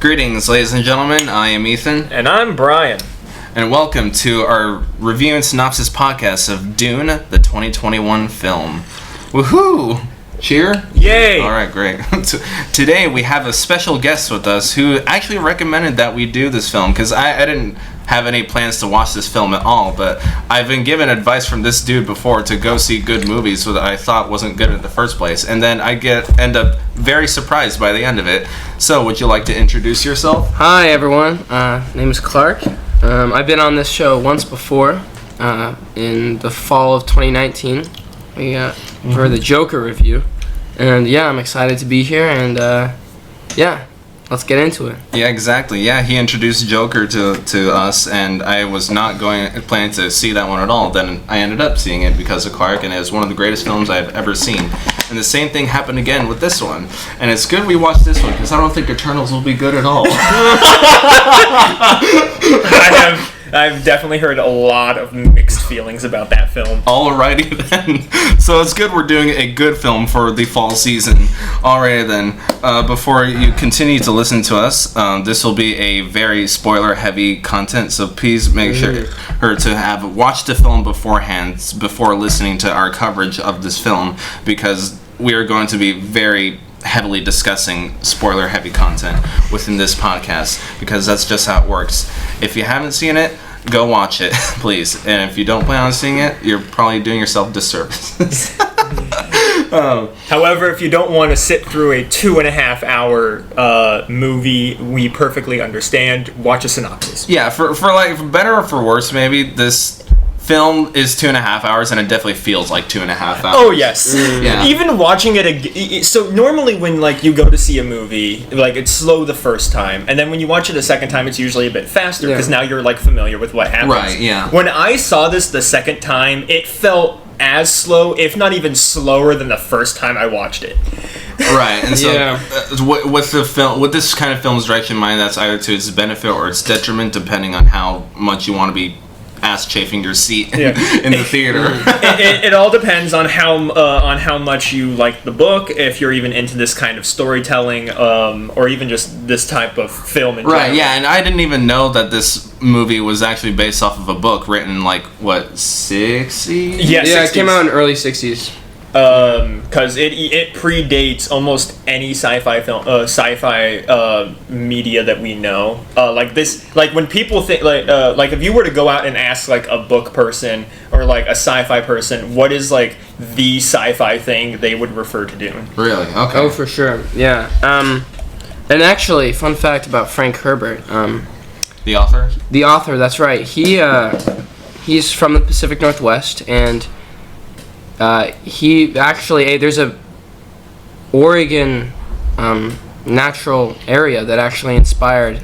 Greetings, ladies and gentlemen. I am Ethan. And I'm Bryan. And welcome to our review and synopsis podcast of Dune, the 2021 film. Woohoo! Cheer? Yay! Alright, great. Today we have a special guest with us who actually recommended that we do this film, because I didn't have any plans to watch this film at all, but I've been given advice from this dude before to go see good movies that I thought wasn't good in the first place, and then I end up very surprised by the end of it. So, would you like to introduce yourself? Hi everyone, name is Clark. I've been on this show once before, in the fall of 2019, for the Joker review, and yeah, I'm excited to be here, and yeah, let's get into it. Yeah, exactly. Yeah, he introduced Joker to us, and I was not planning to see that one at all. Then I ended up seeing it because of Clark, and it was one of the greatest films I've ever seen. And the same thing happened again with this one. And it's good we watched this one, because I don't think Eternals will be good at all. I've definitely heard a lot of mixed feelings about that film. Alrighty then. So it's good we're doing a good film for the fall season. Alrighty then. Before you continue to listen to us, this will be a very spoiler-heavy content, so please make sure to have watched the film beforehand before listening to our coverage of this film, because we are going to be very heavily discussing spoiler-heavy content within this podcast, because that's just how it works. If you haven't seen it, go watch it, please. And if you don't plan on seeing it, you're probably doing yourself a disservice. However, if you don't want to sit through a 2.5 hour movie, we perfectly understand. Watch a synopsis. Yeah, for better or for worse, maybe this film is 2.5 hours, and it definitely feels like 2.5 hours. Oh yes. Yeah. Even watching it so normally when you go to see a movie, it's slow the first time, and then when you watch it a second time, it's usually a bit faster because now you're familiar with what happens. Right. Yeah. When I saw this the second time, it felt as slow, if not even slower, than the first time I watched it. Right, and so with this kind of film's direction in mind, that's either to its benefit or its detriment, depending on how much you want to be ass chafing your seat in the theater. It all depends on how much you like the book, if you're even into this kind of storytelling, or even just this type of film in general. Right, yeah, and I didn't even know that this movie was actually based off of a book written 60s? Yeah, 60s. It came out in early 60s. Because it predates almost any sci-fi film, media that we know. When people think, if you were to go out and ask a book person or a sci-fi person, what is the sci-fi thing, they would refer to Dune. Really? Okay. Oh, for sure. Yeah. And actually, fun fact about Frank Herbert. The author? The author, that's right. He's from the Pacific Northwest, and he actually, there's a Oregon natural area that actually inspired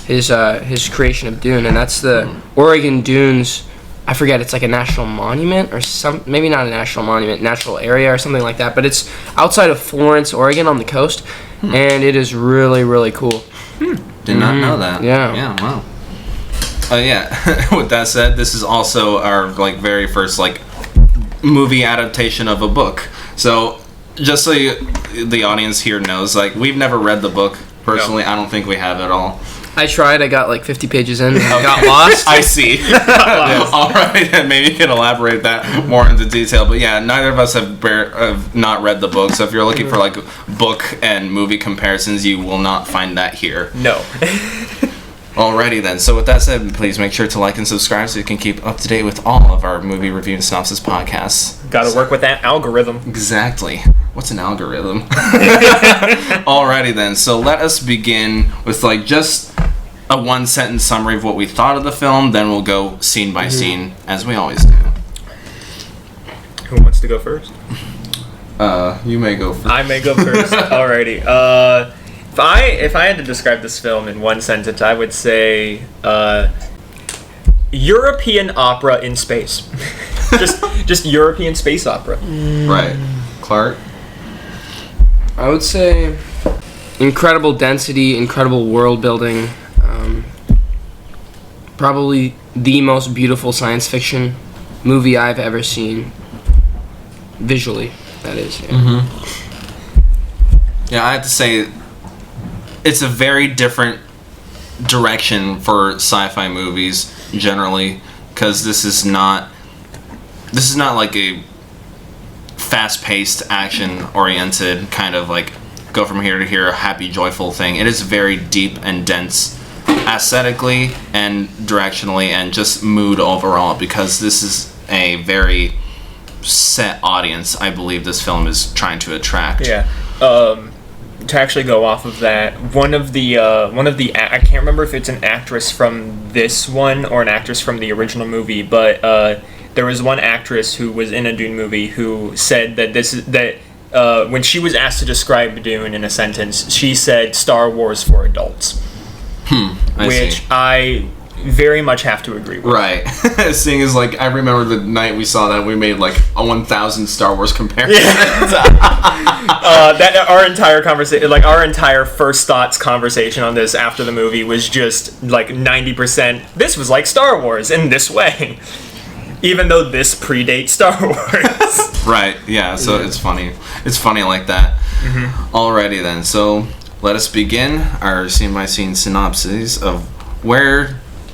his creation of Dune, and that's the Oregon Dunes. I forget, it's a national monument or maybe not a national monument, natural area or something like that, but it's outside of Florence, Oregon, on the coast, and it is really, really cool. Did not know that. Yeah. Yeah, wow. Yeah, with that said, this is also our very first movie adaptation of a book. So just so the audience here knows, we've never read the book personally. No. I don't think we have at all. I tried. I got 50 pages in and got lost. I see. All right, and maybe you can elaborate that more into detail. But yeah, neither of us have not read the book. So if you're looking for book and movie comparisons, you will not find that here. No. Alrighty then, so with that said, please make sure to like and subscribe so you can keep up to date with all of our movie review and synopsis podcasts. Gotta work with that algorithm. Exactly. What's an algorithm? Alrighty then, so let us begin with just a one-sentence summary of what we thought of the film, then we'll go scene by scene, as we always do. Who wants to go first? You may go first. I may go first. Alrighty. If I had to describe this film in one sentence, I would say European opera in space. just European space opera. Right. Clark? I would say incredible density, incredible world building. Probably the most beautiful science fiction movie I've ever seen. Visually, that is. Yeah. Yeah, I have to say it's a very different direction for sci-fi movies generally, because this is not like a fast-paced, action-oriented kind of like go from here to here, happy, joyful thing. It is very deep and dense aesthetically and directionally and just mood overall, because this is a very set audience I believe this film is trying to attract. Yeah. To actually go off of that, one of the I can't remember if it's an actress from this one or an actress from the original movie, but there was one actress who was in a Dune movie who said that when she was asked to describe Dune in a sentence, she said Star Wars for adults. I very much have to agree with. Right. Seeing as like I remember the night we saw that, we made like a 1,000 Star Wars comparison. That our entire conversation, like our entire first thoughts conversation on this after the movie was just like 90%. This was like Star Wars in this way, even though this predates Star Wars. Right. Yeah. So it's funny. It's funny like that. Mm-hmm. Alrighty then. So let us begin our scene-by-scene synopsis of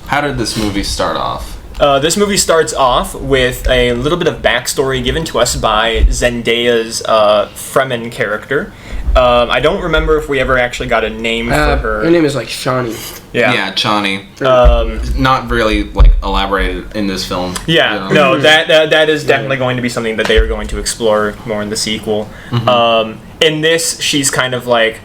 how did this movie start off? This movie starts off with a little bit of backstory given to us by Zendaya's Fremen character. I don't remember if we ever actually got a name for her. Her name is like Shawnee. Yeah, Chani. Not really like elaborated in this film. Yeah, you know? no, that is definitely going to be something that they are going to explore more in the sequel. Mm-hmm. In this, she's kind of like,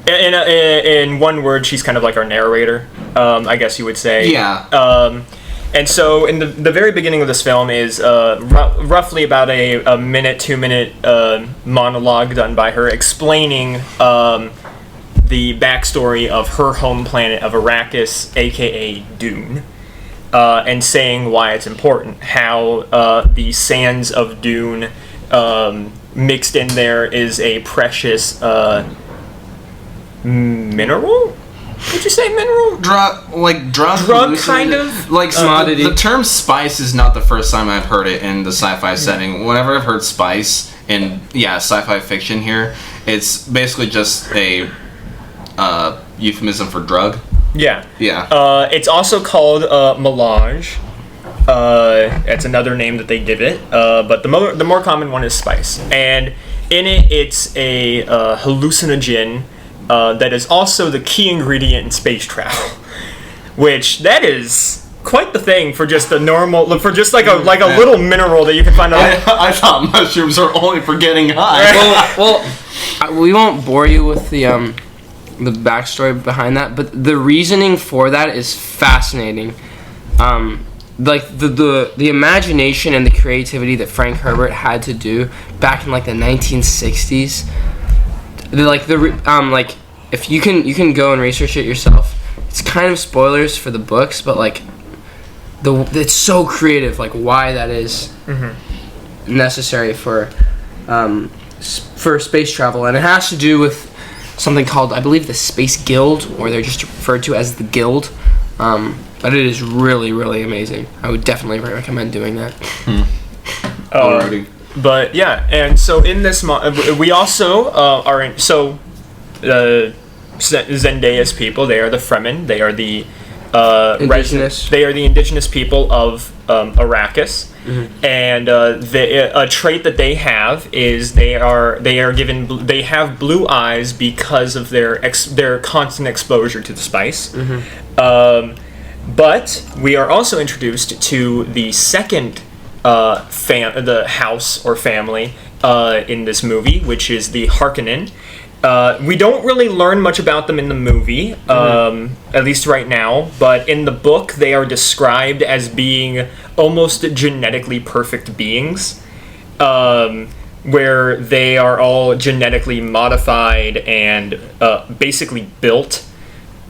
in one word, she's kind of like our narrator, I guess you would say. Yeah. And so in the very beginning of this film is roughly about a minute, 2 minute monologue done by her explaining the backstory of her home planet of Arrakis, aka Dune, and saying why it's important, how the sands of Dune mixed in there is a precious mineral? Would you say mineral? Drug kind of? Like commodity. The term spice is not the first time I've heard it in the sci-fi setting. Whenever I've heard spice in sci-fi fiction here, it's basically just a euphemism for drug. Yeah. Yeah. It's also called melange. It's another name that they give it. But the more common one is spice. And in it, it's a hallucinogen that is also the key ingredient in space travel. Which, that is quite the thing for just a normal, for just like a little mineral that you can find out. I thought mushrooms are only for getting high. Well, we won't bore you with the backstory behind that, but the reasoning for that is fascinating. Like the imagination and the creativity that Frank Herbert had to do back in like the 1960s. Like if you can go and research it yourself. It's kind of spoilers for the books, but like it's so creative, like why that is necessary for space travel, and it has to do with something called, I believe, the Space Guild, or they're just referred to as the Guild. But it is really, really amazing. I would definitely recommend doing that. Alrighty. But yeah, and so in this, we also are in. So Zendaya's people, they are the Fremen. They are the indigenous. They are the indigenous people of Arrakis, and a trait that they have is they have blue eyes because of their constant exposure to the spice. But we are also introduced to the second the house or family in this movie, which is the Harkonnen. We don't really learn much about them in the movie, at least right now, but in the book they are described as being almost genetically perfect beings, where they are all genetically modified and basically built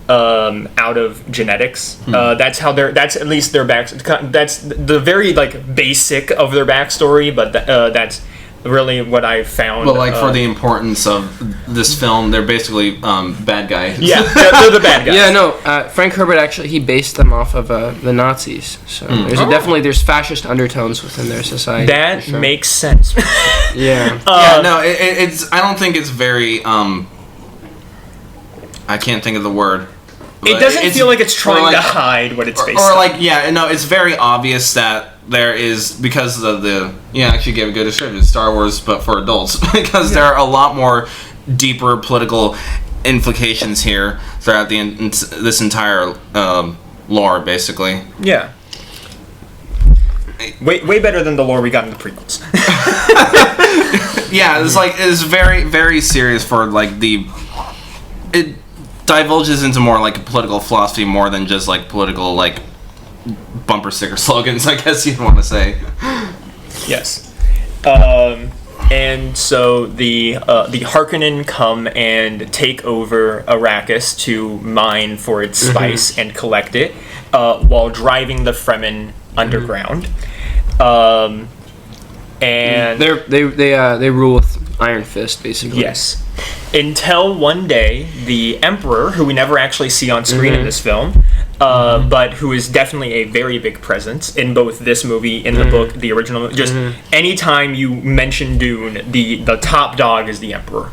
out of genetics. That's at least their that's the very like basic of their backstory, but that's really what I found. But like for the importance of this film, they're basically bad guys. Yeah, they're the bad guys. Yeah, no. Frank Herbert actually he based them off of the Nazis. So there's fascist undertones within their society. That makes sense. Yeah. No, it's. I don't think it's very. I can't think of the word. It doesn't feel like it's trying to hide what it's based on. Or like, yeah, no, it's very obvious that there is, because of the, you actually gave a good description, Star Wars, but for adults, because there are a lot more deeper political implications here throughout this entire lore, basically. Yeah. Way better than the lore we got in the prequels. Yeah, it's very, very serious for like it divulges into more like a political philosophy more than just like political like bumper sticker slogans, I guess you'd want to say. Yes. And so the Harkonnen come and take over Arrakis to mine for its spice and collect it, while driving the Fremen underground. And they rule with iron fist, basically. yes, until one day the Emperor, who we never actually see on screen in this film, but who is definitely a very big presence in both this movie, in the book, the original. Just anytime you mention Dune, the top dog is the Emperor.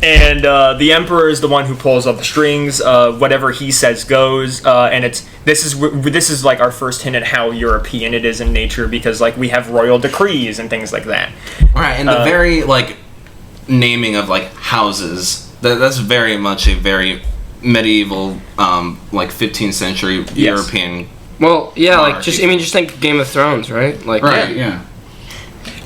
And the Emperor is the one who pulls all the strings. Whatever he says goes. And this is like our first hint at how European it is in nature, because like we have royal decrees and things like that. Right, and the very like naming of like houses. That's very much a very medieval, like 15th century European. Well, yeah, monarchy. like just think Game of Thrones, right? Like, Right, yeah.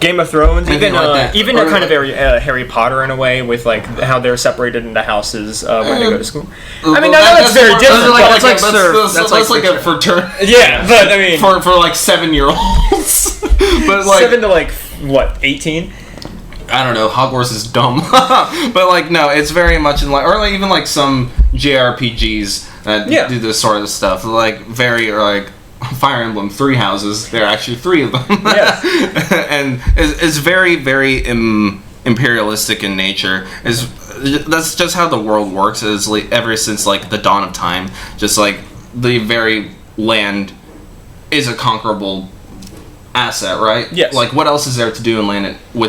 Game of Thrones, Anything even like that. even Or kind of like- Harry Potter in a way, with like how they're separated into houses when they go to school. I Well, mean, I know that's very more- different. that's but- like serf. That's like a fraternity. yeah, but I mean, for like 7-year-olds. But like 7 to like what, 18? I don't know, Hogwarts is dumb. But like no, it's very much in like, or like even like some JRPGs that do this sort of stuff. Like very like Fire Emblem 3 houses. There are actually 3 of them. Yes. And it's very, very imperialistic in nature. That's just how the world works. Is like ever since like the dawn of time. Just like the very land is a conquerable asset, right? Yes. Like what else is there to do in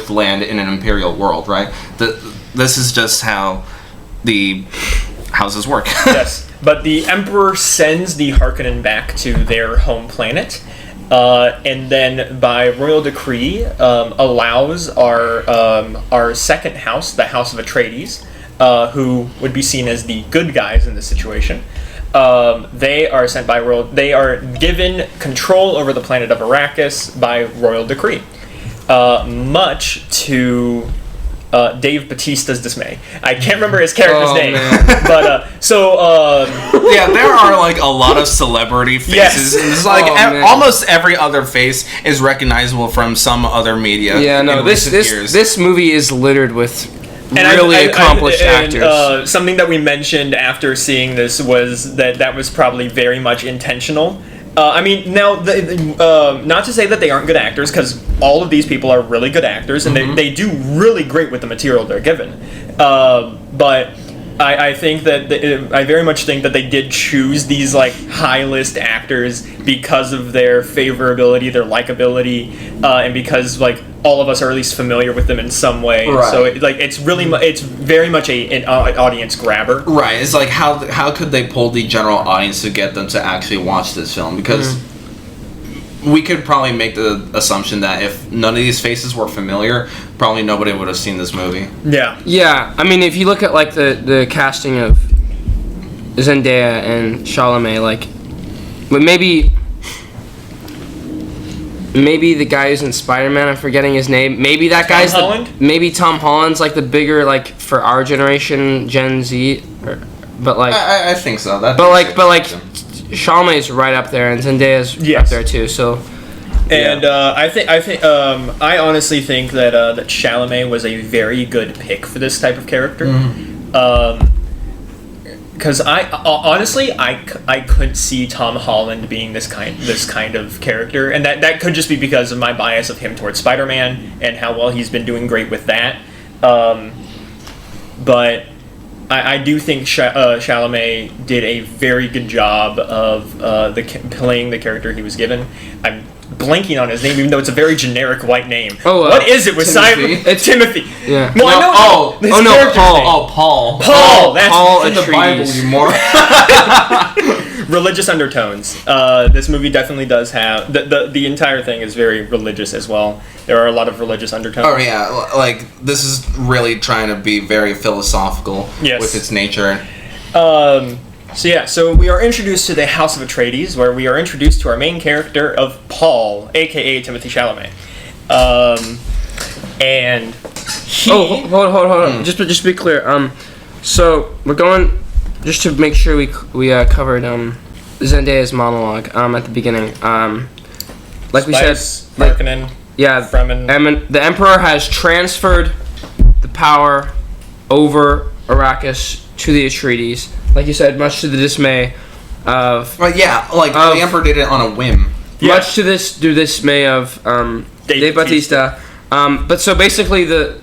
land in an imperial world, right? This is just how the houses work. Yes. But the Emperor sends the Harkonnen back to their home planet, and then by royal decree allows our second house, the House of Atreides, who would be seen as the good guys in this situation. They are sent by They are given control over the planet of Arrakis by royal decree, much to Dave Bautista's dismay. I can't remember his character's name, but yeah, there are like a lot of celebrity faces. Yes. And it's like almost every other face is recognizable from some other media. Yeah, no, in recent years. this movie is littered with and really accomplished actors. Something that we mentioned after seeing this was that was probably very much intentional. I mean, now, not to say that they aren't good actors, because all of these people are really good actors, and they do really great with the material they're given. But I think that I very much think that they did choose these like high list actors because of their favorability, their likability, and because like all of us are at least familiar with them in some way. Right. So it's very much an audience grabber. Right. It's like how could they pull the general audience to get them to actually watch this film? Because we could probably make the assumption that if none of these faces were familiar, probably nobody would have seen this movie. Yeah. Yeah, I mean, if you look at like the casting of Zendaya and Chalamet, like, but maybe the guy who's in Spider-Man, I'm forgetting his name. Maybe that guy's maybe Tom Holland's like the bigger, like, for our generation, Gen Z, but like I think so. But Chalamet's right up there, and Zendaya's up there too. So, and I honestly think that that Chalamet was a very good pick for this type of character. Because I couldn't see Tom Holland being this kind of character, and that could just be because of my bias of him towards Spider-Man and how well he's been doing great with that. But I do think Chalamet did a very good job of playing the character he was given. I'm blanking on his name, even though it's a very generic white name. Oh, what is it with Timothy. Simon? It's Timothy. Yeah. Well, I know. His character's Paul. name. Oh, Paul. Paul. That's Paul In the Bible, Atreides. you moron. religious undertones. This movie definitely does have the entire thing is very religious as well. There are a lot of religious undertones. Oh yeah, like this is really trying to be very philosophical Yes. with its nature. So we are introduced to the House of Atreides, where we are introduced to our main character of Paul, aka Timothée Chalamet. And he. Oh, hold on. Just to be clear. So we're going just to make sure we covered Zendaya's monologue at the beginning. Like we said, Markinen, yeah, Fremen. the Emperor has transferred the power over Arrakis to the Atreides. Like you said, much to the dismay of. But yeah, like the Emperor did it on a whim. Yeah. Much to the dismay of Dave Bautista. But so basically, the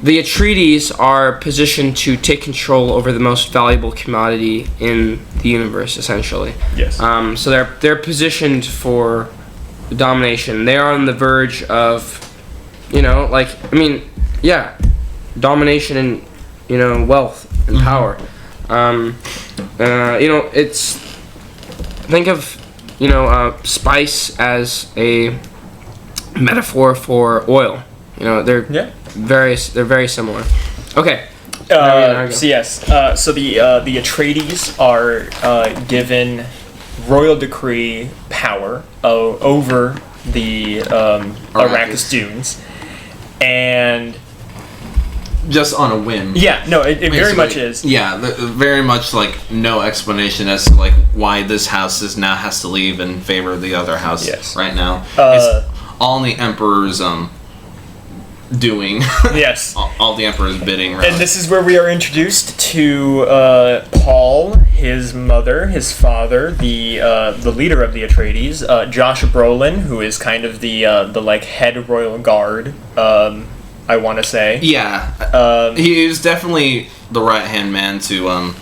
Atreides are positioned to take control over the most valuable commodity in the universe, essentially. Yes. So they're positioned for domination. They are on the verge of, domination and wealth and power. It's think of spice as a metaphor for oil. They're very similar. Okay. So the Atreides are given royal decree power over the Arrakis dunes, and Just on a whim. yeah, no, it very much is. Yeah, very much like no explanation as to like why this house now has to leave in favor of the other house. Yes. Right now. It's all in the Emperor's doing. Yes. all the Emperor's bidding. Really. And this is where we are introduced to Paul, his mother, his father, the leader of the Atreides, Josh Brolin, who is kind of the like head royal guard. I want to say. Yeah. He was definitely the right-hand man to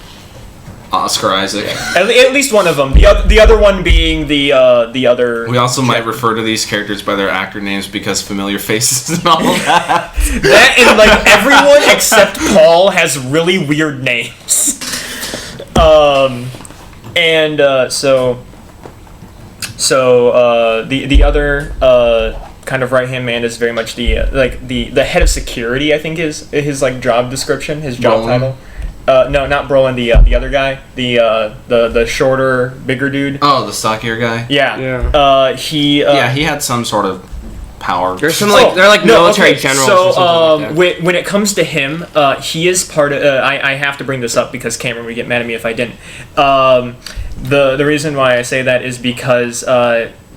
Oscar Isaac. At least one of them. The other one being the other. We also might refer to these characters by their actor names because familiar faces and all that. That and like everyone except Paul has really weird names. The other kind of right hand man is very much the head of security. I think is his like job description, his job Brolin? title. No, not Brolin. The other guy, the shorter, bigger dude. Oh, the stockier guy. Yeah. He had some sort of power. There's some they're like military generals. So or something like that. when it comes to him, he is part of. I have to bring this up because Cameron would get mad at me if I didn't. The reason why I say that is because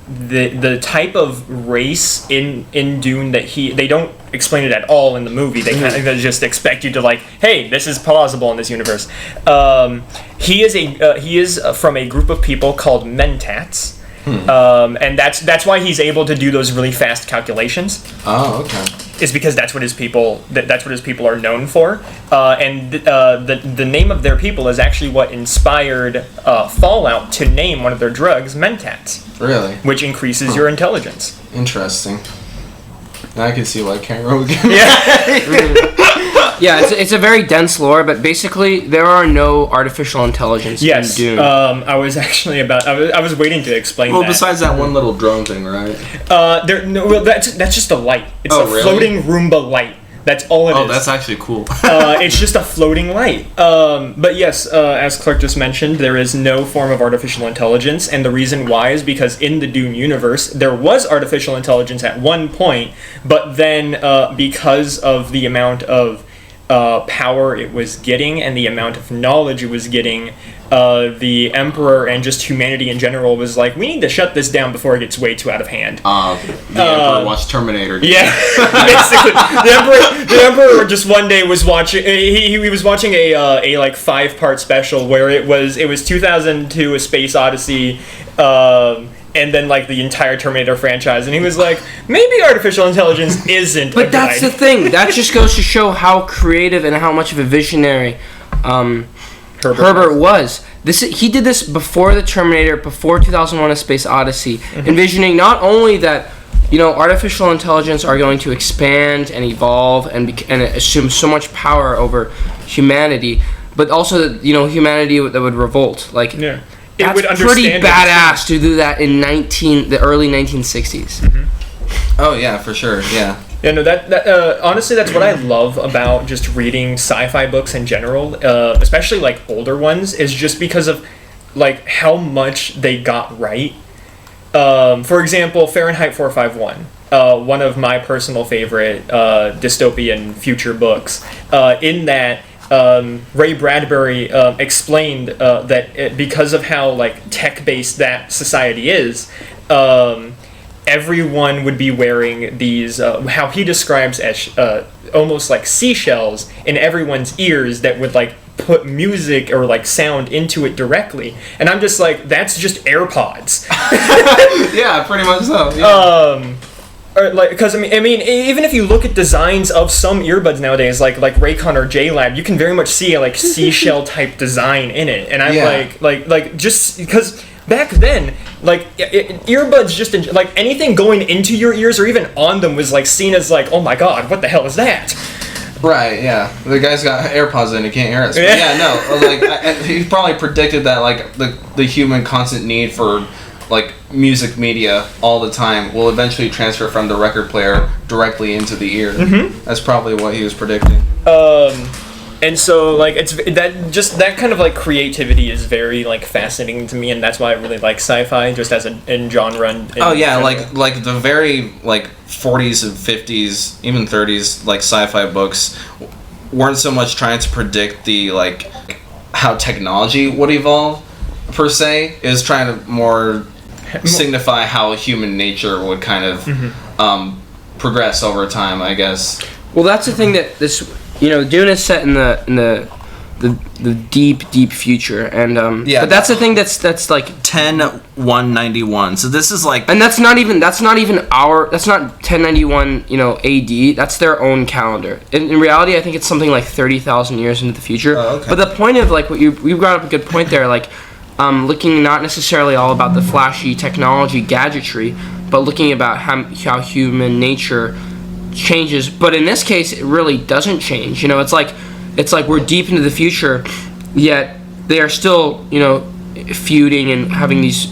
the type of race in Dune that they don't explain it at all in the movie. They kind of just expect you to like, hey, this is plausible in this universe. He is from a group of people called Mentats. And that's why he's able to do those really fast calculations. Oh, okay. Is because that's what his people are known for, and the name of their people is actually what inspired Fallout to name one of their drugs Mentats. Really? Which increases your intelligence. Interesting. I can see why Cameron would get Yeah, it's a very dense lore, but basically there are no artificial intelligence in Dune. I was actually I was waiting to explain that. Well, besides that one little drone thing, right? That's just a light. It's really? Floating Roomba light. That's all it is. Oh, that's actually cool. It's just a floating light. But yes, as Clark just mentioned, there is no form of artificial intelligence, and the reason why is because in the Dune universe, there was artificial intelligence at one point, but then because of the amount of power it was getting and the amount of knowledge it was getting, the Emperor and just humanity in general was like, we need to shut this down before it gets way too out of hand. The Emperor watched Terminator. Yeah, basically, the Emperor just one day was watching. He was watching a like 5-part special where it was 2002: A Space Odyssey. And then like the entire Terminator franchise, and he was like, maybe artificial intelligence isn't. But that's the thing. That just goes to show how creative and how much of a visionary Herbert was. He did this before the Terminator, before 2001: A Space Odyssey, envisioning not only that, artificial intelligence are going to expand and evolve and assume so much power over humanity, but also that, humanity that would revolt. Like, yeah. That's pretty badass to do that in the early 1960s. Oh yeah, for sure. Yeah. Yeah, no, that honestly, that's what I love about just reading sci-fi books in general, especially like older ones, is just because of like how much they got right. For example, Fahrenheit 451, one of my personal favorite dystopian future books. In that, Ray Bradbury explained that because of how like tech-based that society is. Everyone would be wearing these, how he describes as almost like seashells in everyone's ears that would like put music or like sound into it directly. And I'm just like, that's just AirPods. Yeah, pretty much so. Yeah. Or like, because I mean, even if you look at designs of some earbuds nowadays, like Raycon or JLab, you can very much see a like seashell type design in it. And I'm like just because back then, like earbuds, just like anything going into your ears or even on them was like seen as like, oh my god, what the hell is that? Right, yeah. The guy's got AirPods in, he can't hear us. But yeah, no, like he probably predicted that like the human constant need for like music media all the time will eventually transfer from the record player directly into the ear. That's probably what he was predicting. And so, like, it's that kind of like creativity is very like fascinating to me, and that's why I really like sci-fi, just as in genre. Like the very like 40s and 50s, even 30s, like sci-fi books weren't so much trying to predict the like how technology would evolve per se. It was trying to more signify how human nature would kind of progress over time, I guess. Well, that's the thing that this. Dune is set in the deep future, and but that's the thing that's like 10/191. So this is like, and that's not even that's not 1091 AD. That's their own calendar. In reality, I think it's something like 30,000 years into the future. Oh, okay. But the point of like what you brought up a good point there, like looking not necessarily all about the flashy technology gadgetry, but looking about how human nature changes. But in this case, it really doesn't change. It's like we're deep into the future, yet they are still feuding and having these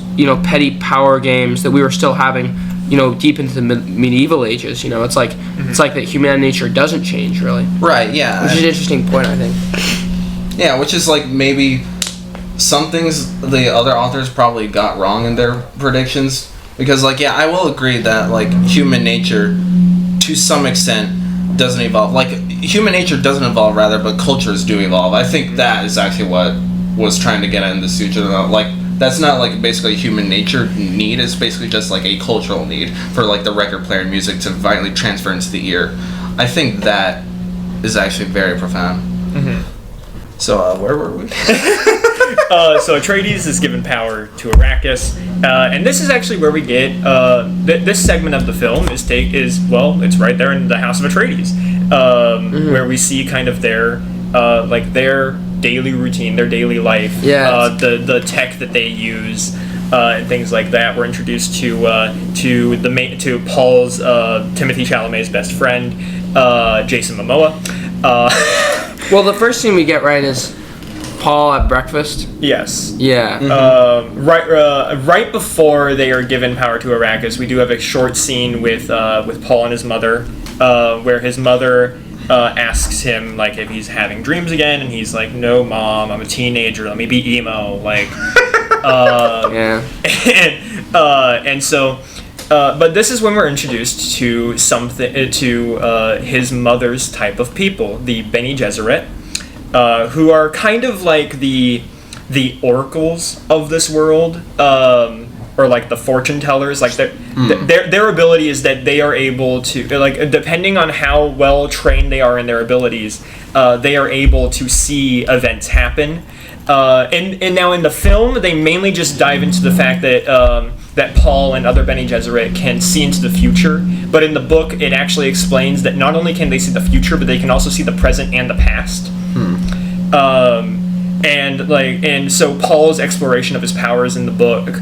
petty power games that we were still having deep into the medieval ages. It's like that human nature doesn't change really. Right. Yeah. Which is an interesting point, I think. Yeah, which is like maybe some things the other authors probably got wrong in their predictions, because like I will agree that like human nature to some extent doesn't evolve. Like human nature doesn't evolve rather, but cultures do evolve. I think that is actually what was trying to get at in this future. Like that's not like basically a human nature need, it's basically just like a cultural need for like the record player and music to violently transfer into the ear. I think that is actually very profound. So where were we? So Atreides is given power to Arrakis, and this is actually where we get this segment of the film is it's right there in the House of Atreides, where we see kind of their daily routine, their daily life, the tech that they use, and things like that. We're introduced to Paul's Timothée Chalamet's best friend, Jason Momoa. Well, the first scene we get right is Paul at breakfast. Yes. Yeah. Right before they are given power to Arrakis, we do have a short scene with Paul and his mother, where his mother asks him like if he's having dreams again, and he's like, "No, Mom, I'm a teenager. Let me be emo." Like, and so. But this is when we're introduced to his mother's type of people, the Bene Gesserit, who are kind of like the oracles of this world, or like the fortune tellers. Like their ability is that they are able to, like, depending on how well trained they are in their abilities, they are able to see events happen. And now in the film, they mainly just dive into the fact that Paul and other Bene Gesserit can see into the future. But in the book, it actually explains that not only can they see the future, but they can also see the present and the past. and so Paul's exploration of his powers in the book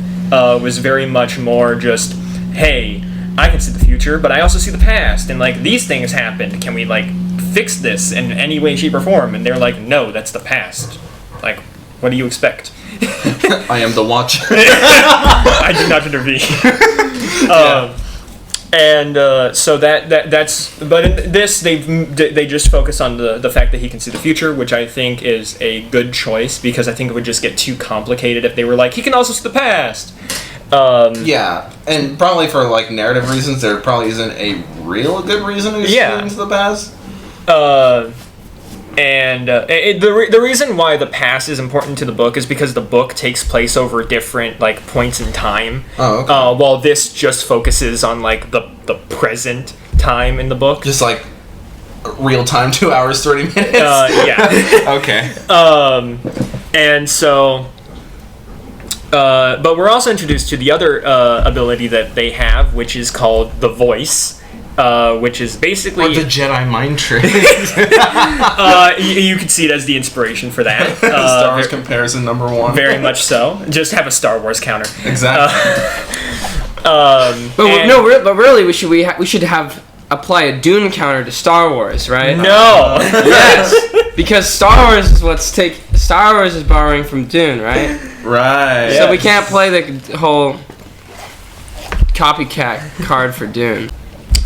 was very much more just, hey, I can see the future, but I also see the past, and like these things happened. Can we like fix this in any way, shape, or form? And they're like, no, that's the past. Like, what do you expect? I am the Watcher. I do not intervene. So that's but in this they just focus on the fact that he can see the future, which I think is a good choice, because I think it would just get too complicated if they were like, he can also see the past. Yeah, and probably for like narrative reasons, there probably isn't a real good reason to see into the past. The reason why the past is important to the book is because the book takes place over different like points in time. Oh, okay. While this just focuses on like the present time in the book. Just like real time, 2 hours 30 minutes. Yeah. Okay. And so. But we're also introduced to the other ability that they have, which is called the voice, which is basically... Or the Jedi mind trick. You could see it as the inspiration for that. Star Wars comparison number 1. Very much so. Just have a Star Wars counter. Exactly. But really, we should have apply a Dune counter to Star Wars, right? No. Yes, because Star Wars is borrowing from Dune, right? Right. So we can't play the whole copycat card for Dune.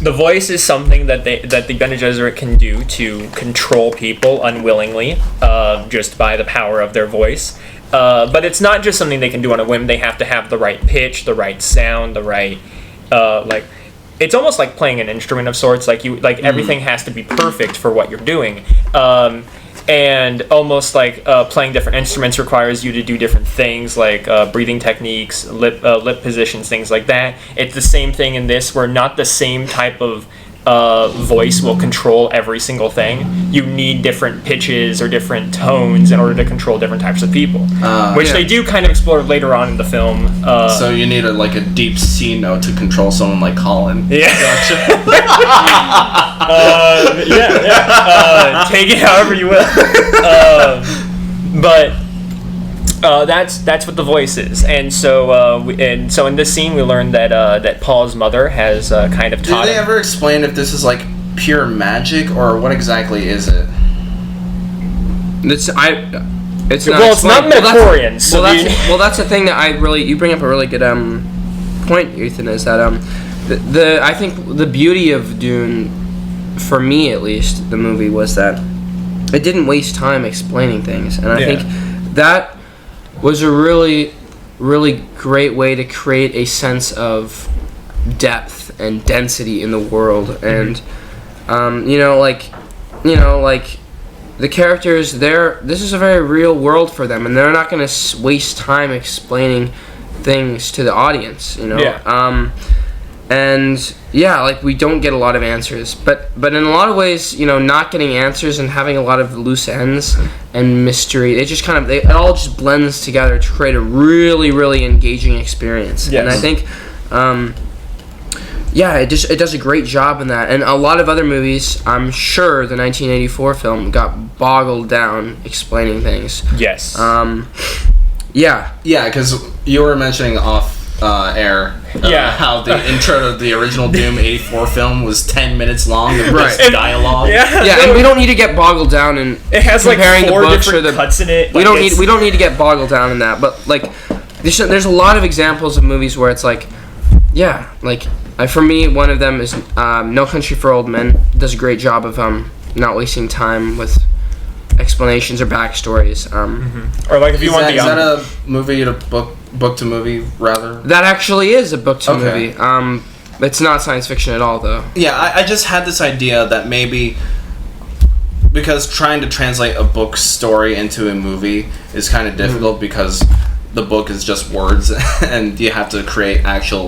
The voice is something that the Bene Gesserit can do to control people unwillingly, just by the power of their voice. But it's not just something they can do on a whim. They have to have the right pitch, the right sound, the right it's almost like playing an instrument of sorts. Everything has to be perfect for what you're doing. And almost like playing different instruments requires you to do different things, like breathing techniques, lip positions, things like that. It's the same thing in this, where not the same type of voice will control every single thing. You need different pitches or different tones in order to control different types of people, which they do kind of explore later on in the film. So you need a deep C note to control someone like Colin. Yeah. Gotcha. Take it however you will. That's what the voice is, and so in this scene we learned that Paul's mother has kind of taught. Did they ever explain if this is like pure magic or what exactly is it? It's not midichlorians. That's the thing that you bring up a really good point, Ethan. Is that I think the beauty of Dune, for me at least, the movie, was that it didn't waste time explaining things, and I think that was a really, really great way to create a sense of depth and density in the world. And the characters, this is a very real world for them, and they're not going to waste time explaining things to the audience, we don't get a lot of answers, but in a lot of ways, not getting answers and having a lot of loose ends and mystery, it all just blends together to create a really, really engaging experience. Yes. And I think it does a great job in that. And a lot of other movies, I'm sure the 1984 film got boggled down explaining things. Yes. Because you were mentioning off air how the intro to the original Doom 84 film was 10 minutes long of just dialogue. And we don't need to get boggled down in it has comparing like 4 the books different cuts in it. We don't need to get boggled down in that, but there's a lot of examples of movies where it's for me, one of them is No Country for Old Men. Does a great job of not wasting time with explanations or backstories. Or if you want is that a movie to book to movie rather? That actually is a book to movie. It's not science fiction at all, though. Yeah, I just had this idea that maybe because trying to translate a book story into a movie is kind of difficult because the book is just words and you have to create actual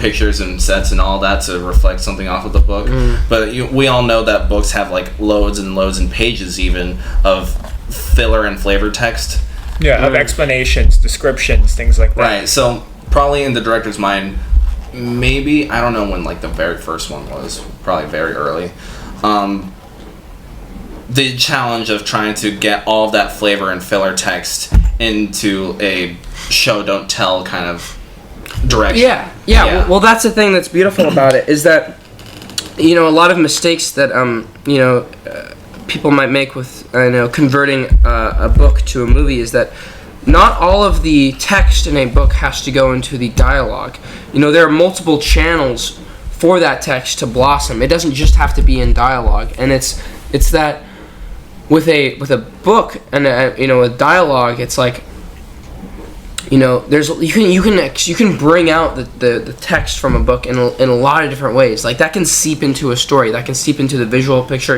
pictures and sets and all that to reflect something off of the book. But we all know that books have loads and loads and pages even of filler and flavor text. Of explanations, descriptions, things like that. Right, so probably in the director's mind, maybe, I don't know when the very first one was, probably very early. the challenge of trying to get all of that flavor and filler text into a show don't tell kind of direction. Yeah. Well, that's the thing that's beautiful about it is that a lot of mistakes that people might make with converting a book to a movie is that not all of the text in a book has to go into the dialogue. There are multiple channels for that text to blossom. It doesn't just have to be in dialogue, and it's that with a book and a dialogue, it's like there's you can bring out the text from a book in a lot of different ways. Like that can seep into a story, that can seep into the visual picture.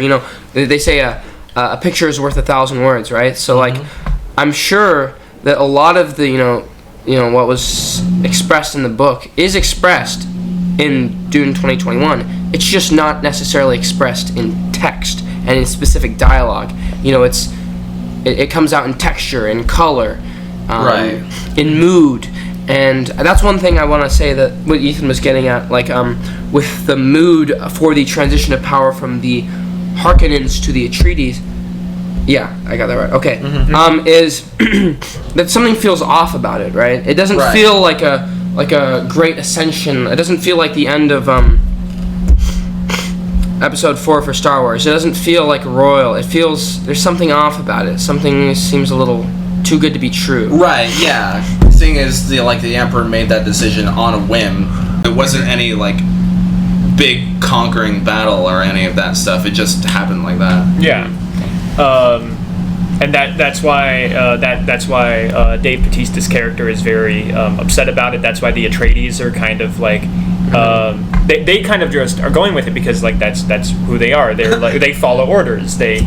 They say a picture is worth 1,000 words, right? So like I'm sure that a lot of the what was expressed in the book is expressed in Dune 2021. It's just not necessarily expressed in text and in specific dialogue. It comes out in texture, in color, right, in mood, and that's one thing I want to say that what Ethan was getting at, like with the mood for the transition of power from the Harkonnens to the Atreides. Yeah, I got that right. Okay. Is that something feels off about it, right? It doesn't feel like a great ascension. It doesn't feel like the end of Episode 4 for Star Wars. It doesn't feel like royal. It feels there's something off about it. Something seems a little too good to be true. Right. Yeah. The thing is, the Emperor made that decision on a whim. It wasn't any big conquering battle or any of that stuff. It just happened like that. Yeah. And that's why Dave Bautista's character is very upset about it. That's why the Atreides are kind of they kind of just are going with it because that's who they are. They're they follow orders. They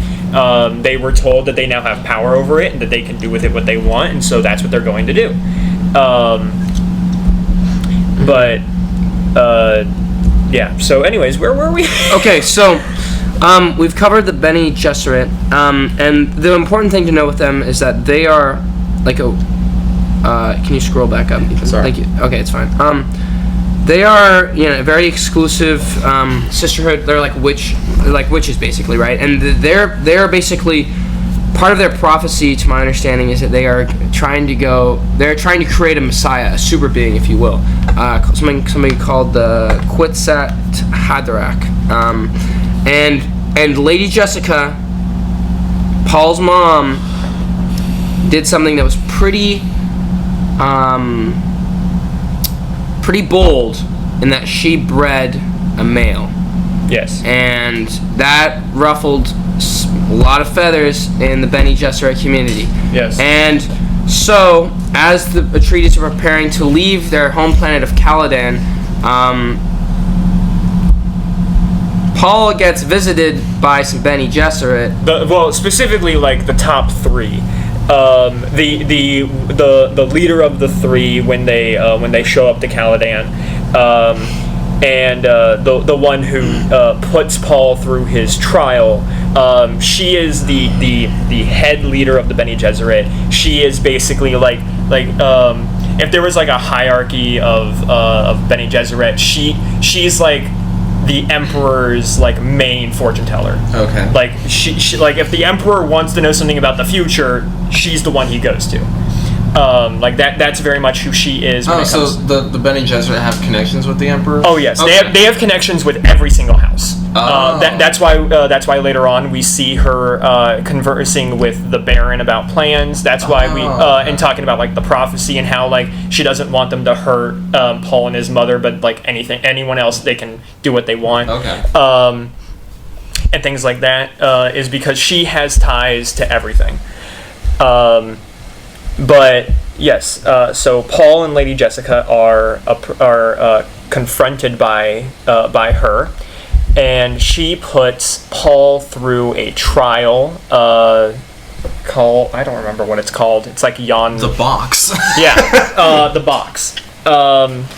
were told that they now have power over it and that they can do with it what they want, and so that's what they're going to do. Yeah. So, anyways, where were we? Okay, so. We've covered the Bene Gesserit, and the important thing to know with them is that they are like a. Can you scroll back up? Sorry. Thank you. Okay, it's fine. They are a very exclusive sisterhood. They're like witches basically, right? And they're basically part of their prophecy, to my understanding, is that they are trying to create a messiah, a super being, if you will. Something called the Kwisatz Haderach. And Lady Jessica, Paul's mom, did something that was pretty bold in that she bred a male. Yes. And that ruffled a lot of feathers in the Bene Gesserit community. Yes. And so, as the Atreides are preparing to leave their home planet of Caladan, Paul gets visited by some Bene Gesserit. Specifically the top three. The leader of the three when they show up to Caladan, and the one who puts Paul through his trial. She is the head leader of the Bene Gesserit. She is basically if there was a hierarchy of Bene Gesserit, she's the Emperor's main fortune teller. Okay. She if the Emperor wants to know something about the future, she's the one he goes to. That's very much who she is. So the Bene Gesserit have connections with the Emperor? Oh yes, okay. They have connections with every single house. That's why later on we see her conversing with the Baron about plans. That's why and talking about the prophecy and how she doesn't want them to hurt Paul and his mother, but anyone else they can do what they want. Okay. And things like that is because she has ties to everything. But yes, so Paul and Lady Jessica are confronted by her, and she puts Paul through a trial. I don't remember what it's called. It's The box. Yeah, the box.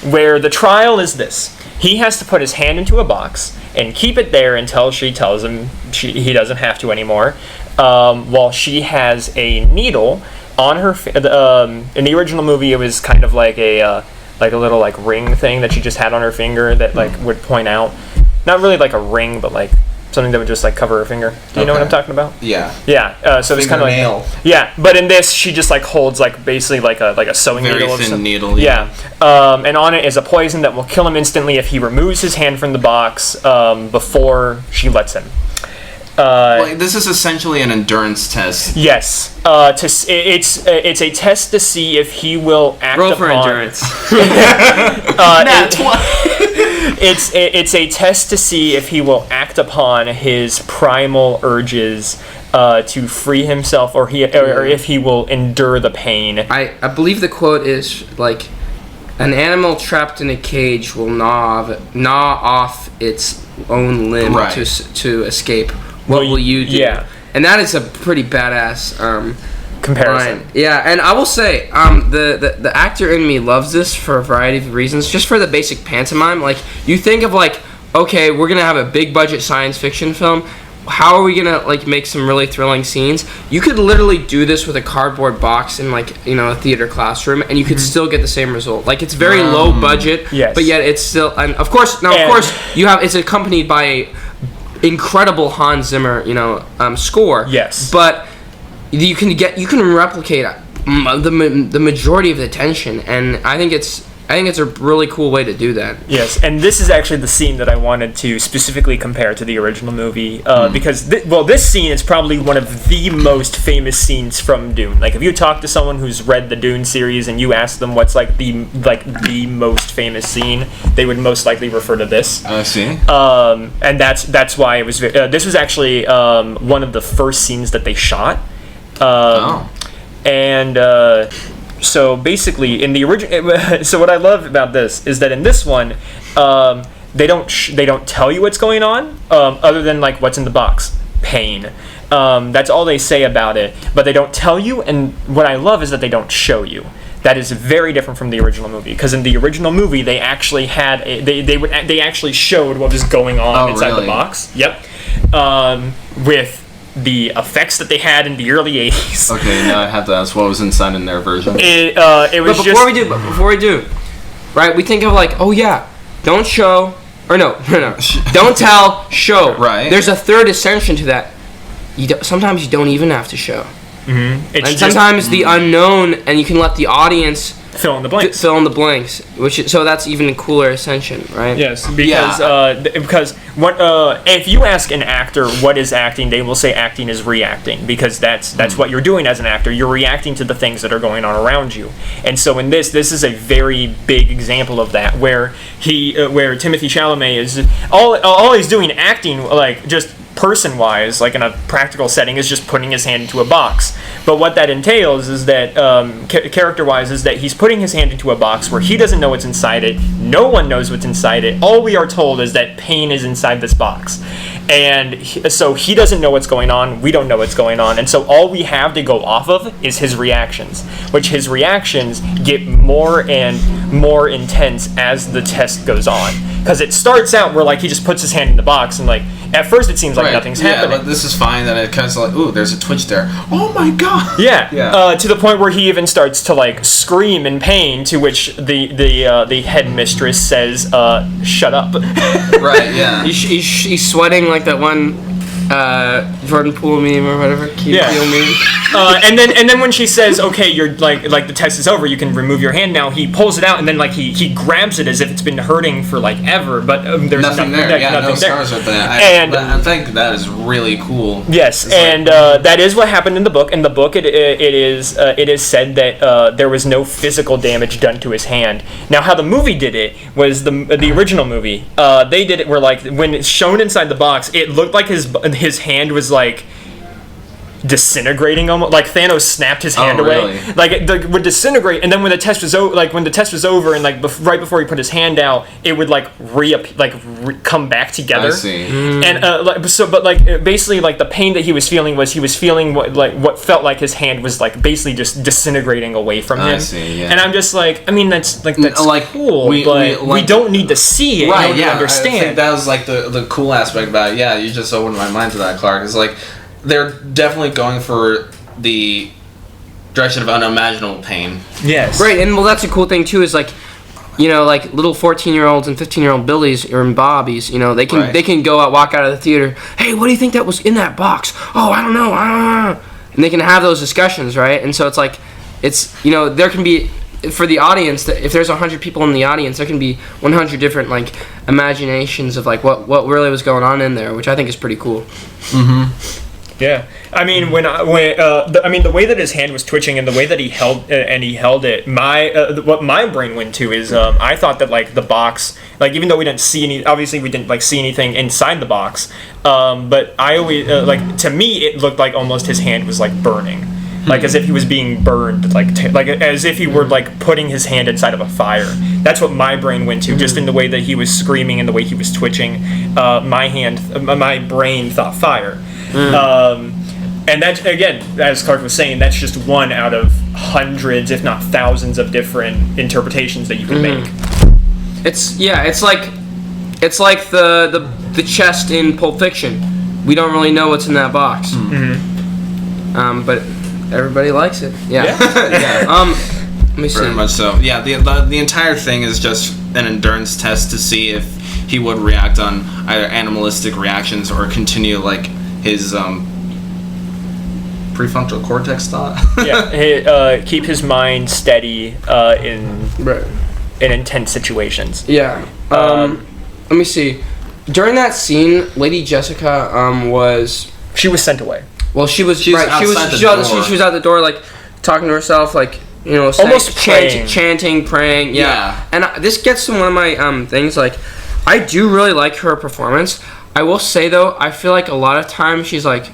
Where the trial is this: he has to put his hand into a box and keep it there until she tells him he doesn't have to anymore. While she has a needle on her. In the original movie, it was kind of like a little ring thing that she just had on her finger that would point out. Not really like a ring, but something that would just like cover her finger. Do you know what I'm talking about? Yeah. Yeah. So it's kind of Fingernail. like but in this she just like holds like basically like a sewing Very needle. thin needle. Yeah. And on it is a poison that will kill him instantly if he removes his hand from the box before she lets him. This is essentially an endurance test. Yes. It's a test to see if he will act Roll upon. for endurance. It's a test to see if he will act upon his primal urges to free himself, or if he will endure the pain. I believe the quote is like, an animal trapped in a cage will gnaw off its own limb to escape. What will you do? Yeah. And that is a pretty badass Comparison. Bryan. Yeah, and I will say, the actor in me loves this for a variety of reasons. Just for the basic pantomime, like you think of like, okay, we're gonna have a big budget science fiction film. How are we gonna like make some really thrilling scenes? You could literally do this with a cardboard box in like a theater classroom, and you could still get the same result. Like it's very low budget, but yet it's still. And of course, you have it's accompanied by a incredible Hans Zimmer score. Yes, but you can replicate the majority of the tension, and I think it's a really cool way to do that. Yes, and this is actually the scene that I wanted to specifically compare to the original movie because this scene is probably one of the most famous scenes from Dune. Like if you talk to someone who's read the Dune series and you ask them what's like the most famous scene, they would most likely refer to this. I see. And that's why it was. This was actually one of the first scenes that they shot. And so basically, in the original, so what I love about this is that in this one, they don't tell you what's going on, other than like what's in the box, pain. That's all they say about it, but they don't tell you. And what I love is that they don't show you. That is very different from the original movie, because in the original movie they actually had they actually showed what was going on inside the box. Yep, with the effects that they had in the early 80s. Okay, now I have to ask what was inside in their version. It was before we do, right? We think of like, oh yeah, don't show, or no, don't tell, show. Right. There's a third ascension to that. Sometimes you don't even have to show. Mm-hmm. And sometimes the unknown, and you can let the audience fill in the blanks. So that's even a cooler ascension, right? Yes, because what if you ask an actor what is acting, they will say acting is reacting, because that's what you're doing as an actor. You're reacting to the things that are going on around you. And so in this is a very big example of that, where Timothée Chalamet is all he's doing acting, like just person-wise, like in a practical setting, is just putting his hand into a box. But what that entails is that, character-wise, is that he's putting his hand into a box where he doesn't know what's inside it. No one knows what's inside it. All we are told is that pain is inside this box. And so he doesn't know what's going on. We don't know what's going on. And so all we have to go off of is his reactions, which his reactions get more and more intense as the test goes on. Because it starts out where like he just puts his hand in the box, and like at first it seems like nothing's happening. Yeah, but this is fine. Then it kind of like, ooh, there's a twitch there. Oh my god. Yeah. To the point where he even starts to like scream in pain. To which the headmistress says, "Shut up." Right. Yeah. He's sweating like that one Jordan Poole meme or whatever. Meme. And then when she says, "Okay, you're like the test is over, you can remove your hand now," he pulls it out, and then like he grabs it as if it's been hurting for like ever, but there's nothing there. No scars with that. And I think that is really cool. Yes, and that is what happened in the book. In the book, it is said that there was no physical damage done to his hand. Now, how the movie did it was the original movie. They did it where like when it's shown inside the box, it looked like his hand was like disintegrating, almost like Thanos snapped his hand away. Really? Like it would disintegrate, and then when the test was over, and like right before he put his hand out, it would like come back together. I see. And basically like the pain that he was feeling what felt like his hand was like basically just disintegrating away from him. I see. Yeah. And I'm just like, I mean that's cool, but we don't need to see it. Right. In order to understand. I think that was like the cool aspect about it. Yeah, you just opened my mind to that, Clark. It's like they're definitely going for the direction of unimaginable pain. Yes. Right, and well, that's a cool thing too. Is like like little 14-year-olds and 15-year-old Billies or Bobbies, they can go out, walk out of the theater. Hey, what do you think that was in that box? Oh, I don't know. And they can have those discussions, right? And so it's like, there can be, for the audience, if there's 100 people in the audience, there can be 100 different like imaginations of like what really was going on in there, which I think is pretty cool. Mm-hmm. Yeah, I mean, the way that his hand was twitching and the way that he held it, what my brain went to is I thought that like the box, like even though we didn't see see anything inside the box, but I always to me it looked like almost his hand was like burning, like as if he was being burned, like as if he were like putting his hand inside of a fire. That's what my brain went to, just in the way that he was screaming and the way he was twitching. My brain thought fire. And that, again, as Clark was saying, that's just one out of hundreds, if not thousands, of different interpretations that you can make. It's like the chest in Pulp Fiction. We don't really know what's in that box. Mm-hmm. But everybody likes it. Yeah. Let me see. Very much so. Yeah, the entire thing is just an endurance test to see if he would react on either animalistic reactions or continue like his prefrontal cortex thought. Keep his mind steady in intense situations. Yeah. Let me see. During that scene, Lady Jessica she was sent away. Well, she was out the door, like talking to herself, like almost chanting, praying. Yeah. And this gets to one of my things. Like, I do really like her performance. I will say though, I feel like a lot of times she's like,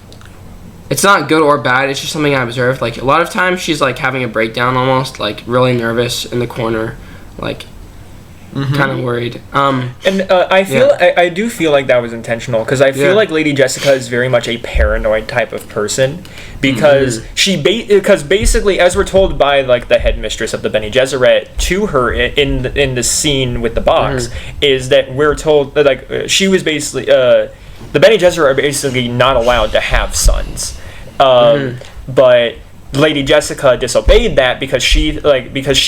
it's not good or bad. It's just something I observed. Like a lot of times she's like having a breakdown, almost like really nervous in the corner, like. Mm-hmm. Kind of worried. I do feel like that was intentional, because I feel like Lady Jessica is very much a paranoid type of person, because because basically, as we're told by like the headmistress of the Bene Gesserit to her in the scene with the box, is that we're told that like she was basically the Bene Gesserit are basically not allowed to have sons, but Lady Jessica disobeyed that because she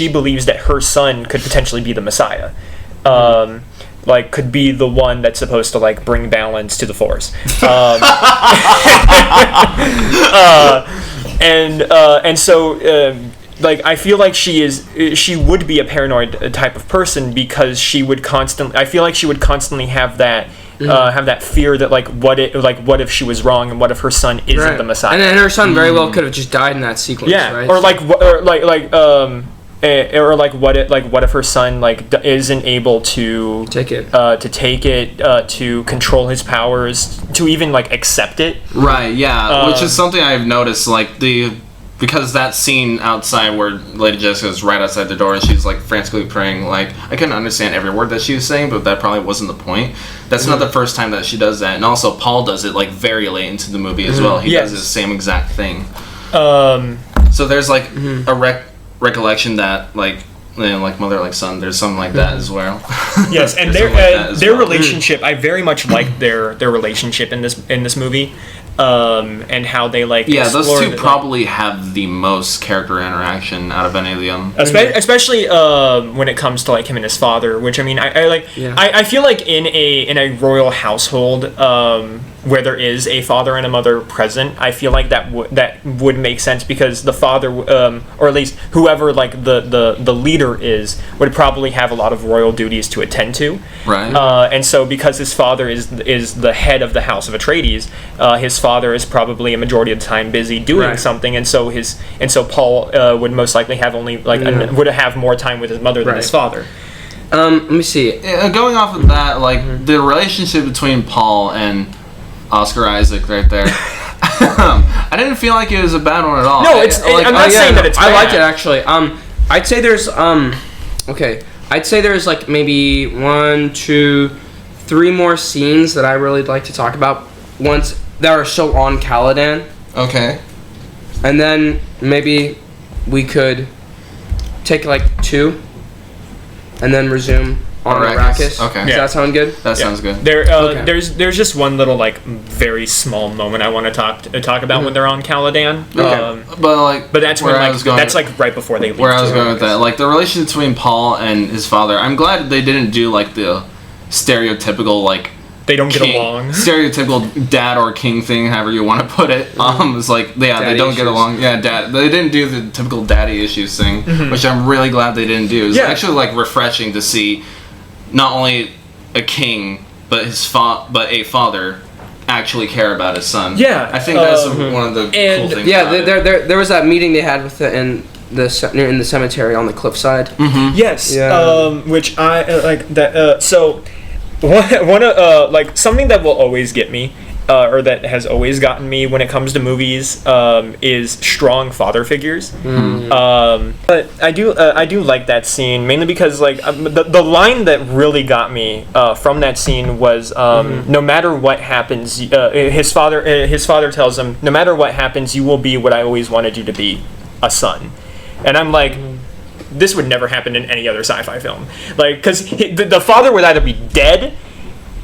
believes that her son could potentially be the Messiah, could be the one that's supposed to like bring balance to the Force, and so I feel like she would be a paranoid type of person, because she would constantly have that. Have that fear that what if she was wrong, and what if her son isn't the Messiah, and her son very well could have just died in that sequence, right? Or what if her son isn't able to take it, to control his powers, to even accept it, right? Yeah, which is something I've noticed, because that scene outside where Lady Jessica is right outside the door and she's frantically praying, I couldn't understand every word that she was saying, but that probably wasn't the point. That's not the first time that she does that, and also Paul does it very late into the movie as well. He does the same exact thing. So there's a recollection that mother like son, there's something like that as well. Yes, and their relationship, I very much liked their relationship in this movie. And how they those two probably have the most character interaction out of any of them, especially when it comes to him and his father, which I feel like in a royal household where there is a father and a mother present, I feel like that would make sense, because the father, or at least whoever the leader is, would probably have a lot of royal duties to attend to, right? And so because his father is the head of the House of Atreides, his father is probably a majority of the time busy doing something, and so Paul would most likely have only would have more time with his mother than his father. Let me see. Going off of that, the relationship between Paul and Oscar Isaac right there. I didn't feel like it was a bad one at all. No, I'm not saying that it's bad. I like it actually. I'd say there's I'd say there's maybe 1, 2, 3 more scenes that I really like to talk about once that are still on Caladan. Okay. And then maybe we could take 2 and then resume on Arrakis. Arrakis. Okay. Does that sound good? That sounds good. Okay. There's just one little like very small moment I want to talk about when they're on Caladan. But that's when that's like right before they leave. Where I was going with that, like the relationship between Paul and his father. I'm glad they didn't do like the stereotypical like they don't get along. Stereotypical dad or king thing, however you want to put it. It's like they don't get along. Yeah, dad. They didn't do the typical daddy issues thing, which I'm really glad they didn't do. It's actually like refreshing to see not only a king but a father actually care about his son. Yeah, I think that's one of the cool things. Yeah, there was that meeting they had with in the cemetery on the cliffside. Mm-hmm. Yes. Yeah. Which I like that. So one like something that will always get me, or that has always gotten me when it comes to movies, is strong father figures. But I do like that scene mainly because like the line that really got me from that scene was no matter what happens, his father tells him, no matter what happens, you will be what I always wanted you to be, a son. And I'm like, this would never happen in any other sci-fi film. Like, because the father would either be dead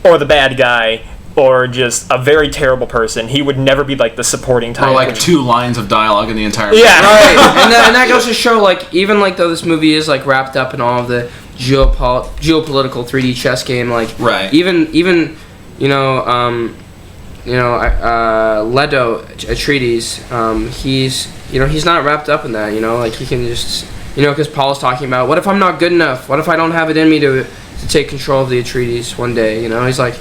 or the bad guy or just a very terrible person. He would never be like the supporting type. Or like 2 lines of dialogue in the entire movie. Yeah, right. and that goes to show, like, even like though this movie is like wrapped up in all of the geopolitical 3D chess game, like even Leto Atreides, he's not wrapped up in that. Like he can just. Because Paul's talking about, what if I'm not good enough? What if I don't have it in me to take control of the Atreides one day? He's like,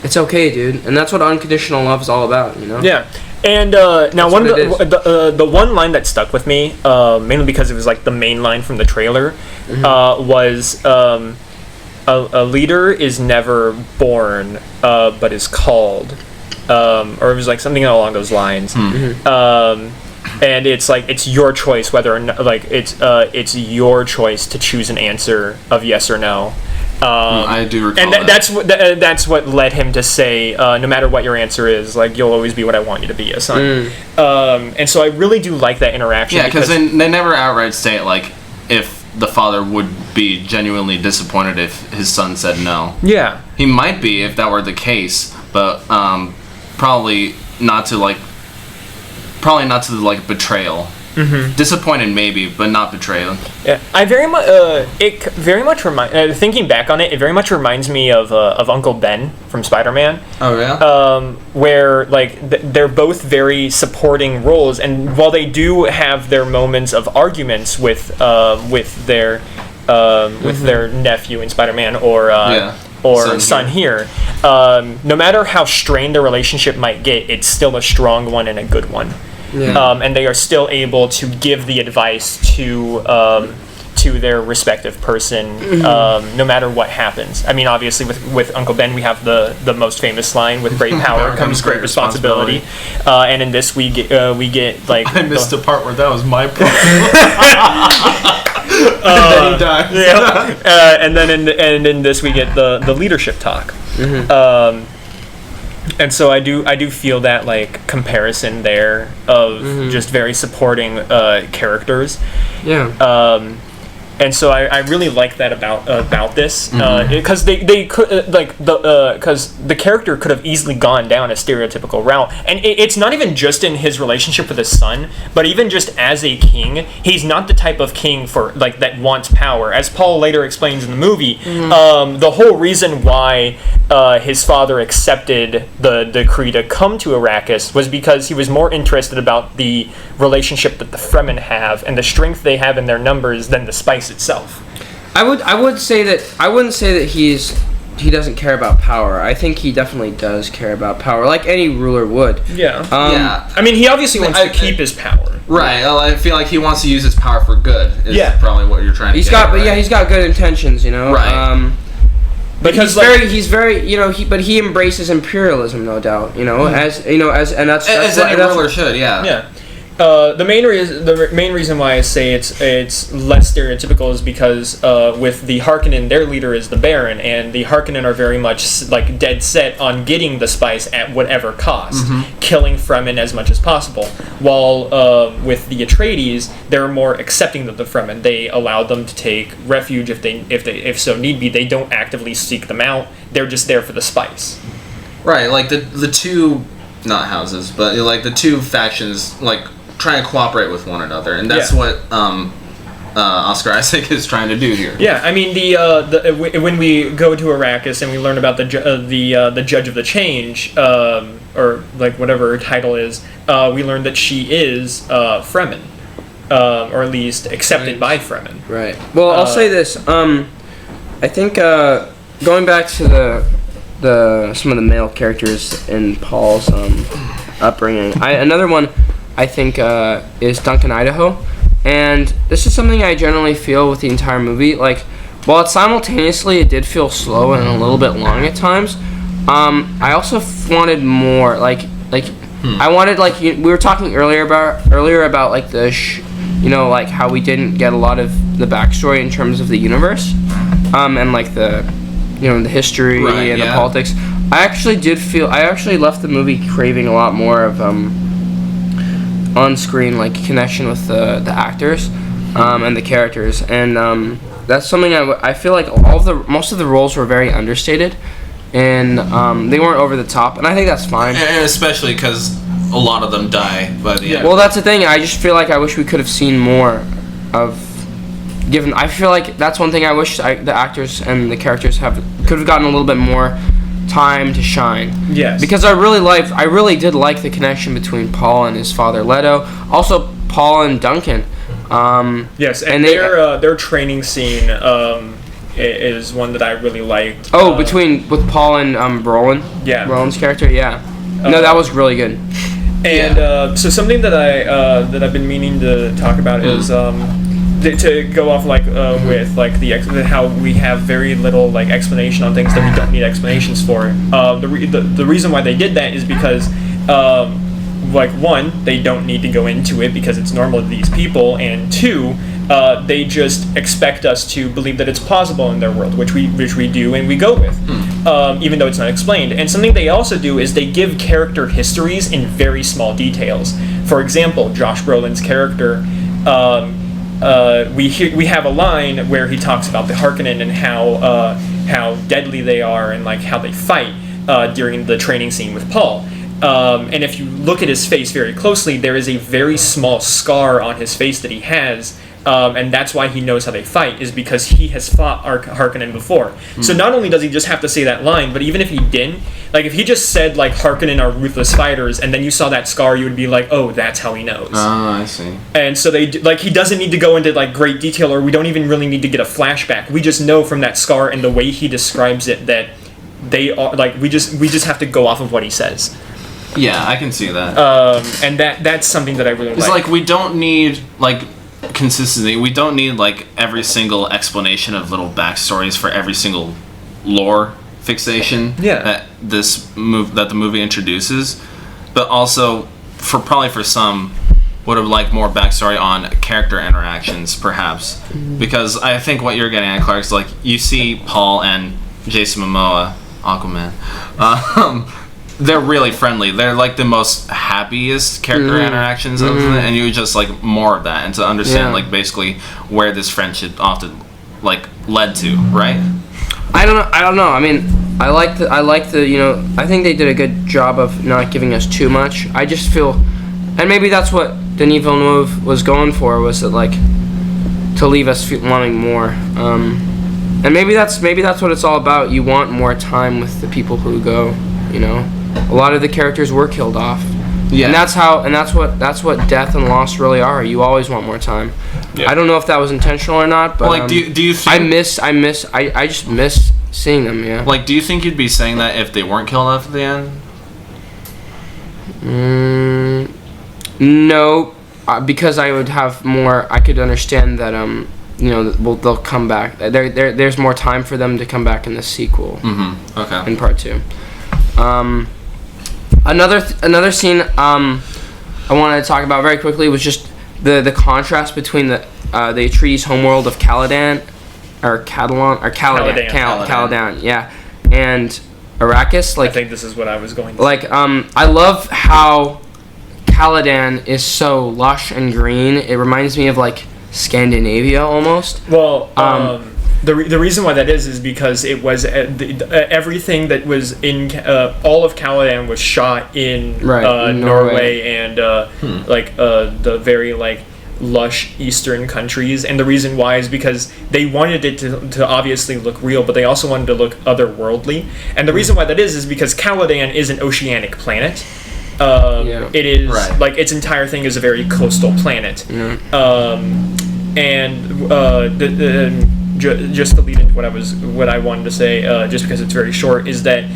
it's okay, dude. And that's what unconditional love is all about, Yeah. And now one of the one line that stuck with me, mainly because it was like the main line from the trailer, was a leader is never born, but is called. Or it was like something along those lines. And it's like it's your choice whether or not, like it's your choice to choose an answer of yes or no. I do recall and that's what led him to say, no matter what your answer is, like you'll always be what I want you to be, a son. And so I really do like that interaction. Yeah, because they never outright state like if the father would be genuinely disappointed if his son said no. Yeah, he might be if that were the case, but probably not to the betrayal. Disappointed maybe, but not betrayal. Yeah, I very much. It very much thinking back on it, it very much reminds me of Uncle Ben from Spider-Man. Oh yeah. Where like they're both very supporting roles, and while they do have their moments of arguments with their nephew in Spider-Man or son here, no matter how strained the relationship might get, it's still a strong one and a good one. Yeah. And they are still able to give the advice to their respective person, no matter what happens. I mean, obviously, with Uncle Ben, we have the most famous line: "With great power comes great responsibility." And in this, we get like I missed the part where that was my part. And then he dies. Yeah. And then in this, we get the leadership talk. And so I do feel that like comparison there of just very supporting characters. Yeah. And so I really like that about this, because they could because the character could have easily gone down a stereotypical route, and it's not even just in his relationship with his son, but even just as a king, he's not the type of king for like that wants power. As Paul later explains in the movie, the whole reason why his father accepted the decree to come to Arrakis was because he was more interested about the relationship that the Fremen have and the strength they have in their numbers than the spice itself. I wouldn't say that he doesn't care about power. I think he definitely does care about power, like any ruler would. Yeah. Yeah. I mean, he obviously wants to keep his power. Right. I feel like he wants to use his power for good. Is probably what you're trying to. He's got good intentions, Right. But he's very, but he embraces imperialism, no doubt, as any ruler should, Yeah. The main reason why I say it's less stereotypical is because with the Harkonnen, their leader is the Baron, and the Harkonnen are very much like dead set on getting the spice at whatever cost, killing Fremen as much as possible. While with the Atreides, they're more accepting of the Fremen. They allow them to take refuge if so need be. They don't actively seek them out. They're just there for the spice. Right, like the two, not houses, but like the two factions, like trying to cooperate with one another, and that's what Oscar Isaac is trying to do here. Yeah, I mean when we go to Arrakis and we learn about the Judge of the Change, or like whatever her title is, we learn that she is Fremen, or at least accepted by Fremen. Right. Well, I'll say this. I think going back to some of the male characters in Paul's upbringing, another one I think is Duncan Idaho, and this is something I generally feel with the entire movie. Like, while it did feel slow and a little bit long at times, I also wanted more. I wanted, like, we were talking earlier about like like how we didn't get a lot of the backstory in terms of the universe, and like the the history and the politics. I actually left the movie craving a lot more of on-screen like connection with the actors and the characters, and that's something I feel like most of the roles were very understated, and they weren't over the top, and I think that's fine. And especially because a lot of them die by the end. Well, that's the thing. I just feel like I wish we could have seen more of. I feel like that's one thing I wish the actors and the characters could have gotten a little bit more time to shine. Yes. Because I really did like the connection between Paul and his father Leto. Also, Paul and Duncan. Yes, and their training scene is one that I really liked. With Paul and Brolin. Yeah. Brolin's character. Yeah. No, that was really good. And so something that I've been meaning to talk about is to go off with like how we have very little like explanation on things that we don't need explanations for. The reason why they did that is because one, they don't need to go into it because it's normal to these people, and two, they just expect us to believe that it's possible in their world, which we do and we go with, even though it's not explained. And something they also do is they give character histories in very small details. For example, Josh Brolin's character. We have a line where he talks about the Harkonnen and how deadly they are and like how they fight during the training scene with Paul. And if you look at his face very closely, there is a very small scar on his face that he has, and that's why he knows how they fight, is because he has fought Harkonnen before. So not only does he just have to say that line, but even if he didn't, like if he just said like Harkonnen are ruthless fighters, and then you saw that scar, you would be like, oh, that's how he knows. Oh, I see. And so he doesn't need to go into like great detail, or we don't even really need to get a flashback. We just know from that scar and the way he describes it that they are like we just have to go off of what he says. Yeah, I can see that. And that's something that I really like. It's like we don't need like consistency. We don't need like every single explanation of little backstories for every single lore fixation that the movie introduces. But also, for some, would have liked more backstory on character interactions, perhaps, because I think what you're getting at, Clark, is like you see Paul and Jason Momoa, Aquaman. They're really friendly. They're like the most happiest character interactions of them, and you would just like more of that, and to understand like basically where this friendship often like led to, right? I don't know. I mean, I like the I think they did a good job of not giving us too much. I just feel, and maybe that's what Denis Villeneuve was going for, was that like to leave us wanting more. And maybe that's what it's all about. You want more time with the people who go. A lot of the characters were killed off. Yeah. And that's what death and loss really are. You always want more time. Yeah. I don't know if that was intentional or not, but like, do you think I just miss seeing them, yeah. Like, do you think you'd be saying that if they weren't killed off at the end? No, because I would have more. I could understand that they'll come back. There's more time for them to come back in the sequel. Mm-hmm. Okay. In part 2. Another scene I wanted to talk about very quickly was just the contrast between the Atreides homeworld of Caladan, or Caladan, yeah, and Arrakis. Like, I think this is what I was going to say. I love how Caladan is so lush and green. It reminds me of like Scandinavia almost. Well, the reason why that is because it was everything that was in all of Caladan was shot in Norway and the very like lush eastern countries, and the reason why is because they wanted it to obviously look real, but they also wanted to look otherworldly. And the reason why that is because Caladan is an oceanic planet. It is like its entire thing is a very coastal planet. Just to lead into what I wanted to say, just because it's very short, is that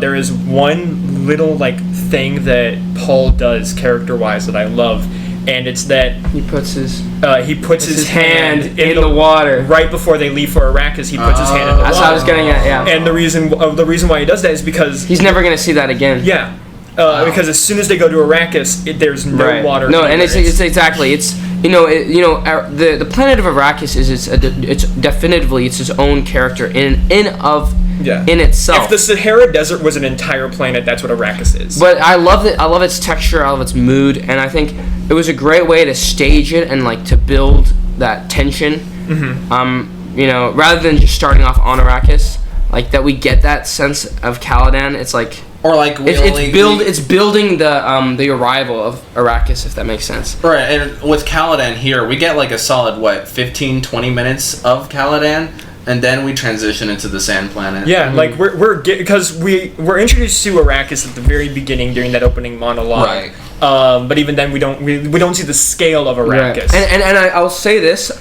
there is one little like thing that Paul does character-wise that I love, and it's that he puts his hand in the water right before they leave for Arrakis. He puts his hand in the water. That's what I was getting at. Yeah. And the reason why he does that is because he's never gonna see that again. Yeah. Because as soon as they go to Arrakis, there's no water. No, and it's exactly the planet of Arrakis is it's definitively its own character in itself. If the Sahara Desert was an entire planet, that's what Arrakis is. But I love it. I love its texture. I love its mood, and I think it was a great way to stage it and like to build that tension. Rather than just starting off on Arrakis, like that we get that sense of Caladan. It's like. Or like it's building the arrival of Arrakis, if that makes sense. Right, and with Caladan here, we get like a solid 15-20 minutes of Caladan, and then we transition into the Sand Planet. Yeah, like because we're introduced to Arrakis at the very beginning during that opening monologue. Right. But even then we don't see the scale of Arrakis. Right. And I'll say this,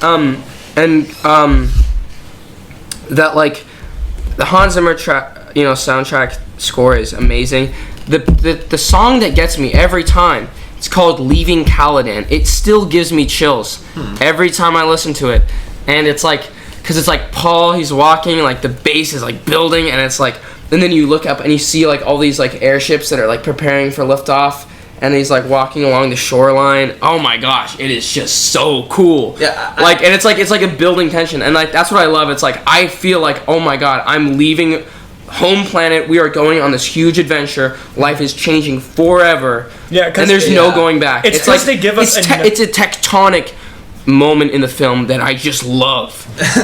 that like the Hans Zimmer soundtrack score is amazing. The song that gets me every time, it's called Leaving Caladan. It still gives me chills every time I listen to it. And it's like, because it's like Paul, he's walking, like the bass is like building, and it's like, and then you look up and you see like all these like airships that are like preparing for liftoff, and he's like walking along the shoreline. Oh my gosh, it is just so cool. Yeah, and it's like a building tension, and like that's what I love. It's like I feel like, oh my god, I'm leaving home planet. We are going on this huge adventure. Life is changing forever. Yeah, and there's no going back. It's like they give us. It's a tectonic moment in the film that I just love.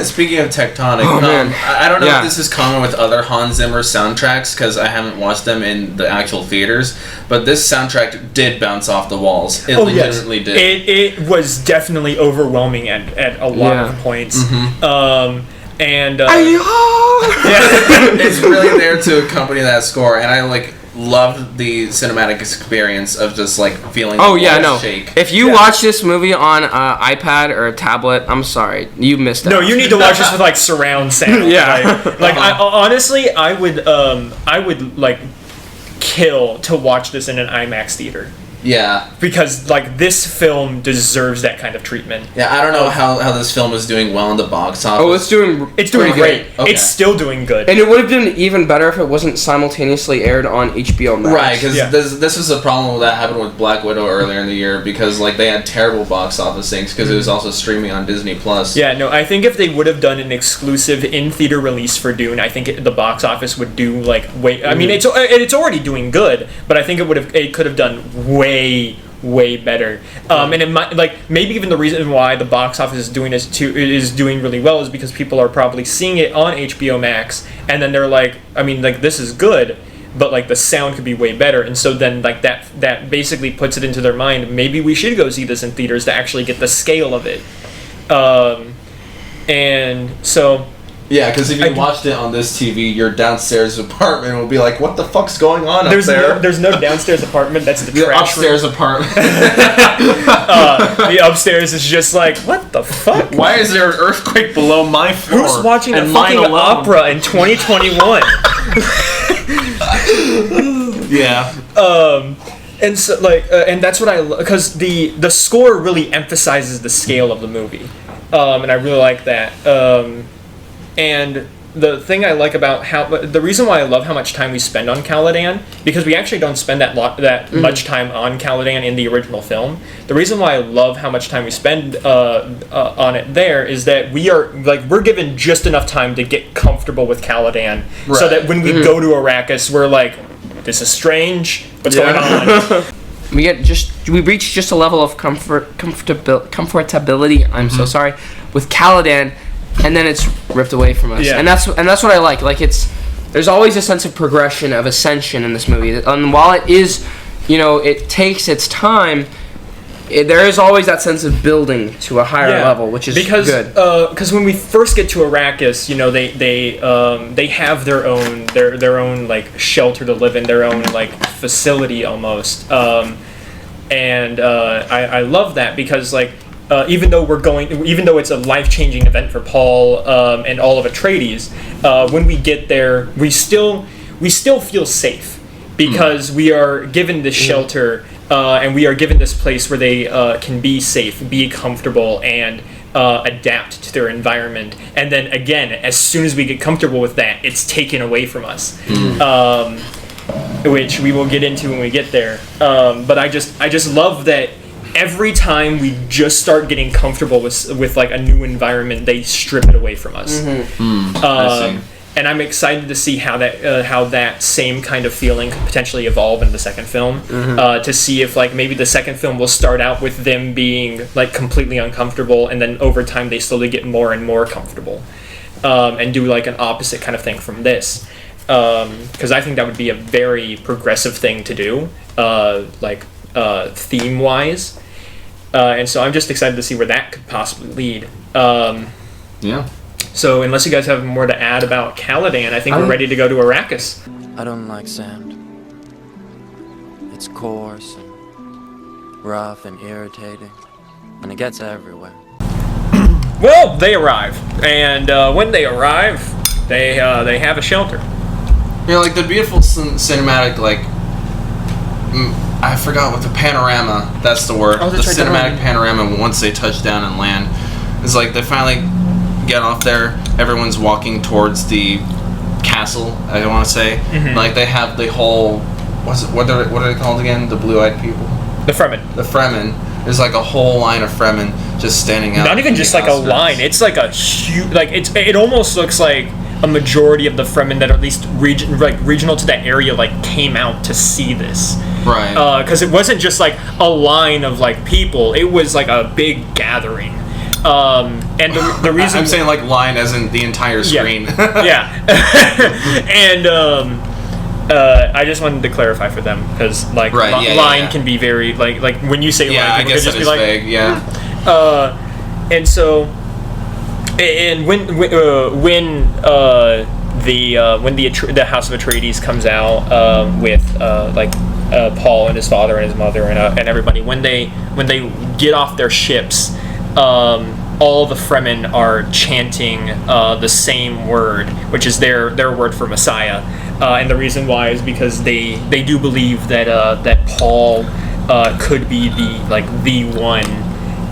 Speaking of tectonic, I don't know if this is common with other Hans Zimmer soundtracks because I haven't watched them in the actual theaters, but this soundtrack did bounce off the walls. It legitimately did. It was definitely overwhelming at a lot of points. It's really there to accompany that score, and I like loved the cinematic experience of just like feeling shake. If you watch this movie on iPad or a tablet, I'm sorry, you missed out. No, you need to watch this with like surround sound. Honestly, I would like kill to watch this in an IMAX theater. Yeah. Because, like, this film deserves that kind of treatment. Yeah, I don't know how this film is doing well in the box office. Oh, it's doing great. Okay. It's still doing good. And it would have been even better if it wasn't simultaneously aired on HBO Max. Right, because this was a problem that happened with Black Widow earlier in the year, because, like, they had terrible box office things, because it was also streaming on Disney+. Yeah, no, I think if they would have done an exclusive in-theater release for Dune, I think the box office would do, like, way... I mean, it's already doing good, but I think it could have done way better, and it might, like, maybe even the reason why the box office is doing really well is because people are probably seeing it on HBO Max, and then they're like, I mean, like, this is good, but like the sound could be way better, and so then like that basically puts it into their mind, maybe we should go see this in theaters to actually get the scale of it, and so. Yeah, because if you watched it on this TV, your downstairs apartment will be like, what the fuck's going on up there? There's no downstairs apartment, that's the trash upstairs apartment. The upstairs is just like, what the fuck? Why is there an earthquake below my floor? Who's watching a fucking opera in 2021? Yeah. And so, like, and that's what because the score really emphasizes the scale of the movie, and I really like that. And the thing I like about the reason why I love how much time we spend on Caladan, because we actually don't spend that much time on Caladan in the original film. The reason why I love how much time we spend on it there is that we're given just enough time to get comfortable with Caladan, so that when we go to Arrakis, we're like, this is strange. What's going on? We reach just a level of comfortability. I'm so sorry, with Caladan, and then it's ripped away from us. Yeah. And that's what I like. Like there's always a sense of progression, of ascension in this movie. And while it is, it takes its time, there is always that sense of building to a higher level, which is good. Because when we first get to Arrakis, they have their own like shelter to live in, their own like facility almost, and I love that because like even though it's a life-changing event for Paul and all of Atreides, when we get there, we still feel safe because we are given this shelter. And we are given this place where they can be safe, be comfortable, and adapt to their environment. And then again, as soon as we get comfortable with that, it's taken away from us, which we will get into when we get there. But I just love that every time we just start getting comfortable with like a new environment, they strip it away from us. I see. And I'm excited to see how that same kind of feeling could potentially evolve in the second film. To see if like maybe the second film will start out with them being like completely uncomfortable, and then over time they slowly get more and more comfortable, and do like an opposite kind of thing from this. Because I think that would be a very progressive thing to do, theme wise. And so I'm just excited to see where that could possibly lead. Yeah. So unless you guys have more to add about Caladan, I think we're ready to go to Arrakis. I don't like sand. It's coarse and rough and irritating, and it gets everywhere. Well, they arrive, and when they arrive, they have a shelter. Like the beautiful cinematic, like I forgot what the panorama. That's the word. The cinematic panorama. Once they touch down and land, is like they finally get off there. Everyone's walking towards the castle, I want to say. Like they have the whole what are they called again? The blue-eyed people? The Fremen. The Fremen. There's like a whole line of Fremen just standing out. Not even just like a line. It's like a huge, like it almost looks like a majority of the Fremen that are at least regional to that area like came out to see this. Right. Because it wasn't just like a line of like people. It was like a big gathering. And the reason I'm saying like line as in the entire screen. Yeah. And I just wanted to clarify for them because like line can be very like when you say line, I guess just that be is like vague. Yeah. And so and when the House of Atreides comes out with Paul and his father and his mother and everybody, when they get off their ships, all the Fremen are chanting the same word, which is their word for Messiah, and the reason why is because they do believe that Paul could be the one,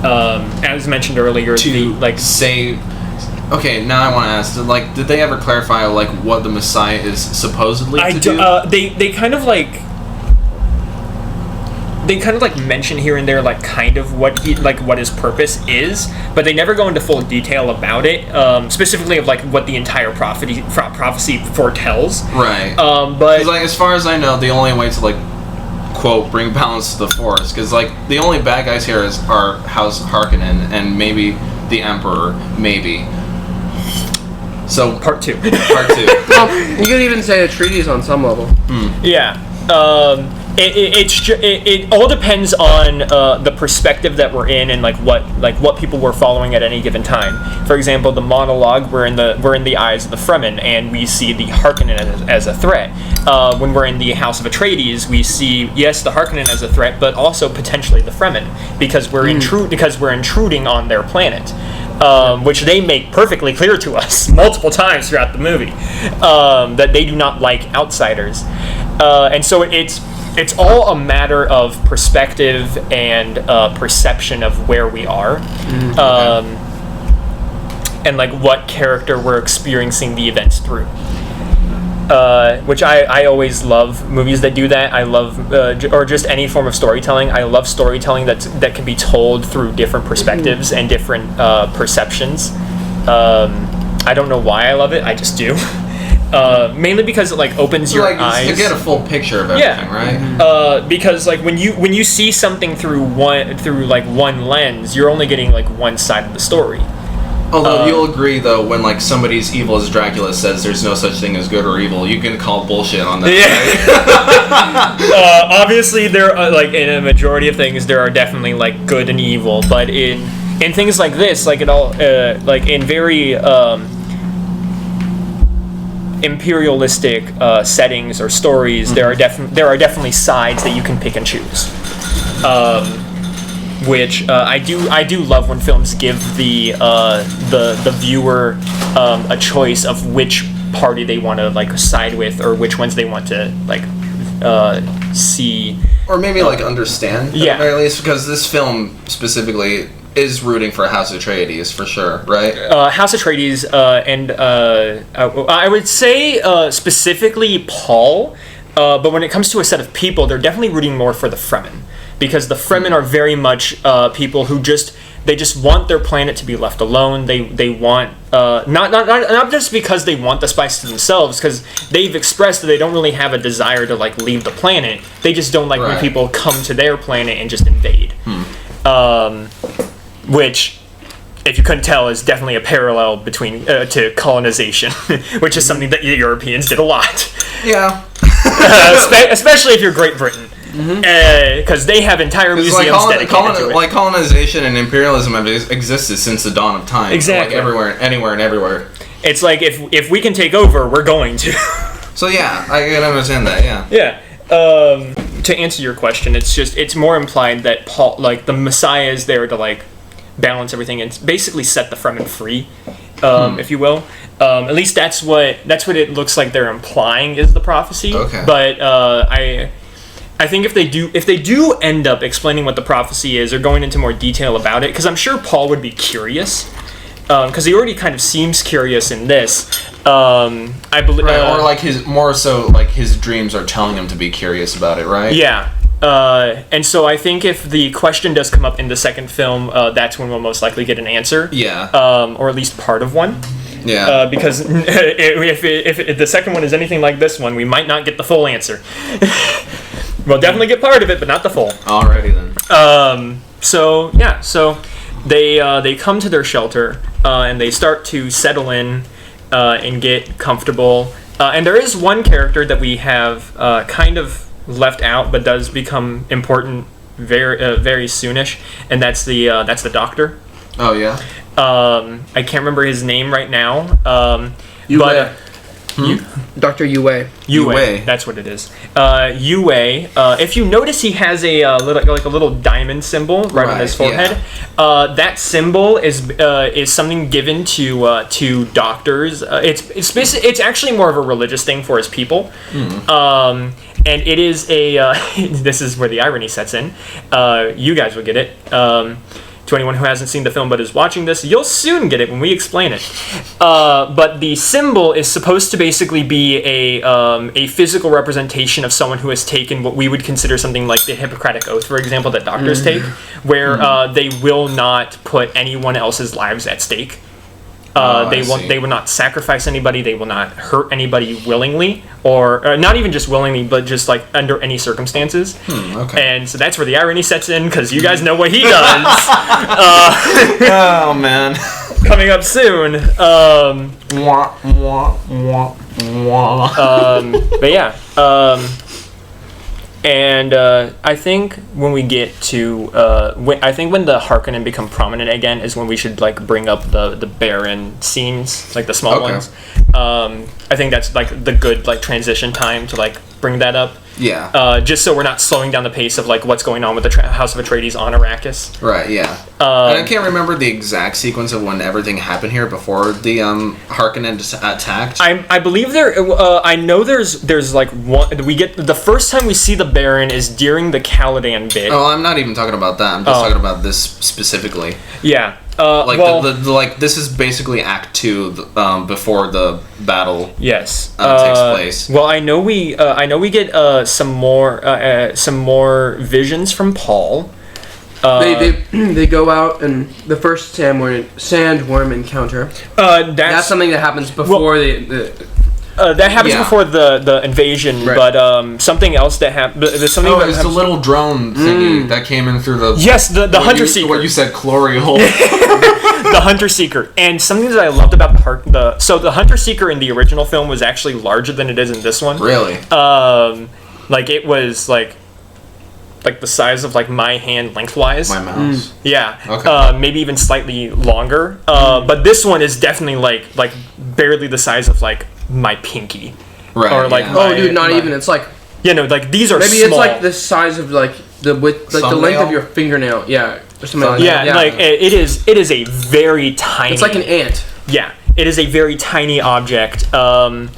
as mentioned earlier, to say. Okay, now I want to ask: did they ever clarify what the Messiah is supposedly to do? They kind of mention here and there kind of what his purpose is, but they never go into full detail about it, specifically of what the entire prophecy foretells. Right. But as far as I know, the only way to quote bring balance to the Force, because the only bad guys here are House Harkonnen and maybe the Emperor, maybe. So part two. Well, you could even say Atreides on some level. Yeah. It all depends on the perspective that we're in and what people were following at any given time. For example, the monologue, we're in the eyes of the Fremen and we see the Harkonnen as a threat. When we're in the House of Atreides, we see the Harkonnen as a threat, but also potentially the Fremen because we're intruding on their planet. Which they make perfectly clear to us multiple times throughout the movie, that they do not like outsiders, and so it's all a matter of perspective and perception of where we are. and like what character we're experiencing the events through. Which I always love movies that do that. I love, or just any form of storytelling. I love storytelling that can be told through different perspectives and different perceptions. I don't know why I love it. I just do. Mainly because it like opens your eyes to get a full picture of everything, right? Because like when you see something through one lens, you're only getting like one side of the story. Although you'll agree, though, when like somebody's evil as Dracula says there's no such thing as good or evil, you can call bullshit on that. Yeah. Obviously, there are, like in a majority of things, there are definitely like good and evil, but in things like this, like it all, like in very imperialistic settings or stories, there are definitely sides that you can pick and choose. Which I do love when films give the viewer a choice of which party they want to like side with, or which ones they want to like see, or maybe like understand. Yeah, at the very least, because this film specifically is rooting for House Atreides for sure, right? House Atreides and I would say specifically Paul, but when it comes to a set of people, they're definitely rooting more for the Fremen. Because the Fremen are very much people who just want their planet to be left alone. They want not just because they want the spice to themselves, because they've expressed that they don't really have a desire to like leave the planet. They just don't like when people come to their planet and just invade. Which, if you couldn't tell, is definitely a parallel between to colonization, which is something that the Europeans did a lot. Yeah. Especially if you're Great Britain. Because they have entire museums dedicated to it. Like colonization and imperialism have existed since the dawn of time. Exactly. Like everywhere, anywhere, and everywhere. It's like if we can take over, we're going to. So yeah, I can understand that. Yeah. Yeah. To answer your question, it's more implied that Paul, like the Messiah, is there to like balance everything and basically set the Fremen free, if you will. At least that's what it looks like they're implying is the prophecy. Okay. But I think if they do end up explaining what the prophecy is or going into more detail about it, because I'm sure Paul would be curious, because he already kind of seems curious in this. I believe, or like his dreams are telling him to be curious about it, right? Yeah. And so I think if the question does come up in the second film, that's when we'll most likely get an answer. Yeah. Or at least part of one. Yeah. Because if the second one is anything like this one, we might not get the full answer. We'll definitely get part of it, but not the full. Alrighty then. So yeah, so they come to their shelter and they start to settle in and get comfortable. And there is one character that we have kind of left out, but does become important very soonish, and that's the doctor. Oh yeah. I can't remember his name right now. But. Dr. Yue. That's what it is. Yue. If you notice, he has a little diamond symbol right on his forehead. Yeah. That symbol is something given to doctors. It's actually more of a religious thing for his people. And it is a. This is where the irony sets in. You guys will get it. To anyone who hasn't seen the film but is watching this, you'll soon get it when we explain it. But the symbol is supposed to basically be a physical representation of someone who has taken what we would consider something like the Hippocratic Oath, for example, that doctors take, where they will not put anyone else's lives at stake. They will not sacrifice anybody. They will not hurt anybody willingly, or not even just willingly, but just like under any circumstances. Okay. And so that's where the irony sets in, because you guys know what he does. Oh man. Coming up soon. But yeah. And I think when we get to when the Harkonnen become prominent again is when we should like bring up the Baron scenes, like the small ones. I think that's like the good like transition time to like bring that up. Yeah. Just so we're not slowing down the pace of like what's going on with the House of Atreides on Arrakis. Right. Yeah. And I can't remember the exact sequence of when everything happened here before the Harkonnen attacked. I believe there. I know there's like one. We get the first time we see the Baron is during the Caladan bit. Oh, I'm not even talking about that. I'm just talking about this specifically. Yeah. Like well, like this is basically Act 2 before the battle yes takes place. Well, I know we get some more visions from Paul. They go out and the first sandworm encounter. That's something that happens before that happens before the invasion, right. But something else that happened. There's something. Oh, it's the little drone thingy that came in through the. Yes, the Hunter Seeker. What you said, Glory hole. The Hunter Seeker, and something that I loved about the Hunter Seeker in the original film was actually larger than it is in this one. Really? Like it was like the size of like my hand lengthwise. My mouse. Yeah. Okay. Maybe even slightly longer. But this one is definitely like barely the size of like my pinky. Right. Or like Oh, dude, not even. It's like like these are maybe small. it's like the size of like the width, like the length of your fingernail. Yeah. Or something like that. Yeah, like it is a very tiny. It's like an ant. Yeah, it is a very tiny object, and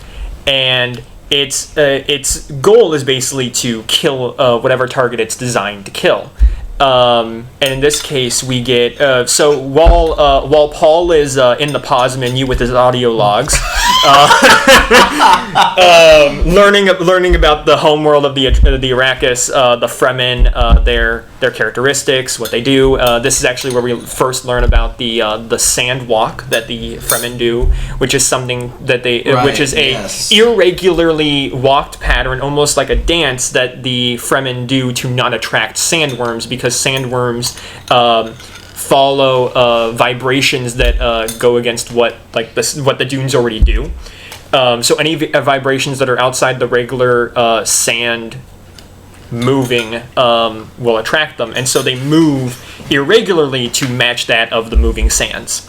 its goal is basically to kill whatever target it's designed to kill. And in this case, we get so while Paul is in the pause menu with his audio logs, learning about the homeworld of the Arrakis, the Fremen, their characteristics, what they do. This is actually where we first learn about the sand walk that the Fremen do, which is something that which is a irregularly walked pattern, almost like a dance that the Fremen do to not attract sandworms, because sandworms follow vibrations that go against what the dunes already do. So any vibrations that are outside the regular sand moving will attract them, and so they move irregularly to match that of the moving sands.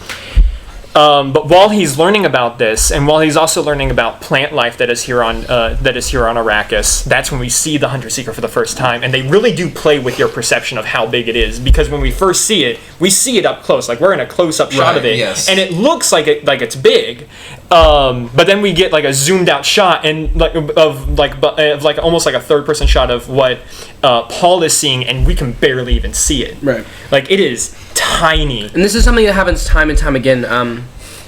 But while he's learning about this, and while he's also learning about plant life that is here on Arrakis, that's when we see the Hunter Seeker for the first time, and they really do play with your perception of how big it is. Because when we first see it, we see it up close, like we're in a close-up shot of it, and it looks like it's big. But then we get like a zoomed-out shot and of almost like a third-person shot of what Paul is seeing, and we can barely even see it. Right. Like it is tiny. And this is something that happens time and time again.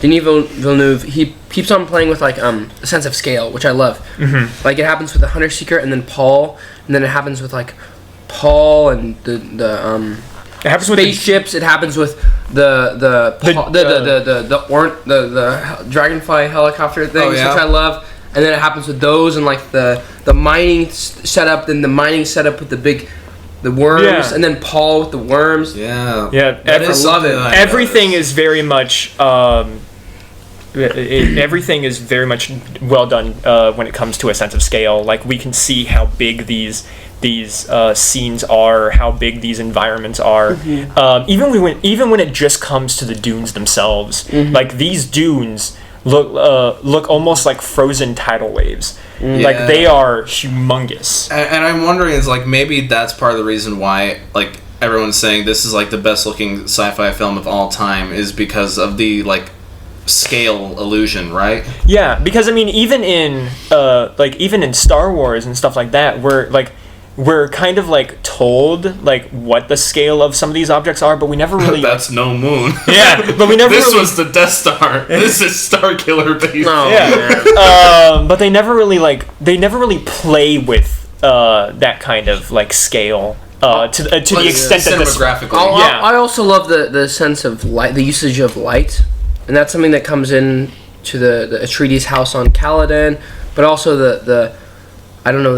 Denis Villeneuve, he keeps on playing with like a sense of scale, which I love. Mm-hmm. Like it happens with the Hunter Seeker and then Paul, and then it happens with like Paul and the it happens spaceships. It happens with the dragonfly helicopter things, which I love. And then it happens with those and like the mining setup, then the mining setup with the worms, and then Paul with the worms. Yeah. I love it. Everything is very much everything is very much well done when it comes to a sense of scale. Like we can see how big these scenes are, how big these environments are. Mm-hmm. Even when it just comes to the dunes themselves, mm-hmm. like these dunes look almost like frozen tidal waves. Mm. Like they are humongous. And I'm wondering, is like maybe that's part of the reason why like everyone's saying this is like the best looking sci-fi film of all time, is because of the like scale illusion, right? Yeah, because I mean even in Star Wars and stuff like that, we're kind of like told like what the scale of some of these objects are, but we never really. That's no moon. Yeah, but we never. This was the Death Star. This is Starkiller Base. Oh, yeah. But they never really play with that kind of like scale to the extent that this. I also love the sense of light, the usage of light, and that's something that comes in to the Atreides house on Caladan, but also the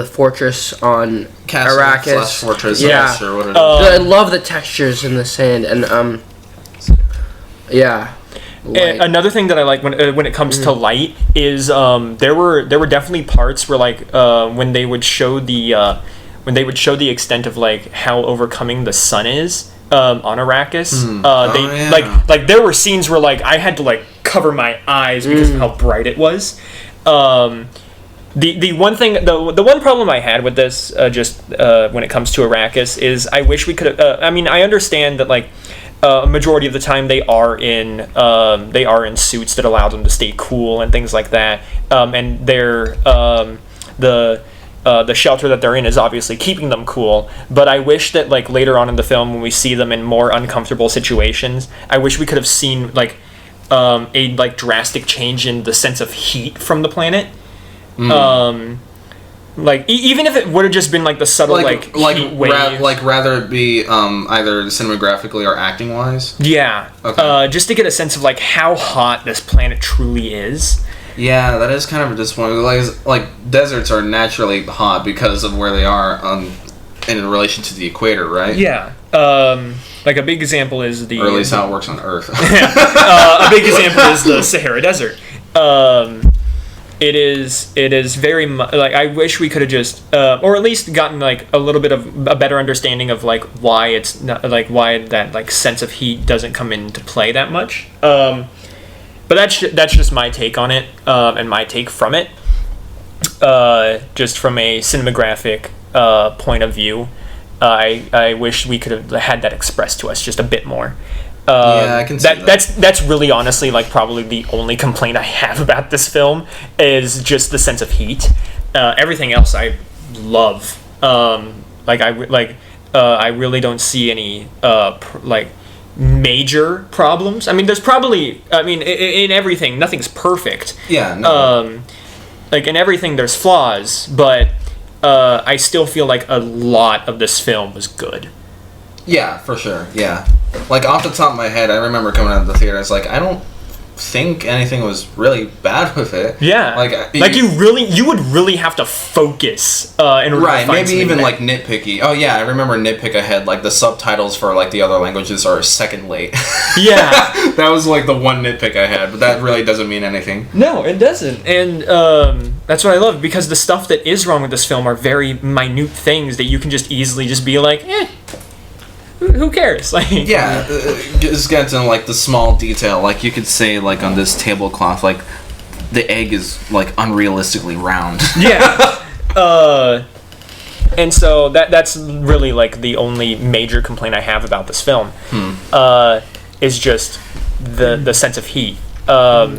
fortress on Arrakis. Fortress, yeah. Sure, what it is. I love the textures in the sand, and yeah. Another thing that I like when it comes to light is there were definitely parts where like when they would show the extent of like how overcoming the sun is on Arrakis. Like there were scenes where like I had to like cover my eyes because of how bright it was. The one problem I had with this, when it comes to Arrakis, is I wish we could. I understand that like a majority of the time they are in suits that allow them to stay cool and things like that. And they're the the shelter that they're in is obviously keeping them cool, but I wish that like later on in the film when we see them in more uncomfortable situations, I wish we could have seen like a like drastic change in the sense of heat from the planet. Like even if it would have just been like the subtle heat wave. Rather it be either cinematographically or acting wise. Yeah. Okay. Just to get a sense of like how hot this planet truly is. Yeah, that is kind of a disappointment. Like deserts are naturally hot because of where they are in relation to the equator, right? Yeah. Like a big example is or at least how it works on Earth. A big example is the Sahara Desert. It is very much like I wish we could have just or at least gotten like a little bit of a better understanding of like why it's not like why that like sense of heat doesn't come into play that much. But that's just my take on it and my take from it. Just from a cinematographic point of view, I wish we could have had that expressed to us just a bit more. Yeah, I can see that. That's really honestly like probably the only complaint I have about this film is just the sense of heat. Everything else I love. I really don't see any major problems. I mean, there's probably in everything nothing's perfect. Yeah. No. Like in everything there's flaws, but I still feel like a lot of this film was good. Yeah, for sure. Yeah. Like off the top of my head, I remember coming out of the theater. It's like I don't think anything was really bad with it. Yeah. You would really have to focus in order to find maybe even that. like nitpicky. Oh yeah, I remember nitpick ahead. Like the subtitles for like the other languages are second late. Yeah. That was like the one nitpick I had, but that really doesn't mean anything. No, it doesn't. And that's what I love because the stuff that is wrong with this film are very minute things that you can just easily just be like, who cares? Like, yeah, just get into like the small detail. Like you could say, like on this tablecloth, like the egg is like unrealistically round. Yeah, and so that's really like the only major complaint I have about this film. Is just the sense of heat. But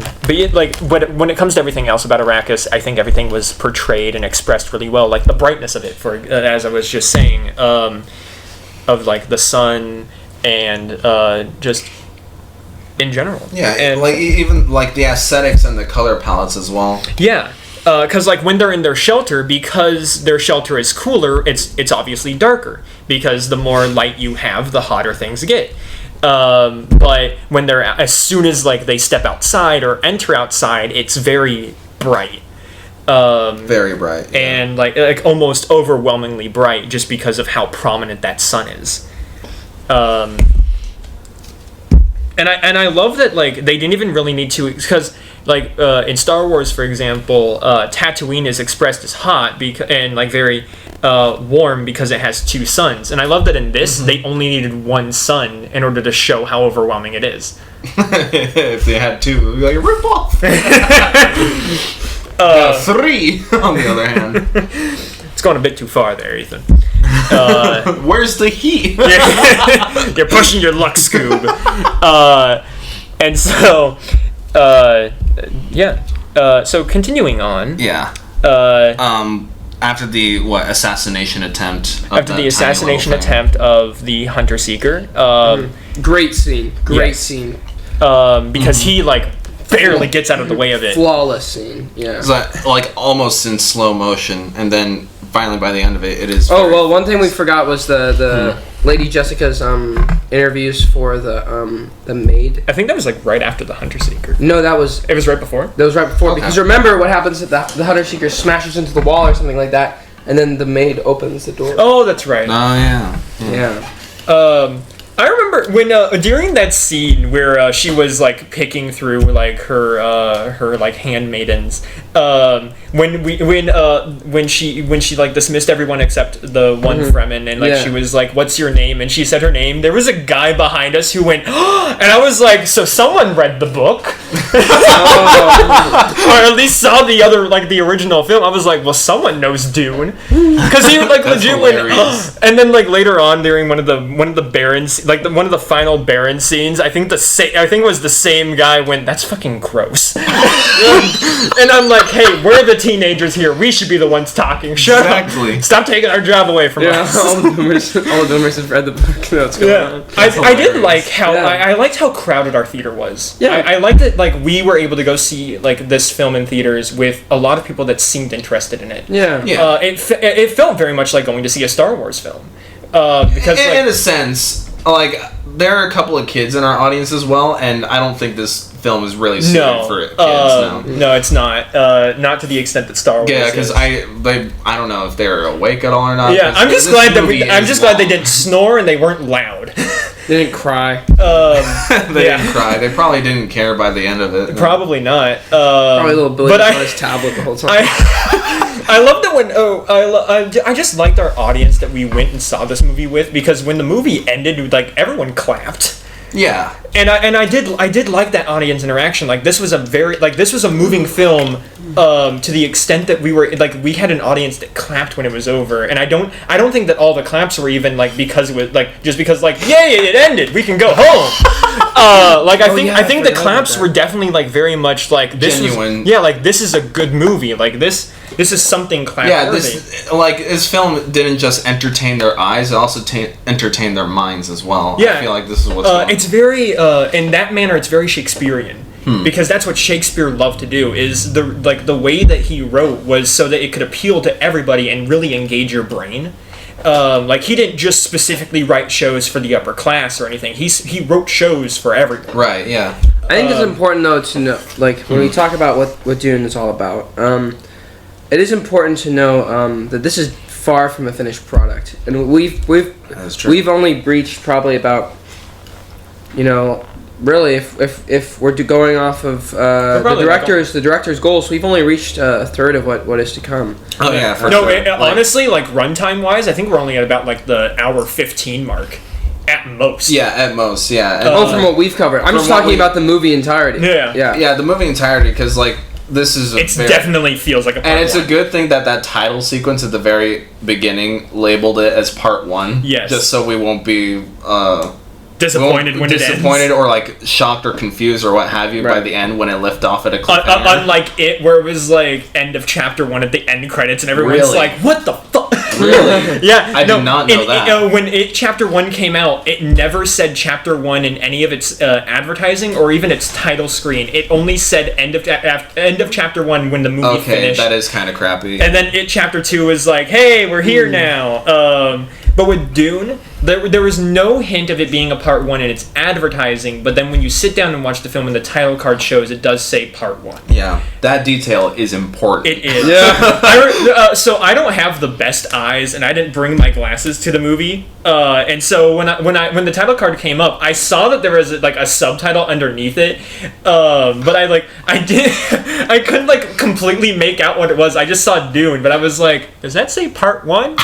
when it comes to everything else about Arrakis, I think everything was portrayed and expressed really well. Like the brightness of it, as I was just saying. Of like the sun and just in general. Yeah, and like even like the aesthetics and the color palettes as well. Yeah, because like when they're in their shelter, because their shelter is cooler, it's obviously darker because the more light you have, the hotter things get. But when they're as soon as like they step outside or enter outside, it's very bright. Very bright, yeah. And like almost overwhelmingly bright, just because of how prominent that sun is. And I love that like they didn't even really need to, because like in Star Wars, for example, Tatooine is expressed as hot and like very warm because it has two suns. And I love that in this they only needed one sun in order to show how overwhelming it is. If they had two, it would be like a rip off. 3 on the other hand. It's going a bit too far there, Ethan. Where's the heat? You're pushing your luck, Scoob. And so, so continuing on. Yeah. After the assassination attempt? After the assassination attempt of the Hunter Seeker. Great scene. Great scene. Because he like barely gets out of the way of it. Flawless scene. Yeah. It's like almost in slow motion, and then finally by the end of it, it is. Well, one thing we forgot was the Lady Jessica's interviews for the maid. I think that was like right after the Hunter Seeker. No, it was right before. That was right before, because remember what happens if the Hunter Seeker smashes into the wall or something like that, and then the maid opens the door. Oh, that's right. Oh Yeah. I remember when during that scene where she was like picking through like her like handmaidens, when she like dismissed everyone except the one Fremen, and like she was like, "What's your name?" and she said her name. There was a guy behind us who went, "Oh!" and I was like, "So someone read the book, or at least saw the original film." I was like, "Well, someone knows Dune," because he like legit went, "Oh!" And then like later on during one of the Barons. Like one of the final Baron scenes, I think it was the same guy went, "That's fucking gross," and I'm like, like, hey, we're the teenagers here. We should be the ones talking. Shut up. Stop taking our job away from us. all the boomers have read the book. Know what's going on. I did like how I liked how crowded our theater was. Yeah. I liked that like we were able to go see like this film in theaters with a lot of people that seemed interested in it. Yeah. It felt very much like going to see a Star Wars film. Because in a sense, like there are a couple of kids in our audience as well, and I don't think this film is really suited for kids. No, it's not. Not to the extent that Star Wars. Yeah, because I don't know if they're awake at all or not. Yeah, I'm just glad they didn't snore and they weren't loud. They didn't cry. They didn't cry. They probably didn't care by the end of it. Probably not. Probably little Billy on his tablet the whole time. I loved it when I just liked our audience that we went and saw this movie with, because when the movie ended, like everyone clapped. Yeah. And I did like that audience interaction. Like this was a moving film to the extent that we had an audience that clapped when it was over. And I don't think that all the claps were even like because it was like just because like yay it ended, we can go home. I think the claps were definitely like very much like this genuine. Like this is a good movie. Like this is something clap worthy. This film didn't just entertain their eyes; it also entertained their minds as well. Yeah. I feel like this is what's going on. It's very in that manner. It's very Shakespearean. Because that's what Shakespeare loved to do. Is the way that he wrote was so that it could appeal to everybody and really engage your brain. Like he didn't just specifically write shows for the upper class or anything. He wrote shows for everyone. Right. Yeah. I think it's important though to know, like when we talk about what Dune is all about. It is important to know that this is far from a finished product, and we've only reached probably about, really if we're going off of the director's goals, we've only reached a third of what is to come. Oh yeah, for no, sure. Honestly, like runtime wise, I think we're only at about like the hour 15 mark. At most. Yeah, at most, yeah. From what we've covered. I'm just talking about the movie entirety. Yeah, the movie entirety, because like this is definitely feels like a part and it's one. a good thing that title sequence at the very beginning labeled it as part 1. Yes. Just so we won't be disappointed when it ends. Or like shocked or confused or what have you by the end when it left off at a cliffhanger. Unlike it, where it was like end of chapter 1 at the end credits and everyone's like, what the fuck? Really? Yeah. I did not know that. When chapter 1 came out, it never said chapter 1 in any of its advertising or even its title screen. It only said end of chapter 1 when the movie finished. That is kind of crappy. And then chapter 2 was like, hey, we're here now. But with Dune, there was no hint of it being a part 1 in its advertising, but then when you sit down and watch the film and the title card shows, it does say part 1. Yeah, that detail is important. It is. Yeah. So I don't have the best eyes, and I didn't bring my glasses to the movie. And so when the title card came up, I saw that there was like a subtitle underneath it, but I couldn't like completely make out what it was. I just saw Dune, but I was like, does that say part 1?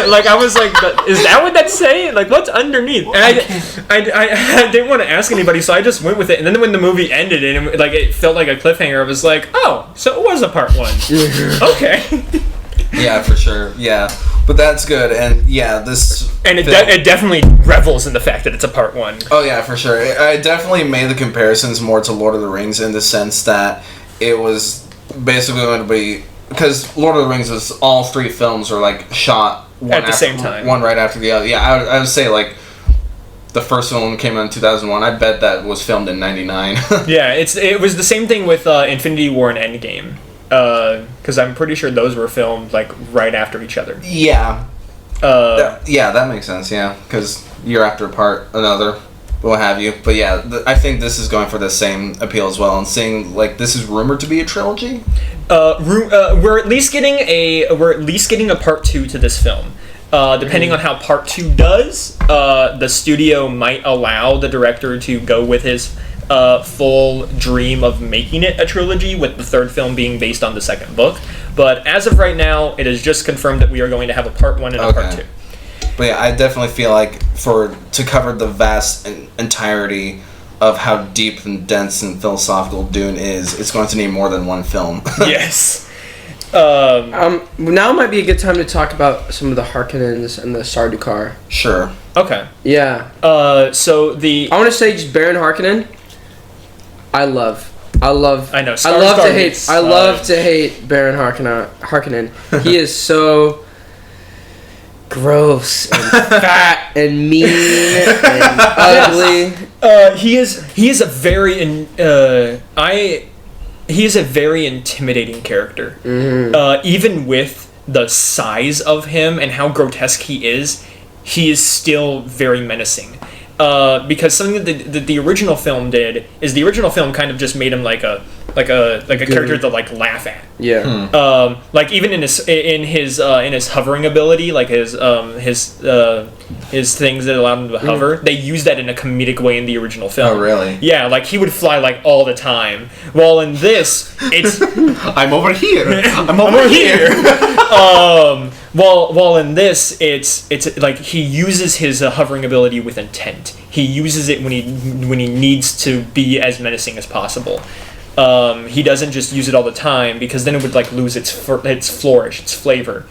Like I was like, is that what that's saying? Like what's underneath? And I didn't want to ask anybody, so I just went with it. And then when the movie ended and it felt like a cliffhanger, I was like, oh, so it was a part 1. Okay. Yeah, for sure. Yeah, but that's good. And yeah, it definitely revels in the fact that it's a part 1. Oh yeah, for sure. I definitely made the comparisons more to Lord of the Rings in the sense that it was basically going to be, because Lord of the Rings is all 3 films are like shot at the same time, one right after the other. Yeah, I would say like the first one came out in 2001. I bet that was filmed in '99. Yeah, it was the same thing with Infinity War and Endgame, because I'm pretty sure those were filmed like right after each other. Yeah. That makes sense. Yeah, because year after apart, another, what have you. But yeah, I think this is going for the same appeal as well. And seeing like this is rumored to be a trilogy. We're at least getting a part 2 to this film. Depending on how part 2 does, the studio might allow the director to go with his full dream of making it a trilogy, with the 3rd film being based on the 2nd book. But as of right now, it is just confirmed that we are going to have a part 1 and a part 2. But yeah, I definitely feel like to cover the vast entirety of how deep and dense and philosophical Dune is, it's going to need more than one film. Yes. Now might be a good time to talk about some of the Harkonnens and the Sardaukar. Sure. Okay. Yeah. So I want to say just Baron Harkonnen, I love. I love I know. I love to hate Baron Harkonnen. He is so gross and fat and mean and ugly. He is a very intimidating character. Even with the size of him and how grotesque he is still very menacing. Because something that the original film did is the original film kind of just made him like a character to like laugh at. Yeah. Like even in his hovering ability, like his things that allowed him to hover, they used that in a comedic way in the original film. Oh, really? Yeah, like he would fly like all the time. While in this, it's I'm over here. I'm over here. While in this, it's like he uses his hovering ability with intent. He uses it when he needs to be as menacing as possible. He doesn't just use it all the time because then it would like lose its flourish, its flavor.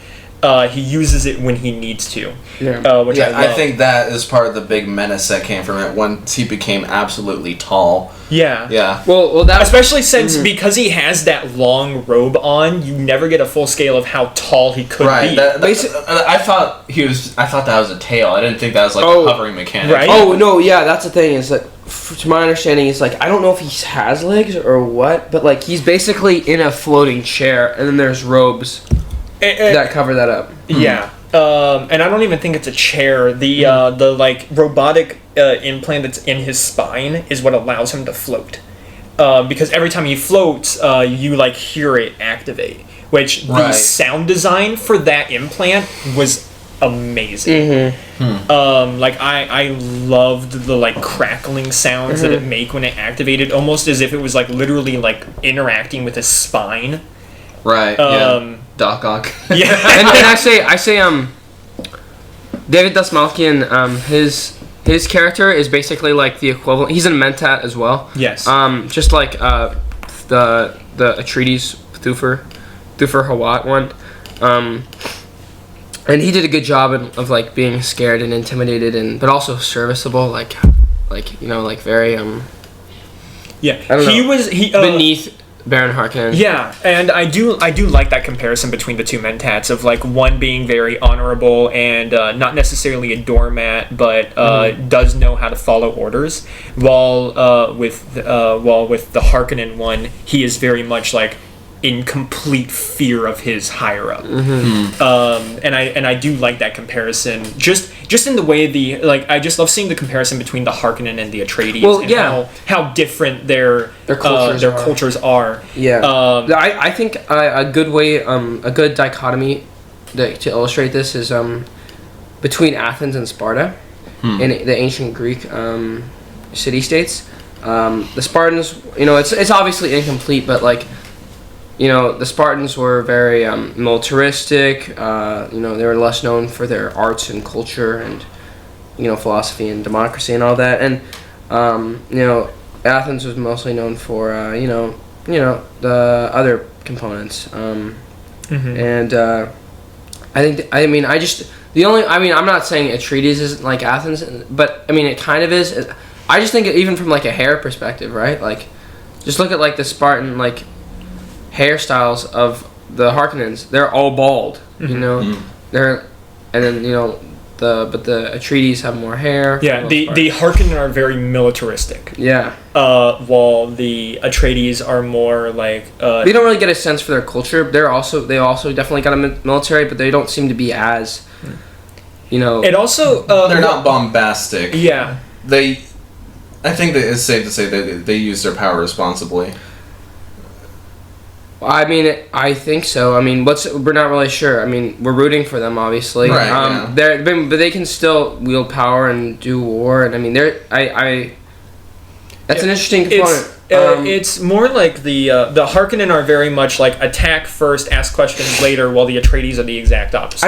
He uses it when he needs to. Yeah. Which I love. I think that is part of the big menace that came from it once he became absolutely tall. Yeah. Yeah. Well, that especially since because he has that long robe on, you never get a full scale of how tall he could be. I thought that was a tail. I didn't think that was like a hovering mechanic. Right? Oh no, yeah, that's the thing. Is that to my understanding, is like I don't know if he has legs or what, but like he's basically in a floating chair, and then there's robes that cover that up. Yeah. And I don't even think it's a chair. The like robotic implant that's in his spine is what allows him to float. Because every time he floats, you like hear it activate. Which the sound design for that implant was amazing. Like I loved the like crackling sounds that it make when it activated, almost as if it was like literally like interacting with his spine. Right. Yeah. Doc Ock. Yeah. and I say David Dastmalchian, his character is basically like the equivalent. He's in Mentat as well. Yes. Just like the Atreides Thufir Hawat one. And he did a good job of like being scared and intimidated but also serviceable, like very Yeah. I don't know. He beneath Baron Harkonnen. Yeah, and I do like that comparison between the two Mentats of like one being very honorable and not necessarily a doormat, but does know how to follow orders. While with the Harkonnen one, he is very much like in complete fear of his higher up. And I do like that comparison. Just in the way I just love seeing the comparison between the Harkonnen and the Atreides. Well, and how different their cultures are. Yeah. I think a good way, a good dichotomy to illustrate this is between Athens and Sparta in the ancient Greek city-states. The Spartans, it's obviously incomplete, but like, the Spartans were very militaristic. They were less known for their arts and culture and, philosophy and democracy and all that. And, Athens was mostly known for, the other components. And I'm not saying Atreides isn't like Athens, but, it kind of is. I just think even from, like, a hair perspective, right? Like, just look at, like, the Spartan, like, hairstyles of the Harkonnens. They're all bald, the Atreides have more hair. Yeah, the Harkonnen are very militaristic. Yeah. While the Atreides are more like we don't really get a sense for their culture. They also definitely got a military, but they don't seem to be as It also they're not bombastic. Yeah. I think that it's safe to say that they use their power responsibly. I think so. We're not really sure. We're rooting for them, obviously. Right. But they can still wield power and do war, and that's an interesting component. It's more like the Harkonnen are very much like attack first, ask questions later, while the Atreides are the exact opposite.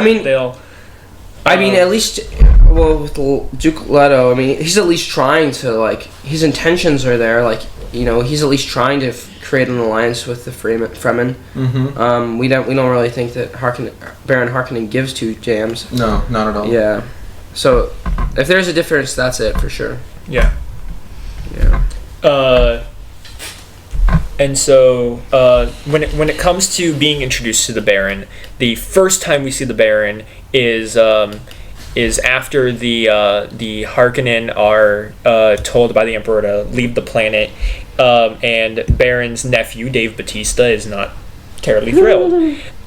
At least, with Duke Leto, he's at least trying to, like, his intentions are there, like, he's at least trying to create an alliance with the Fremen. We don't really think that Baron Harkonnen gives two jams. No, not at all. Yeah. So, if there's a difference, that's it for sure. Yeah. Yeah. And so when it comes to being introduced to the Baron, the first time we see the Baron is after the Harkonnen are told by the Emperor to leave the planet, and Baron's nephew Dave Bautista is not terribly thrilled,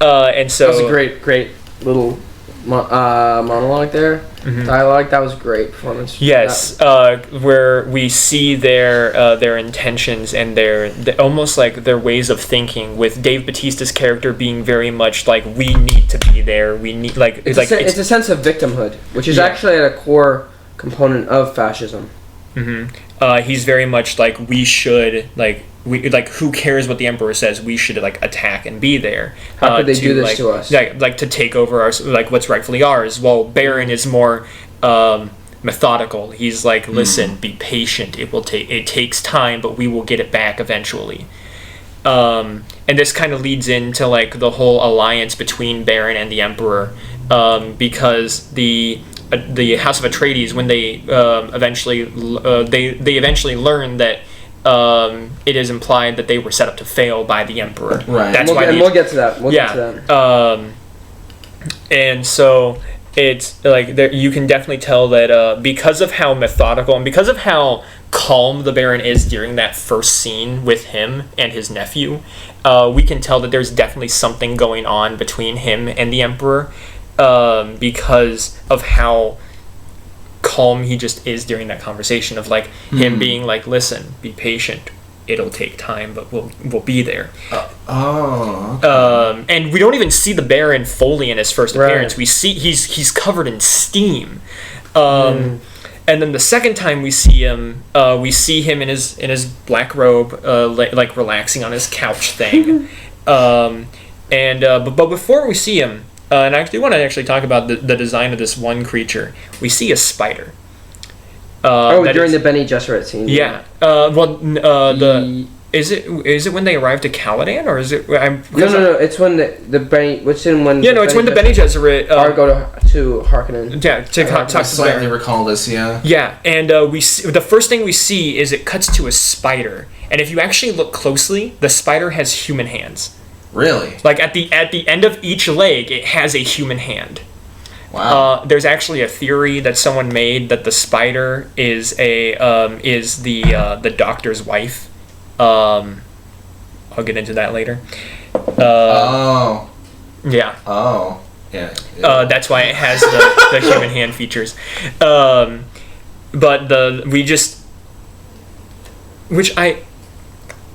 and so That was a great little monologue there. Dialogue. That was a great performance. Yes, where we see their intentions and their almost like their ways of thinking. With Dave Bautista's character being very much like, we need to be there. We need it's a sense of victimhood, which is actually at a core component of fascism. He's very much like, we should who cares what the Emperor says? We should attack and be there. How could they do this to us? Like to take over our what's rightfully ours. Well, Baron is more methodical. He's like, listen, be patient. It takes time, but we will get it back eventually. And this kind of leads into like the whole alliance between Baron and the Emperor, because the House of Atreides, when they eventually learn that it is implied that they were set up to fail by the Emperor. Right. That's we'll get to that. We'll get to that. And so it's like you can definitely tell that because of how methodical and because of how calm the Baron is during that first scene with him and his nephew, we can tell that there's definitely something going on between him and the Emperor, because of how calm he just is during that conversation of like him being like, listen, be patient, it'll take time, but we'll be there. Okay. And we don't even see the Baron fully in his first appearance. We see he's covered in steam, and then the second time we see him in his black robe, like relaxing on his couch thing, but before we see him, and I do want to actually talk about the design of this one creature. We see a spider. During the Bene Gesserit scene. Yeah. Is it when they arrive to Caladan, or is it? No. It's when the Bene. It's when the Bene Gesserit go to Harkonnen. Yeah, to talk to slightly recall this. Yeah. Yeah, and we see, the first thing we see is it cuts to a spider, and if you actually look closely, the spider has human hands. Really? Like at the end of each leg, it has a human hand. Wow. There's actually a theory that someone made that the spider is the doctor's wife. I'll get into that later. Yeah. Yeah. That's why it has the human hand features. Which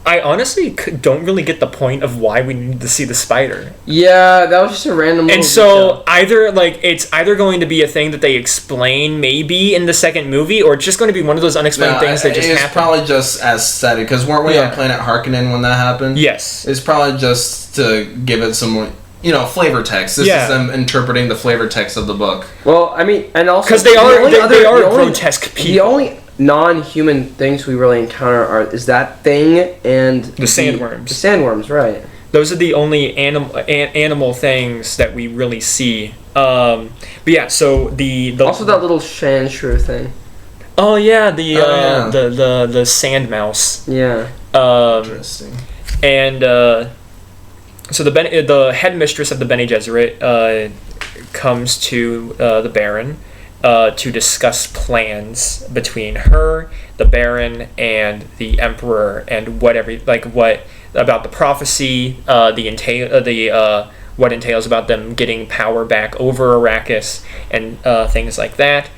I honestly don't really get the point of why we need to see the spider. Yeah, that was just a random. And so it's either going to be a thing that they explain maybe in the second movie, or it's just going to be one of those unexplained things that just happen. It's probably just aesthetic, because weren't we on Planet Harkonnen when that happened? Yes. It's probably just to give it some, flavor text. This is them interpreting the flavor text of the book. Well, I mean, and also because they are grotesque people. The only non-human things we really encounter is that thing and the sandworms. The sandworms, right? Those are the only animal things that we really see. But yeah, so the also that little Shan Shrew thing. Oh yeah, the sand mouse. Yeah. Interesting. And so the headmistress of the Bene Gesserit comes to the Baron to discuss plans between her, the Baron, and the Emperor, and what about the prophecy, what entails about them getting power back over Arrakis, and things like that.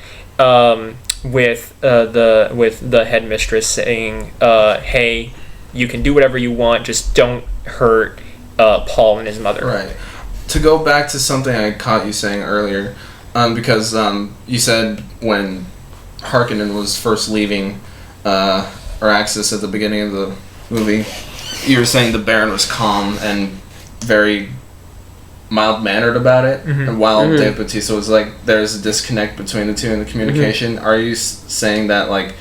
With the headmistress saying, "Hey, you can do whatever you want, just don't hurt Paul and his mother." Right. To go back to something I caught you saying earlier. Because you said when Harkonnen was first leaving Araxis at the beginning of the movie, you were saying the Baron was calm and very mild-mannered about it, and while Dave Bautista was like, there's a disconnect between the two in the communication. Are you saying that like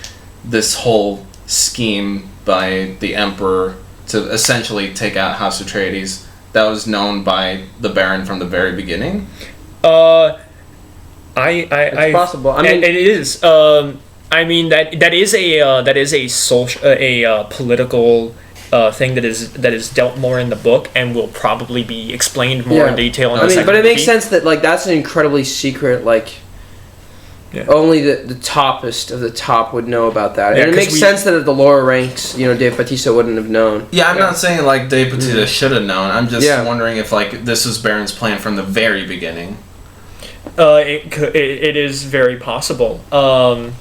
this whole scheme by the Emperor to essentially take out House Atreides, that was known by the Baron from the very beginning? It's possible. I mean, it is. I mean that is a social, political thing that is dealt more in the book and will probably be explained more in detail in the second but it movie. makes sense that like that's an incredibly secret only the toppest of the top would know about that. Yeah, and it makes sense that at the lower ranks, Dave Bautista wouldn't have known. Yeah, I'm not saying like Dave Bautista should have known. I'm just wondering if like this was Baron's plan from the very beginning. It is very possible. I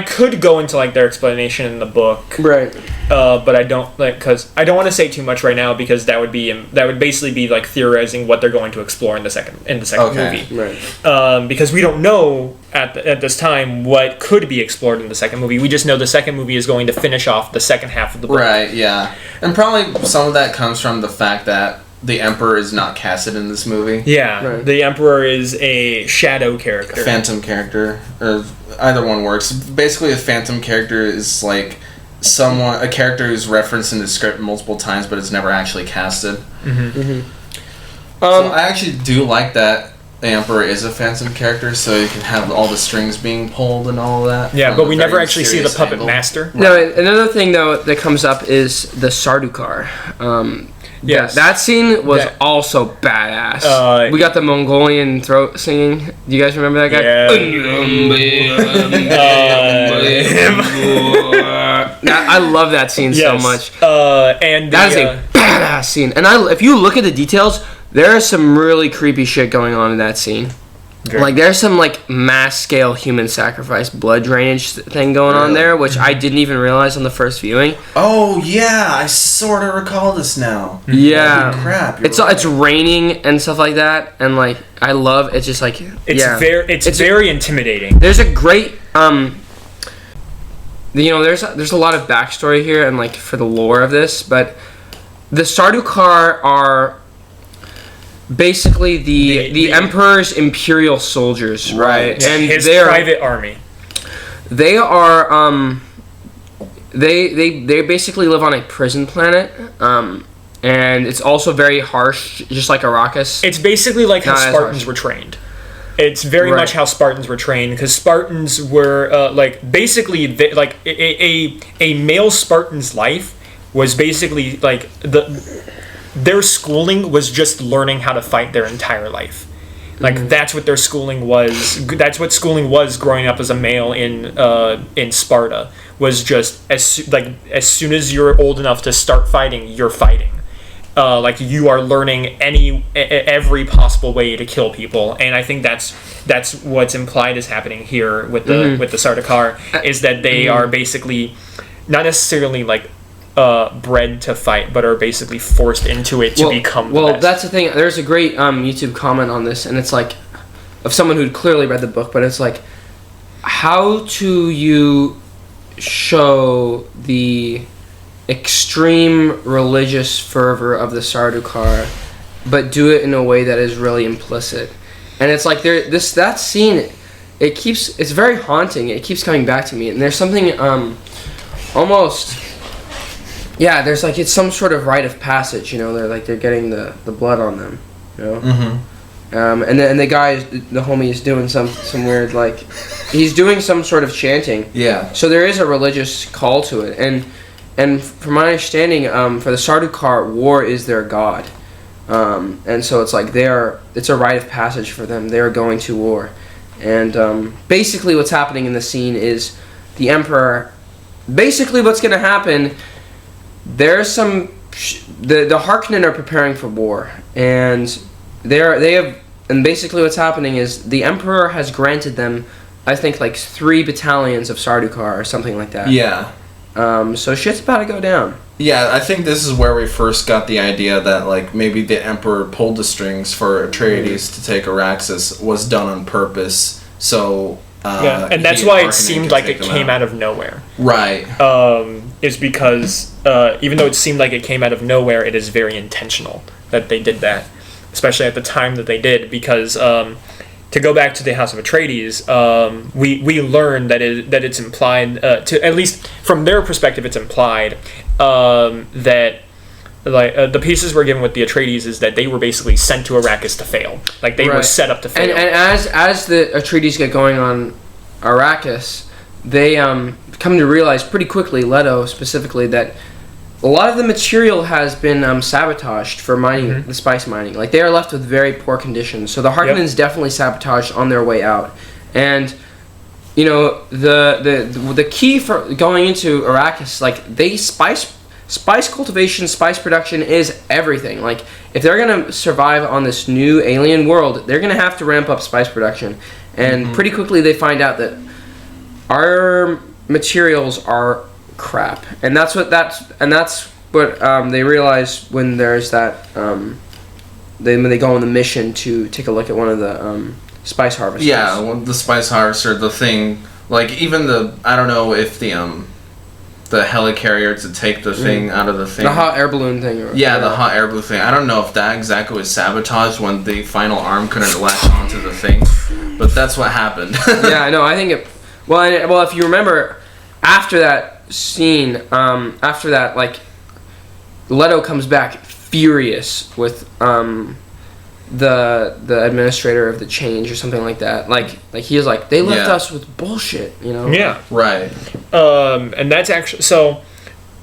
could go into like their explanation in the book, right? But I don't because I don't want to say too much right now because that would basically be like theorizing what they're going to explore in the second movie, right? Because we don't know at this time what could be explored in the second movie. We just know the second movie is going to finish off the second half of the book, right? Yeah, and probably some of that comes from the fact that the Emperor is not casted in this movie. Yeah, right. The Emperor is a shadow character, a phantom character, or either one works. Basically, a phantom character is like a character who's referenced in the script multiple times, but it's never actually casted. Mm-hmm. Mm-hmm. So I actually do like that the Emperor is a phantom character, so you can have all the strings being pulled and all of that. Yeah, but we never actually see the puppet master. No, another thing though that comes up is the Sardaukar. Yes. That scene was also badass. We got the Mongolian throat singing. Do you guys remember that guy? Yeah. I love that scene so much. And that is a badass scene. And if you look at the details, there is some really creepy shit going on in that scene. Okay. Like there's some like mass scale human sacrifice blood drainage thing going on there, which I didn't even realize on the first viewing. Oh yeah, I sort of recall this now. Yeah, holy crap! It's raining and stuff like that, and like I love it's just like it's very intimidating. There's a great there's a lot of backstory here and like for the lore of this, but the Sardaukar are basically the Emperor's imperial soldiers, right? And his private army. They are they basically live on a prison planet, and it's also very harsh, just like Arrakis. It's basically like how Spartans were trained. It's very much how Spartans were trained, because Spartans were basically a male Spartan's life was basically like their schooling was just learning how to fight their entire life. Like that's what their schooling was. That's what schooling was growing up as a male in Sparta. Was just as soon as you're old enough to start fighting, you're fighting. Like you are learning every possible way to kill people, and I think that's what's implied is happening here with the Sardaukar, is that they are basically not necessarily like bred to fight, but are basically forced into it to become the best. That's the thing. There's a great YouTube comment on this, and it's like of someone who'd clearly read the book, but it's like, how do you show the extreme religious fervor of the Sardaukar, but do it in a way that is really implicit? And it's like that scene, it's very haunting. It keeps coming back to me, and there's something almost. Yeah, there's like, it's some sort of rite of passage, they're getting the blood on them, Mm-hmm. And the guy, the homie is doing some weird, like, he's doing some sort of chanting. Yeah. So there is a religious call to it, and from my understanding, for the Sardaukar, war is their god. And so it's like it's a rite of passage for them. They're going to war. And basically what's happening in the scene is the Emperor, basically what's going to happen, there's the Harkonnen are preparing for war, and and basically what's happening is the Emperor has granted them, I think, like 3 battalions of Sardaukar or something like that. Yeah. So shit's about to go down. Yeah, I think this is where we first got the idea that like maybe the Emperor pulled the strings for Atreides to take Araxes was done on purpose. So. And that's why it seemed like it came out of nowhere. Right. Is because even though it seemed like it came out of nowhere, it is very intentional that they did that, especially at the time that they did. Because to go back to the House of Atreides, we learned that it's implied, to at least from their perspective, it's implied that. The pieces we're given with the Atreides is that they were basically sent to Arrakis to fail. Like they were set up to fail. And as the Atreides get going on Arrakis, they come to realize pretty quickly, Leto specifically, that a lot of the material has been sabotaged for mining, the spice mining. Like, they are left with very poor conditions. So the Harkonnens definitely sabotaged on their way out. And, you know, the key for going into Arrakis, like, they spice cultivation, spice production is everything. Like, if they're going to survive on this new alien world, they're going to have to ramp up spice production. And pretty quickly they find out that our materials are crap, and that's what they realize when there's that when they go on the mission to take a look at one of the spice harvesters. Yeah, well, the spice harvester, the thing, like, even I don't know if the helicarrier to take the thing out of the thing. The hot air balloon thing. The hot air balloon thing. I don't know if that exactly was sabotaged when the final arm couldn't latch onto the thing, but that's what happened. Yeah, I know. I think it. Well, if you remember, after that scene, like, Leto comes back furious with the administrator of the change or something like that. Like he was like, they left us with bullshit, you know? Yeah. Right. And that's actually so.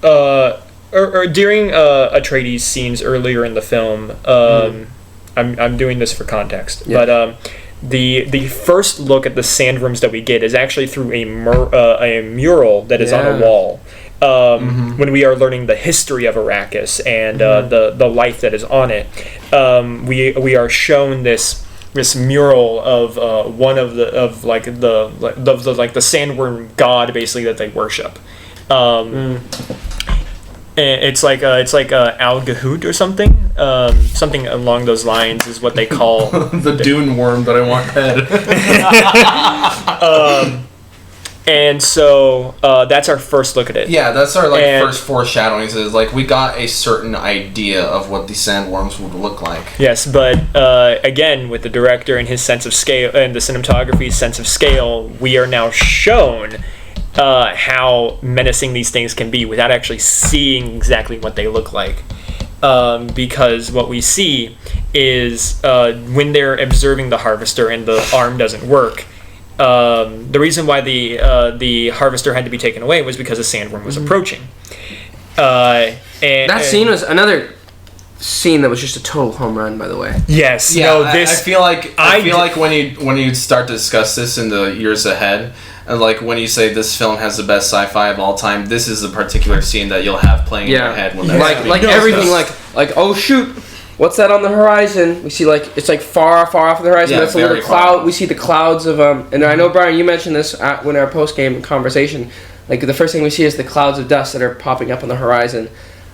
Or during Atreides scenes earlier in the film, I'm doing this for context, but the first look at the sandworms that we get is actually through a mural that is on a wall. When we are learning the history of Arrakis and the life that is on it, we are shown this mural of one of the sandworm god, basically, that they worship. It's like Al Gahoot or something. Something along those lines is what they call the Dune worm that I want head. And so that's our first look at it. Yeah, that's our first foreshadowing. Is like we got a certain idea of what the sandworms would look like. Yes, but again, with the director and his sense of scale and the cinematography's sense of scale, we are now shown how menacing these things can be without actually seeing exactly what they look like. Because what we see is when they're observing the harvester and the arm doesn't work, the reason why the harvester had to be taken away was because a sandworm was approaching. And that scene was another scene that was just a total home run, by the way. Yes. Yeah, no, I feel like when you start to discuss this in the years ahead, and like when you say this film has the best sci-fi of all time, this is the particular scene that you'll have playing in your head when that's like everything, like oh shoot, what's that on the horizon? We see it's far off on the horizon. That's a little cloud. Far. We see the clouds of and I know, Brian, you mentioned this when our post game conversation. Like the first thing we see is the clouds of dust that are popping up on the horizon.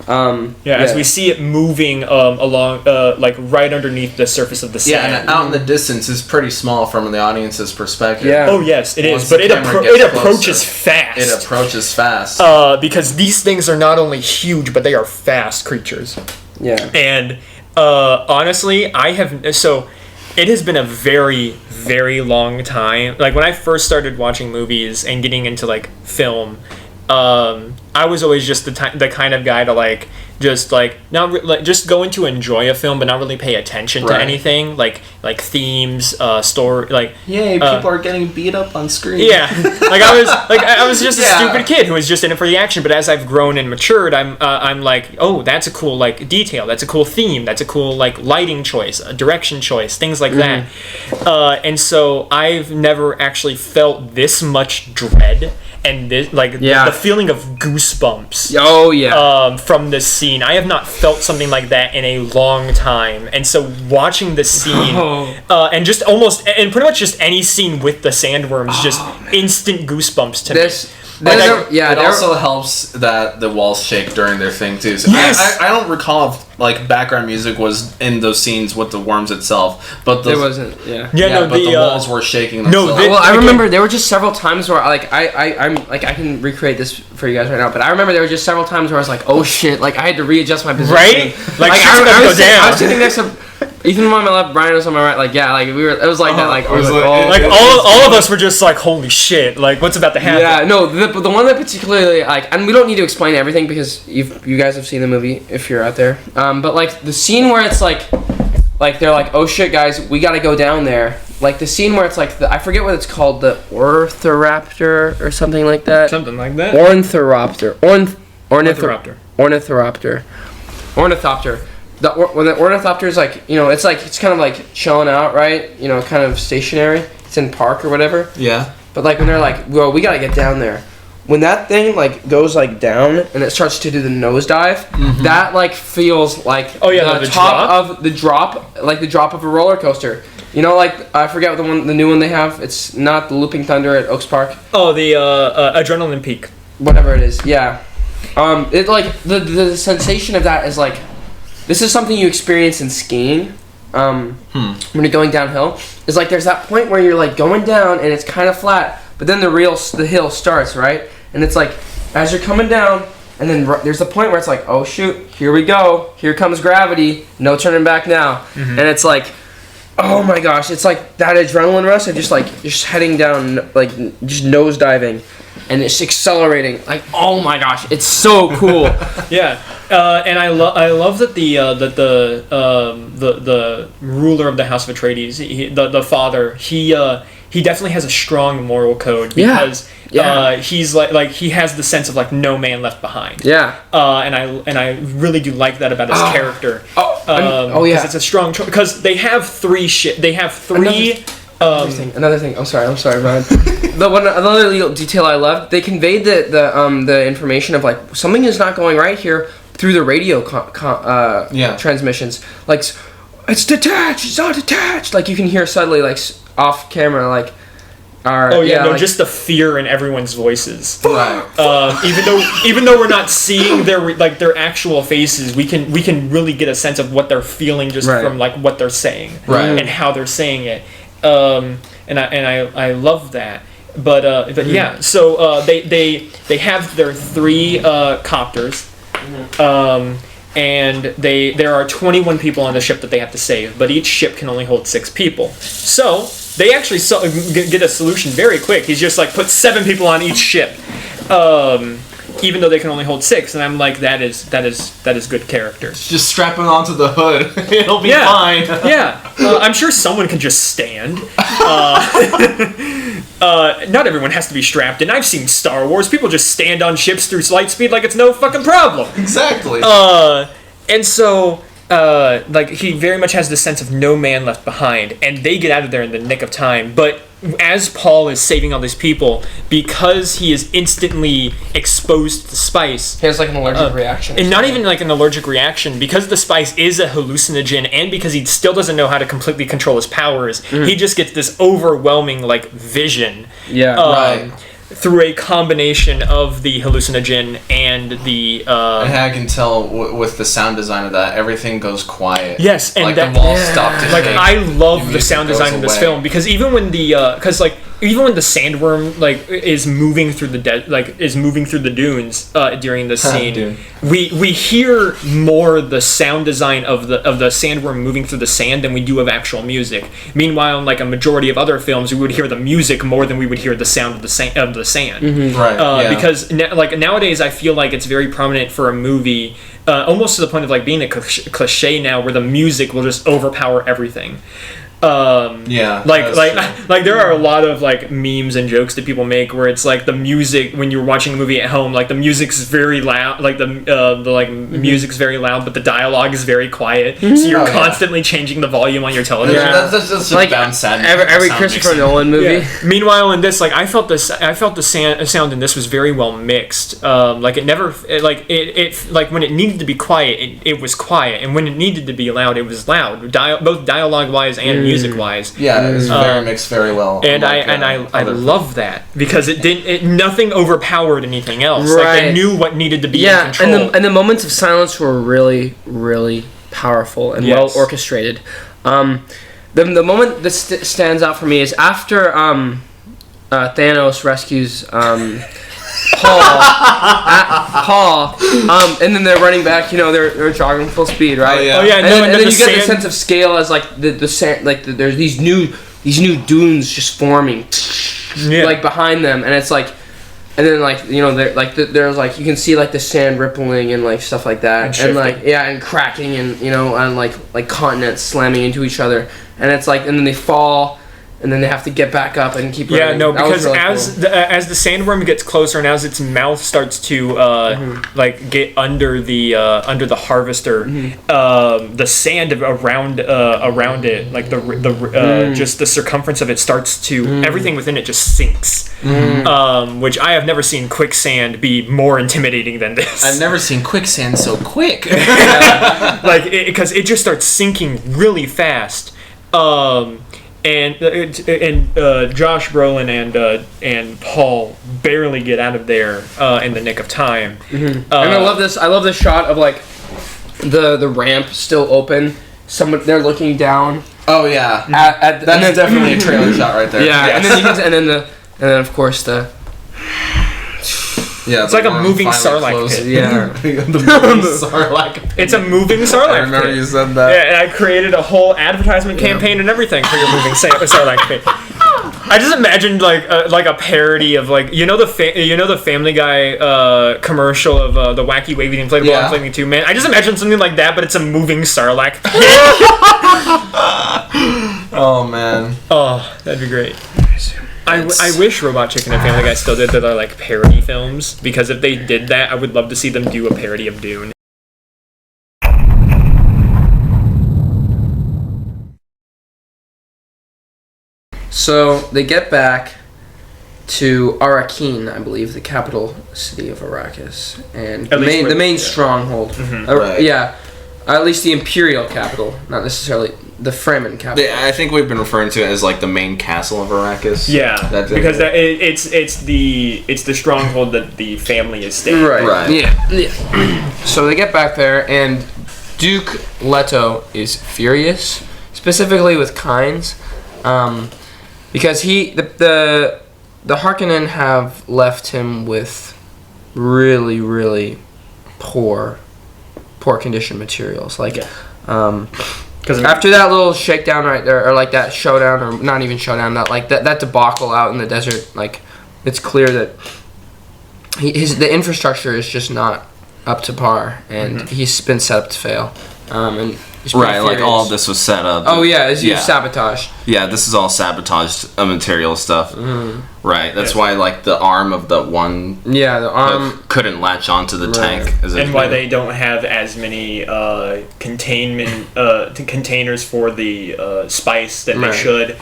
As we see it moving along, right underneath the surface of the sand. Yeah, and out in the distance is pretty small from the audience's perspective. Yeah. Oh yes, it is, but it approaches fast. It approaches fast. Because these things are not only huge, but they are fast creatures. Yeah. And honestly, it has been a very, very long time. Like when I first started watching movies and getting into film. I was always just the kind of guy to just go in to enjoy a film, but not really pay attention to anything like themes, story. Yay! People are getting beat up on screen. Yeah, I was just a stupid kid who was just in it for the action. But as I've grown and matured, I'm like, oh, that's a cool detail. That's a cool theme. That's a cool lighting choice, a direction choice, things like that. And so I've never actually felt this much dread. And this, the feeling of goosebumps. Oh yeah. From this scene, I have not felt something like that in a long time. And so watching this scene, and pretty much just any scene with the sandworms, instant goosebumps to me. It also helps that the walls shake during their thing too. So yes! I don't recall if background music was in those scenes with the worms itself, but it wasn't. Yeah. But the walls were shaking themselves. I remember there were just several times where I can recreate this for you guys right now, but I remember there were just several times where I was like, oh shit, I had to readjust my position. Right? I was sitting next to Ethan was on my left, Bryan was on my right. We were. It was like that. All of us were just like, holy shit! What's about to happen? Yeah, no. The one that particularly and we don't need to explain everything because you guys have seen the movie if you're out there. But the scene where it's like they're like, oh shit, guys, we gotta go down there. like the scene where it's like I forget what it's called, the Orthoraptor or something like that. Something like that. Ornithoraptor. Ornithoraptor. Ornithopter. When the ornithopter is like, it's kind of like chilling out, right? Kind of stationary. It's in park or whatever. Yeah. But like when they're like, well, we gotta get down there. When that thing like goes like down and it starts to do the nosedive, that like feels like the top of the drop, like the drop of a roller coaster. Like I forget the new one they have. It's not the Looping Thunder at Oaks Park. Oh, the Adrenaline Peak. Whatever it is, yeah. It like the sensation of that is like, this is something you experience in skiing. When you're going downhill, is like there's that point where you're like going down and it's kind of flat, but then the hill starts, right? And it's like as you're coming down, and then there's the point where it's like, oh shoot, here we go, here comes gravity, no turning back now, and it's like, oh my gosh, it's like that adrenaline rush of just like you're just heading down, like just nose diving, and it's accelerating. Like, oh my gosh, it's so cool. Yeah, and I love that the ruler of the House of Atreides, the father, he definitely has a strong moral code because he's like he has the sense of like no man left behind. Yeah. And I really do like that about his character. Because it's a strong choice. Because they have three. Another thing. I'm sorry, Brian. Another little detail I loved. They conveyed the information of like something is not going right here through the radio transmissions. Like it's detached. It's not detached. Like you can hear suddenly like off camera like. Just the fear in everyone's voices. Right. Even though we're not seeing their actual faces, we can really get a sense of what they're feeling just from like what they're saying and how they're saying it. And I love that. But yeah, so they have their 3 copters. And there are 21 people on the ship that they have to save, but each ship can only hold 6 people. So they actually get a solution very quick. He's just like, put 7 people on each ship, even though they can only hold 6. And I'm like, that is good character. Just strap it onto the hood. It'll be fine. Yeah, I'm sure someone can just stand. Not everyone has to be strapped in. I've seen Star Wars. People just stand on ships through light speed like it's no fucking problem. Exactly. And so, like, he very much has the sense of no man left behind, and they get out of there in the nick of time. But as Paul is saving all these people, because he is instantly exposed to the spice, he has like an allergic reaction. And not even like an allergic reaction, because the spice is a hallucinogen, and because he still doesn't know how to completely control his powers, he just gets this overwhelming like vision. Right. Through a combination of the hallucinogen and the... and I can tell with the sound design of that, everything goes quiet. Yes, and like the walls stop to like shake. I love the sound design of this film, because even when the sandworm like is moving through the dunes during the scene, we hear more the sound design of the sandworm moving through the sand than we do of actual music. Meanwhile, in like a majority of other films, we would hear the music more than we would hear the sound of the sand. Right. Because nowadays I feel like it's very prominent for a movie, almost to the point of like being a cliche now, where the music will just overpower everything. Like there are a lot of like memes and jokes that people make where it's like the music when you're watching a movie at home, like the music's very loud, like the music's very loud, but the dialogue is very quiet, so you're constantly changing the volume on your television. Yeah, that's just like every Christopher Nolan movie. Yeah. Meanwhile, in this, like I felt the sound in this was very well mixed. Like it never, like when it needed to be quiet, it was quiet, and when it needed to be loud, it was loud. Both dialogue wise and music wise. Yeah, it was very mixed very well. And I love that, because nothing overpowered anything else. Right. Like they knew what needed to be in control. And the moments of silence were really, really powerful and well orchestrated. The moment that stands out for me is after Thanos rescues Paul, and then they're running back. They're jogging full speed, right? And then you get the sense of scale as like the sand, like there's these new dunes just forming, like behind them, and it's like, and then like there's like you can see like the sand rippling and like stuff like that, and like and cracking and and like continents slamming into each other, and it's like, and then they fall. and then they have to get back up and keep Yeah, running. no, That was because really as cool. as the sandworm gets closer and as its mouth starts to like get under the harvester, the sand around it, like the just the circumference of it starts to everything within it just sinks. Which I have never seen quicksand be more intimidating than this. I've never seen quicksand so quick. Like because it just starts sinking really fast. And Josh Brolin and Paul barely get out of there in the nick of time. And I love this. I love the shot of like the ramp still open. They're looking down. Oh yeah, At that's definitely a trailer shot right there. Yeah, Yes. and then and then of course the yeah. It's like a moving Sarlacc pit. yeah. The moving Sarlacc pit. It's a moving Sarlacc I remember pit. you said that. Yeah, and I created a whole advertisement campaign and everything for your moving Sarlacc pit. I just imagined like a parody of like the Family Guy commercial of the wacky wavy inflatable inflating tube man. I just imagined something like that, but it's a moving Sarlacc pit. Oh man. Oh, that'd be great. I wish Robot Chicken and Family Guy still did their like parody films, because if they did that, I would love to see them do a parody of Dune. So they get back to Arrakeen, I believe, the capital city of Arrakis, and the main stronghold. Right. Yeah, at least the imperial capital, not necessarily the Fremen capital. I think we've been referring to it as like the main castle of Arrakis. Yeah, That's because it's the stronghold that the family is staying. Right. Yeah. So they get back there, and Duke Leto is furious, specifically with Kynes, because the Harkonnen have left him with really, really poor condition materials. Like, because after that little shakedown right there, or like that showdown, or not even showdown, that debacle out in the desert, like, it's clear that the infrastructure is just not up to par, and he's been set up to fail. And he's pretty Right, like furious. all of this was set up. Oh yeah, it's sabotaged. Yeah, this is all sabotaged material stuff. Right, that's why like the arm of the one The arm couldn't latch onto the tank. And why they don't have as many containers for the spice that they should.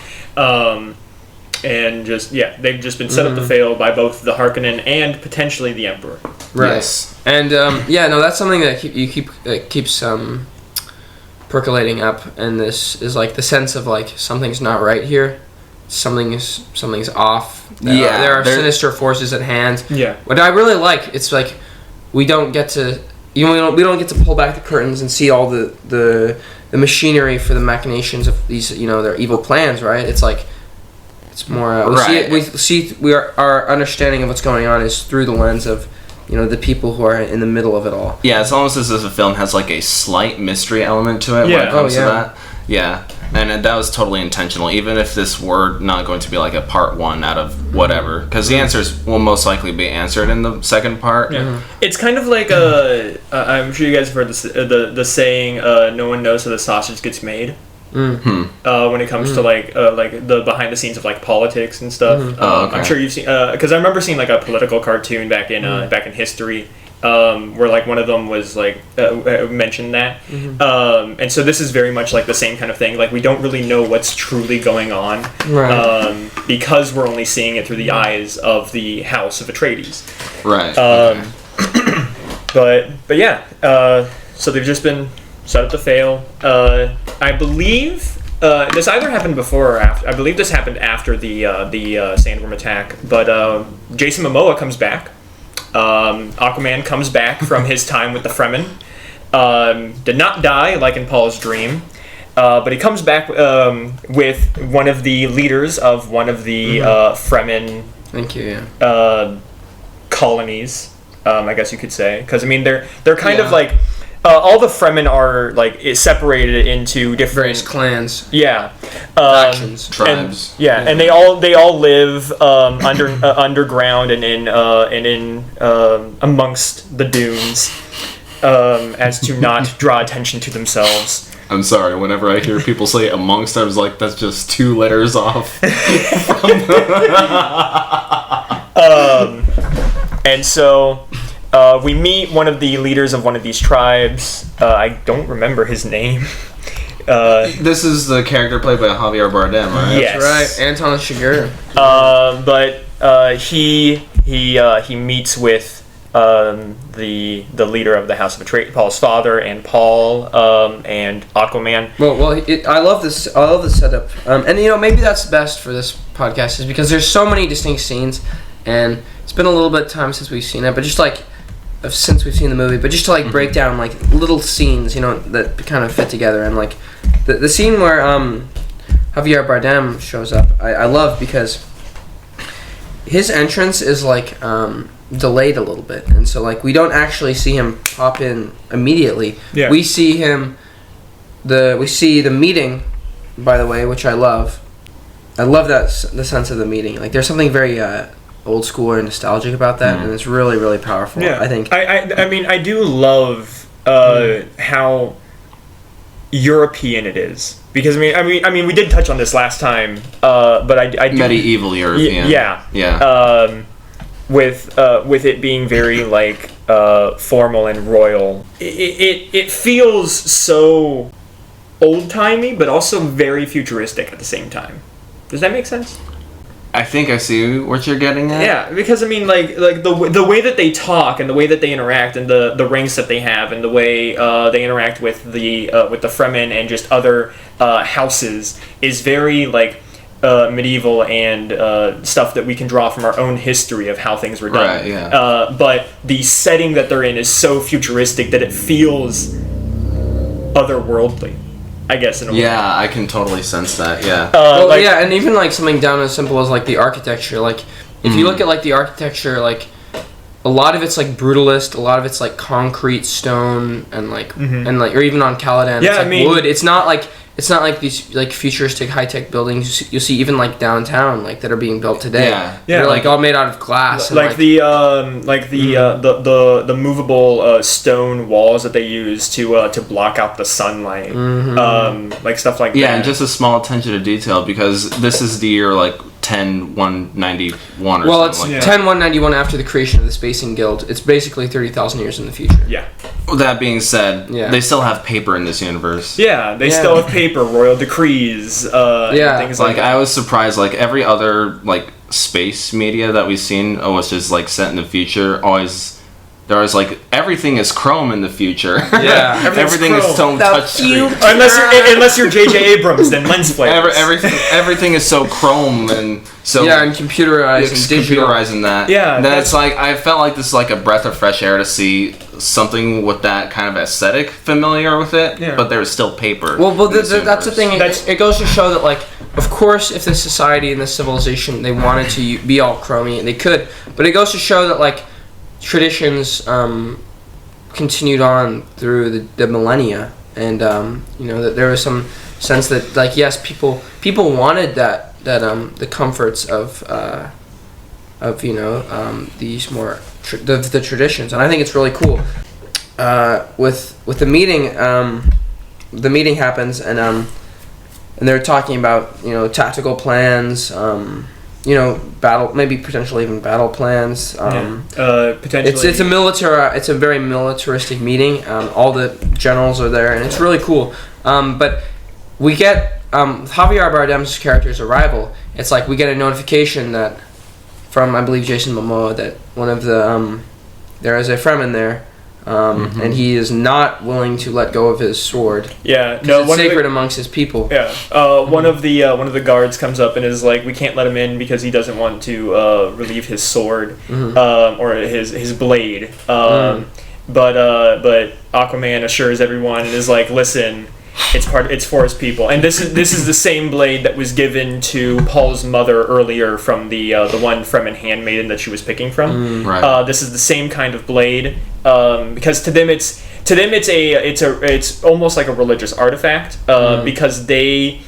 And just they've just been set up to fail by both the Harkonnen and potentially the Emperor. Right. Yes. And that's something that keeps percolating up, and this is like the sense of like something's not right here. Something's off. There are sinister forces at hand. Yeah. What I really like, it's like we don't get to we don't get to pull back the curtains and see all the machinery for the machinations of these their evil plans, right? It's like it's more our understanding of what's going on is through the lens of the people who are in the middle of it all. Yeah, it's almost as if the film has like a slight mystery element to it when it comes to that. Yeah, and that was totally intentional, even if this were not going to be like a part one out of whatever, because the answers will most likely be answered in the second part. Yeah. It's kind of like I'm sure you guys have heard the saying, no one knows how the sausage gets made. When it comes to like the behind the scenes of like politics and stuff. Okay. I'm sure you've seen, because I remember seeing like a political cartoon back in history, where like one of them was like mentioned that, and so this is very much like the same kind of thing. Like we don't really know what's truly going on, right? Because we're only seeing it through the eyes of the House of Atreides, right? But yeah, so they've just been set up to fail. I believe this either happened before or after. I believe this happened after the sandworm attack. But Jason Momoa comes back. Aquaman comes back from his time with the Fremen. Did not die like in Paul's dream, but he comes back with one of the leaders of one of the Fremen. Thank you. Yeah. Colonies, I guess you could say, because I mean they're kind of like. All the Fremen are like separated into different various clans. Yeah, factions, tribes. And they all live underground and in amongst the dunes, as to not draw attention to themselves. I'm sorry, whenever I hear people say amongst, I was like, that's just 2 letters off. And so we meet one of the leaders of one of these tribes. I don't remember his name. This is the character played by Javier Bardem, right? Yes. That's right, Anton Chigurh. But he meets with the leader of the House of Atreides, Paul's father, and Paul and Aquaman. I love this. I love the setup, and maybe that's best for this podcast is because there's so many distinct scenes, and it's been a little bit of time since we've seen it, but just like since we've seen the movie, but just to like break down like little scenes, that kind of fit together, and like the scene where Javier Bardem shows up, I love because his entrance is like delayed a little bit, and so like we don't actually see him pop in immediately. Yeah. We see him. We see the meeting, by the way, which I love. I love the sense of the meeting. Like there's something very old school or nostalgic about that, and it's really, really powerful. Yeah. I think. I mean, I do love how European it is, because I mean, we did touch on this last time, but I do, medieval European. Yeah. With it being very like formal and royal, it feels so old timey, but also very futuristic at the same time. Does that make sense? I think I see what you're getting at. Yeah, because I mean, like the way that they talk and the way that they interact and the ranks that they have and the way they interact with the Fremen and just other houses is very like medieval and stuff that we can draw from our own history of how things were done. Right. Yeah. But the setting that they're in is so futuristic that it feels otherworldly, I guess, in a way. Yeah, I can totally sense that. Yeah. And even like something down as simple as like the architecture. Like if you look at like the architecture, like a lot of it's like brutalist, a lot of it's like concrete, stone, and like and like or even on Caladan, it's like wood. It's not like these like futuristic high tech buildings you see even like downtown like that are being built today. Yeah. They're like all made out of glass. Like the movable stone walls that they use to block out the sunlight, like stuff like that. Yeah, and just a small attention to detail because this is the year like 10191 or well, something. It's 10191 after the creation of the Spacing Guild. It's basically 30,000 years in the future. Yeah. That being said, they still have paper in this universe. Yeah, they still have paper, royal decrees, and things like that. I was surprised, like every other like space media that we've seen, was just like set in the future. There was like everything is chrome in the future. Yeah, everything is so touchscreen. Unless you're J.J. Abrams, then lens flares. Everything is so chrome and so and computerized and digital. Computerizing that. Yeah, then it's like I felt like this is like a breath of fresh air to see something with that kind of aesthetic familiar with it. Yeah. But there's still paper. Well, that's the thing. It goes to show that like, of course, if this society and this civilization they wanted to be all chromey, they could. But it goes to show that like. Traditions continued on through the millennia, and that there was some sense that like yes, people wanted that the comforts of these more the traditions, and I think it's really cool. With the meeting happens, and they're talking about tactical plans. Battle, maybe potentially even battle plans. Potentially, it's a very militaristic meeting. All the generals are there, and it's really cool. But we get Javier Bardem's character's arrival. It's like we get a notification that from I believe Jason Momoa that one of the there is a Fremen there. And he is not willing to let go of his sword. Yeah, no, it's sacred amongst his people. Yeah, one of the guards comes up and is like, "We can't let him in because he doesn't want to relieve his sword or his blade." But Aquaman assures everyone and is like, "Listen, it's for his people." And this is the same blade that was given to Paul's mother earlier from the one Fremen handmaiden that she was picking from. Right. This is the same kind of blade because to them it's almost like a religious artifact because they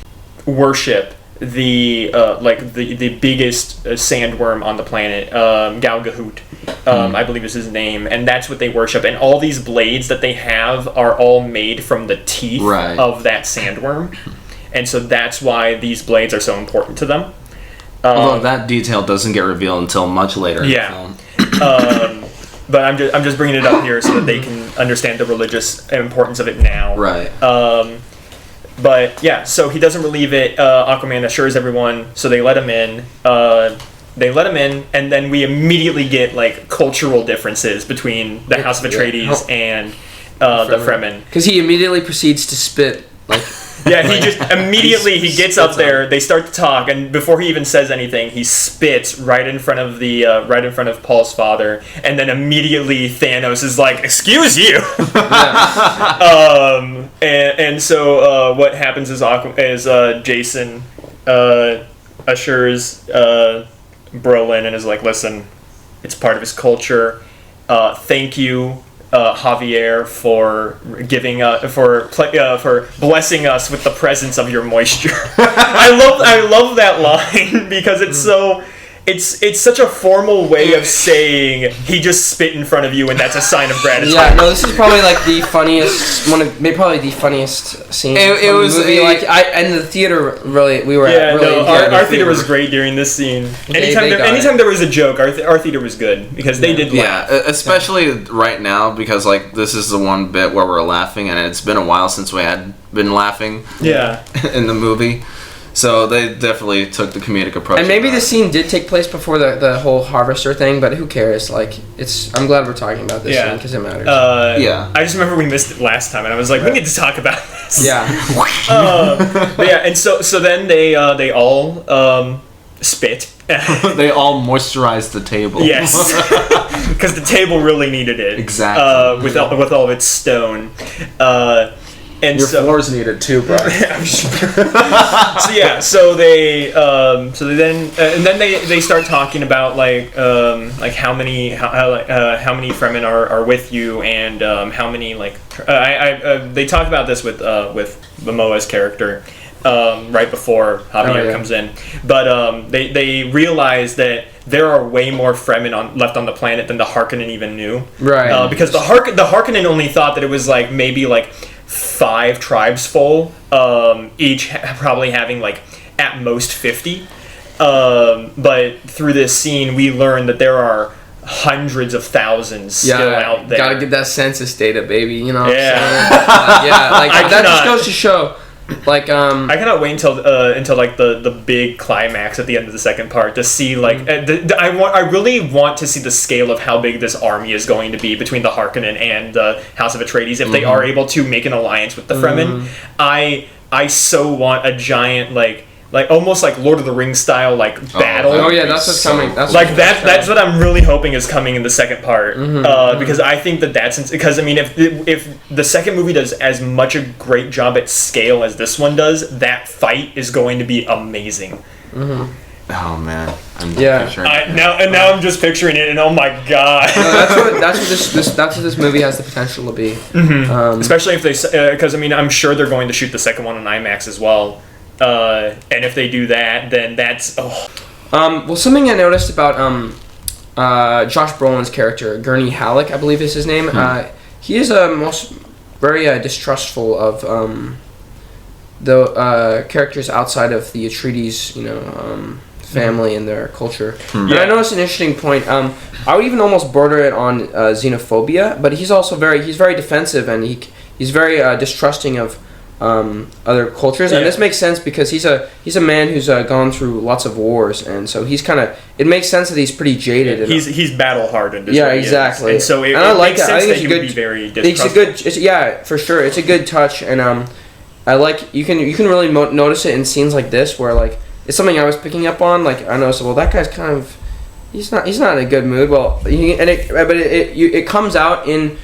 worship the biggest sandworm on the planet, Galgahoot, I believe is his name, and that's what they worship. And all these blades that they have are all made from the teeth of that sandworm, and so that's why these blades are so important to them. Although that detail doesn't get revealed until much later in the film. But I'm just bringing it up here so that they can understand the religious importance of it now. Right. But yeah, so he doesn't believe it. Aquaman assures everyone, so they let him in. And then we immediately get like cultural differences between the House of Atreides and the Fremen. Because he immediately proceeds to spit. Yeah, he just immediately he gets up there. They start to talk, and before he even says anything, he spits right in front of Paul's father, and then immediately Thanos is like, "Excuse you." And so what happens is Jason assures Brolin and is like, "Listen, it's part of his culture. Thank you." Javier, for giving for blessing us with the presence of your moisture. I love that line because it's so it's such a formal way of saying he just spit in front of you and that's a sign of gratitude. Yeah, no, this is probably like the funniest probably the funniest scene. It was the movie. And the theater really our theater was great during this scene. Anytime there was a joke, our theater was good because they did laugh. Yeah, especially right now because like this is the one bit where we're laughing and it's been a while since we had been laughing. Yeah. In the movie. So they definitely took the comedic approach. And maybe the scene did take place before the whole harvester thing, but who cares? Like, I'm glad we're talking about this scene because it matters. I just remember we missed it last time, and I was like, we need to talk about this. Yeah. But yeah, and so then they all spit. They all moisturized the table. Yes, because the table really needed it. Exactly. With all of its stone. And your floors needed too, Bryan. So then they start talking about like how many Fremen are with you and how many they talk about this with Momoa's character right before Javier comes in, but they realize that there are way more Fremen left on the planet than the Harkonnen even knew, right? Because the Harkonnen only thought that it was like maybe like 5 tribes full, each probably having like at most 50. But through this scene, we learn that there are hundreds of thousands still out there. Gotta get that census data, baby. You know. Yeah. That just goes to show. I cannot wait until like the big climax at the end of the second part to see like I really want to see the scale of how big this army is going to be between the Harkonnen and the House of Atreides if they are able to make an alliance with the Fremen. I so want a giant like almost like Lord of the Rings style battle. Oh yeah, that's what's coming. That's what I'm really hoping is coming in the second part. Because I think that's because I mean if the second movie does as much a great job at scale as this one does, that fight is going to be amazing. Oh man, now I'm just picturing it and oh my god. That's what this movie has the potential to be. Especially if they because I mean I'm sure they're going to shoot the second one on IMAX as well. And if they do that, then that's well, something I noticed about Josh Brolin's character, Gurney Halleck, I believe is his name. He is very distrustful of the characters outside of the Atreides, family and their culture. And I noticed an interesting point. I would even almost border it on xenophobia, but he's also very defensive and he's very distrusting of other cultures, and this makes sense because he's a man who's gone through lots of wars, and so he's it makes sense that he's pretty jaded. And he's battle hardened. Yeah, exactly. And so I like makes that. I think it's a good. Be very It's for sure. It's a good touch, and I like you can really notice it in scenes like this where like it's something I was picking up on. Like I noticed, well, that guy's kind of he's not in a good mood. Well, it comes out in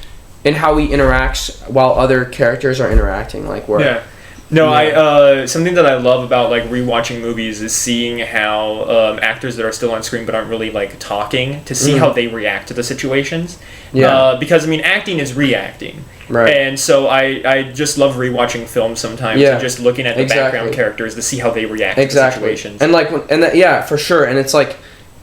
how he interacts while other characters are interacting, like where No, I something that I love about like rewatching movies is seeing how actors that are still on screen but aren't really like talking to see how they react to the situations. Yeah. Because I mean, acting is reacting, Right. and so I just love rewatching films sometimes and just looking at the background characters to see how they react to the situations. And like yeah, for sure. And it's like,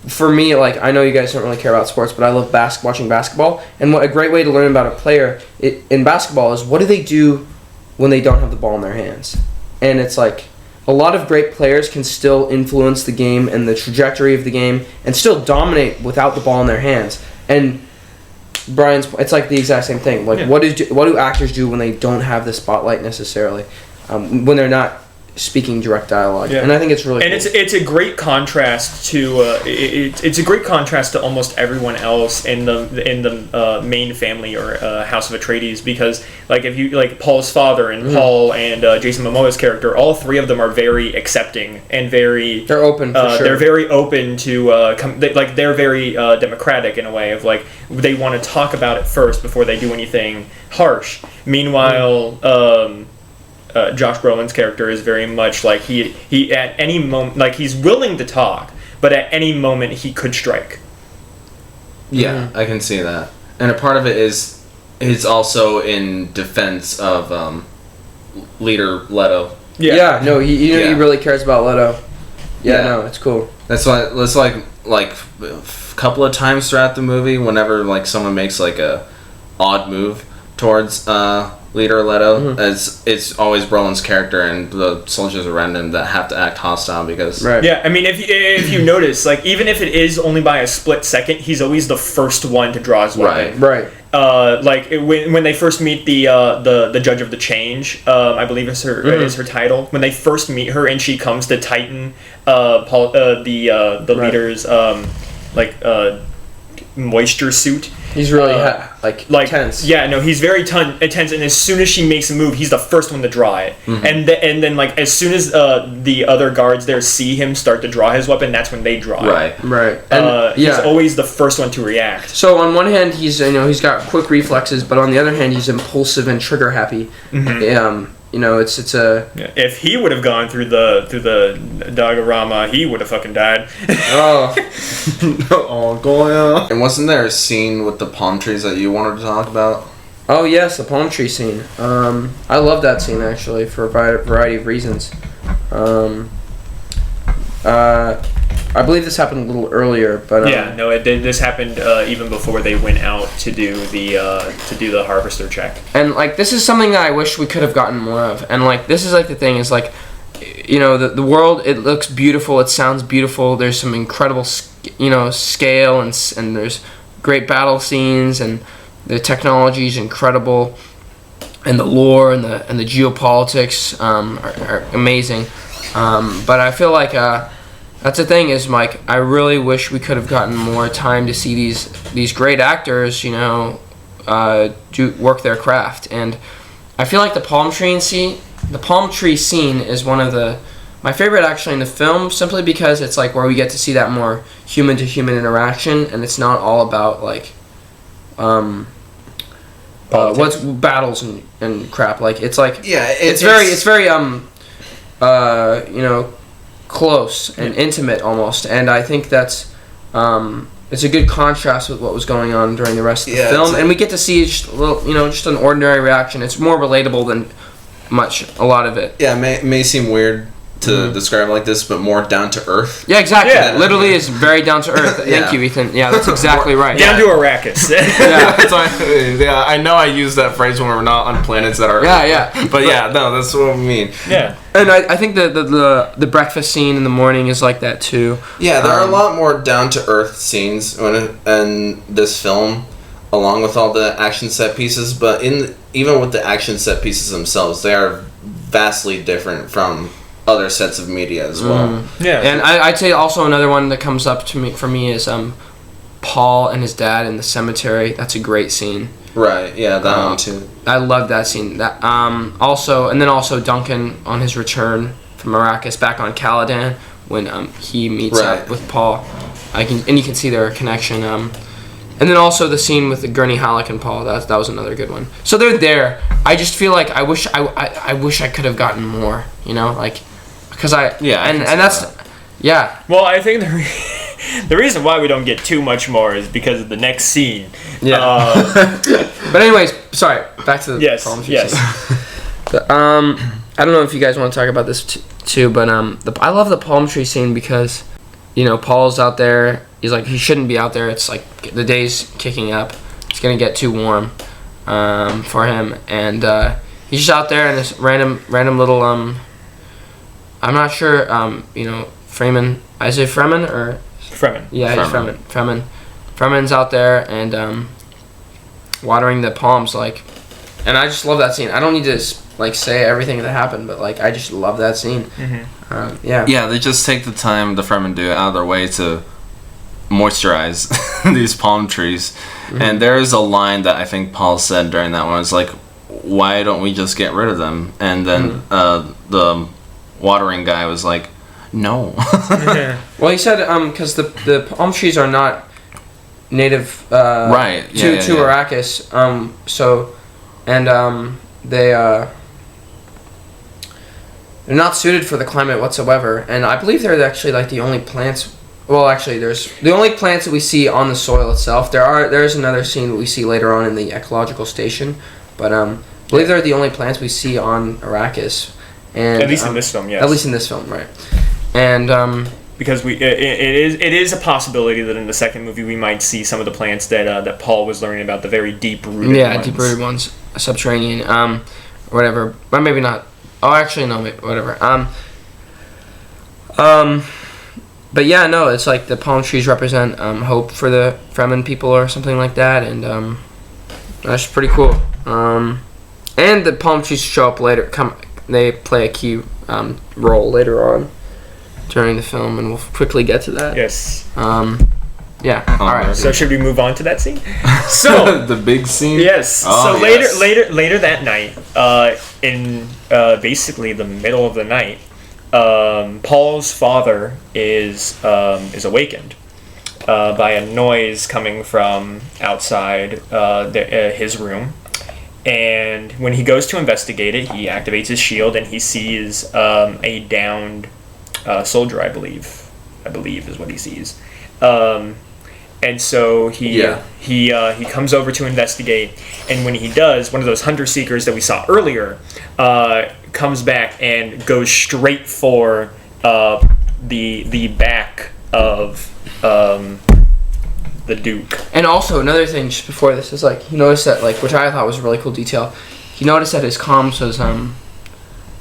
for me, like, I know you guys don't really care about sports, but I love watching basketball. And what a great way to learn about a player in basketball is, what do they do when they don't have the ball in their hands? And it's like, a lot of great players can still influence the game and the trajectory of the game and still dominate without the ball in their hands. And Brian's, it's like the exact same thing. Like, what do actors do when they don't have the spotlight necessarily? When they're not speaking direct dialogue, and I think it's really and cool. it's a great contrast to it's a great contrast to almost everyone else in the main family or House of Atreides, because like if you like Paul's father and Paul and Jason Momoa's character, all three of them are very accepting and they're open for sure. They're very open to they're very democratic in a way of like they want to talk about it first before they do anything harsh. Meanwhile, Josh Brolin's character is very much like he at any moment, like, he's willing to talk, but at any moment he could strike. Yeah, I can see that. And a part of it is he's also in defense of leader Leto. Yeah, no, he really cares about Leto. Yeah, no, it's cool. That's why it's like a couple of times throughout the movie, whenever like someone makes like a odd move towards leader Leto, it's always Brolin's character and the soldiers around him that have to act hostile because... Right. Yeah, I mean, if you notice, like, even if it is only by a split second, he's always the first one to draw his weapon. Right. When they first meet the Judge of the Change, I believe is her title. When they first meet her and she comes to tighten the leader's moisture suit. He's really tense. Yeah, no, he's very tense, and as soon as she makes a move, he's the first one to draw it. And then like as soon as the other guards there see him start to draw his weapon, that's when they draw it. Right. And he's always the first one to react. So on one hand, he's got quick reflexes, but on the other hand, he's impulsive and trigger happy. It's a... Yeah. If he would have gone through the Dagorama, he would have fucking died. Goya. And wasn't there a scene with the palm trees that you wanted to talk about? Oh yes, the palm tree scene. I love that scene actually for a variety of reasons. I believe this happened a little earlier, but this happened even before they went out to do the harvester check. And like this is something that I wish we could have gotten more of. And like this is like the thing is like, the world, it looks beautiful, it sounds beautiful. There's some incredible scale and there's great battle scenes and the technology is incredible and the lore and the geopolitics are amazing. But I feel like that's the thing is, Mike, I really wish we could have gotten more time to see these great actors, do work their craft. And I feel like the palm tree scene is one of my favorite actually in the film, simply because it's like where we get to see that more human to human interaction, and it's not all about like what's battles and crap. Like it's like it's very close and intimate almost, and I think that's it's a good contrast with what was going on during the rest of the film, and we get to see just a little, just an ordinary reaction. It's more relatable than a lot of it. Yeah, it may seem weird to describe like this, but more down to earth. Yeah, exactly. Yeah. Literally is very down to earth. Thank you, Ethan. Yeah, that's exactly right. Down to Arrakis. I know I use that phrase when we're not on planets that are... Yeah. But no, that's what we mean. Yeah. And I think the breakfast scene in the morning is like that too. Yeah, there are a lot more down to earth scenes in this film, along with all the action set pieces. But even with the action set pieces themselves, they are vastly different from other sets of media as well. Yeah. And I'd say also another one that comes up for me is Paul and his dad in the cemetery. That's a great scene. Right. Yeah, that one too. I love that scene. That also Duncan on his return from Arrakis back on Caladan when he meets up with Paul. You can see their connection. And then also the scene with the Gurney Halleck and Paul. That was another good one. So they're there. I just feel like I wish I could have gotten more. You know, like because and that's yeah. Well, I think the reason why we don't get too much more is because of the next scene. Yeah. But anyways, sorry. Back to the palm tree scene. I don't know if you guys want to talk about this too, but I love the palm tree scene because, you know, Paul's out there. He's like, he shouldn't be out there. It's like the day's kicking up. It's gonna get too warm for him, and he's just out there in this random little I'm not sure you know, Freeman. I say Freeman or Fremen. Yeah, he's Fremen. Fremen's out there and watering the palms, like, and I just love that scene. I don't need to like say everything that happened, but like I just love that scene. Mm-hmm. Yeah, they just take the time, the Fremen do, out of their way to moisturize these palm trees. Mm-hmm. And there is a line that I think Paul said during that one. It's like, why don't we just get rid of them? And then the watering guy was like, no. Well, he said because the palm trees are not native to Arrakis. So and they're not suited for the climate whatsoever. And I believe they're actually like the only plants. Well, actually, there's the only plants that we see on the soil itself. There's another scene that we see later on in the ecological station, but I believe they're the only plants we see on Arrakis. And at least in this film, yes. At least in this film, right? And because it is a possibility that in the second movie we might see some of the plants that Paul was learning about, the very deep-rooted ones. Yeah, deep-rooted ones, subterranean, whatever. But maybe not. Oh, actually, no, whatever. But yeah, no, it's like the palm trees represent hope for the Fremen people or something like that, and that's pretty cool. And the palm trees show up later. They play a key role later on during the film, and we'll quickly get to that. Yes. Yeah. All right. So should we move on to that scene? So the big scene. Yes. Oh, so yes. later that night, in basically the middle of the night, Paul's father is awakened by a noise coming from outside his room, and when he goes to investigate it, he activates his shield and he sees a downed soldier. I believe is what he sees. And so he comes over to investigate, and when he does, one of those hunter seekers that we saw earlier comes back and goes straight for the back of the Duke. And also another thing just before this is like he noticed that, like, which I thought was a really cool detail. He noticed that his comms was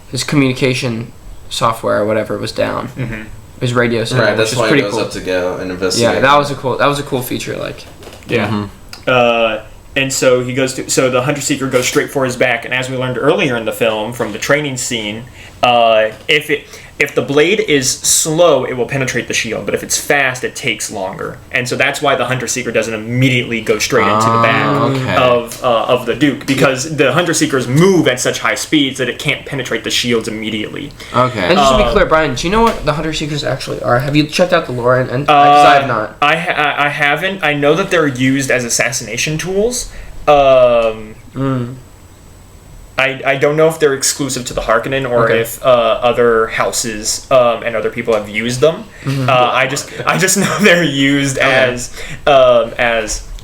his communication software or whatever was down. Mm-hmm. His radio signal, right? That's which why pretty he goes cool. up to go and investigate. Yeah, that was a cool feature. Like, yeah. Mm-hmm. And so he goes to. So the hunter seeker goes straight for his back, and as we learned earlier in the film from the training scene, if the blade is slow, it will penetrate the shield, but if it's fast, it takes longer. And so that's why the hunter seeker doesn't immediately go straight into the back of the Duke, because the hunter seekers move at such high speeds that it can't penetrate the shields immediately. Okay. And just to be clear, Brian, do you know what the hunter seekers actually are? Have you checked out the lore? And because I have not. I haven't. I know that they're used as assassination tools. I don't know if they're exclusive to the Harkonnen or if other houses and other people have used them. Mm-hmm. I just know they're used as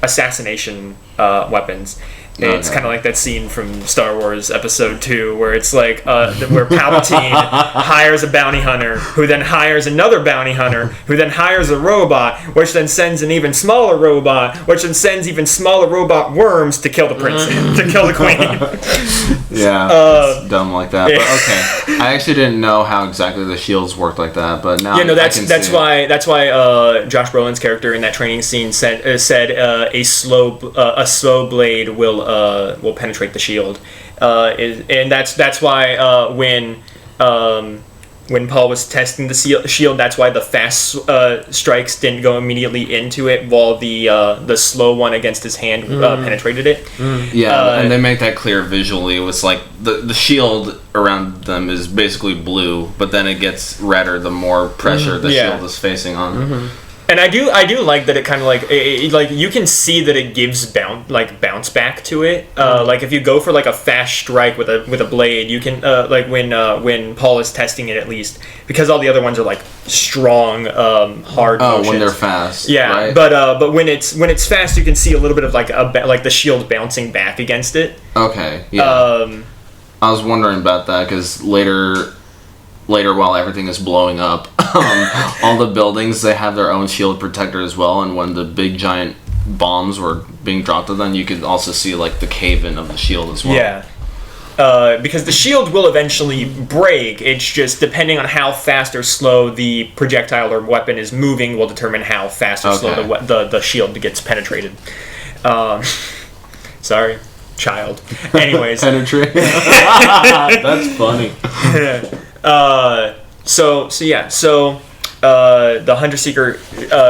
assassination weapons. It's kind of like that scene from Star Wars Episode 2 where it's like where Palpatine hires a bounty hunter who then hires another bounty hunter who then hires a robot, which then sends an even smaller robot, which then sends even smaller robot worms to kill the princess, to kill the queen. Yeah, it's dumb like that. But okay, I actually didn't know how exactly the shields worked like that, but now that's why Josh Brolin's character in that training scene said a slow blade will penetrate the shield, and that's why when Paul was testing the shield, that's why the fast strikes didn't go immediately into it, while the slow one against his hand penetrated it. Yeah, and they make that clear visually. It was like the shield around them is basically blue, but then it gets redder the more pressure the shield is facing on. And I do like that it kind of like like you can see that it gives bounce back to it. Like if you go for like a fast strike with a blade, you can like when Paul is testing it at least, because all the other ones are like strong hard motions. When they're fast. Yeah, right? but when it's fast, you can see a little bit of like like the shield bouncing back against it. Okay. Yeah. I was wondering about that because later while everything is blowing up, all the buildings, they have their own shield protector as well, and when the big giant bombs were being dropped at them, you could also see like the cave-in of the shield as well. Yeah. Because the shield will eventually break. It's just depending on how fast or slow the projectile or weapon is moving will determine how fast or slow the shield gets penetrated. Sorry, child. Anyways. Penetrate. That's funny. The Hunter Seeker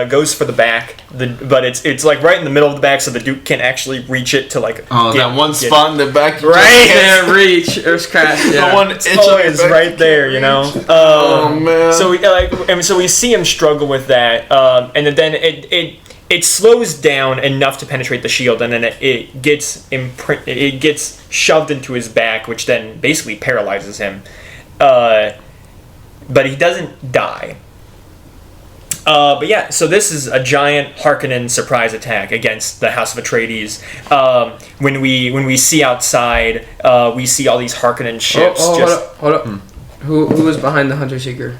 goes for the back, but it's like right in the middle of the back, so the Duke can't actually reach it to like. That one spot in the back. Right. Can't reach. It was crashed. Yeah. The one inch It's right there, you know. Oh man. So we see him struggle with that, and then it slows down enough to penetrate the shield, and then it gets shoved into his back, which then basically paralyzes him. But he doesn't die. But yeah, so this is a giant Harkonnen surprise attack against the House of Atreides. When we see outside, we see all these Harkonnen ships. Hold up. Who was behind the Hunter Seeker?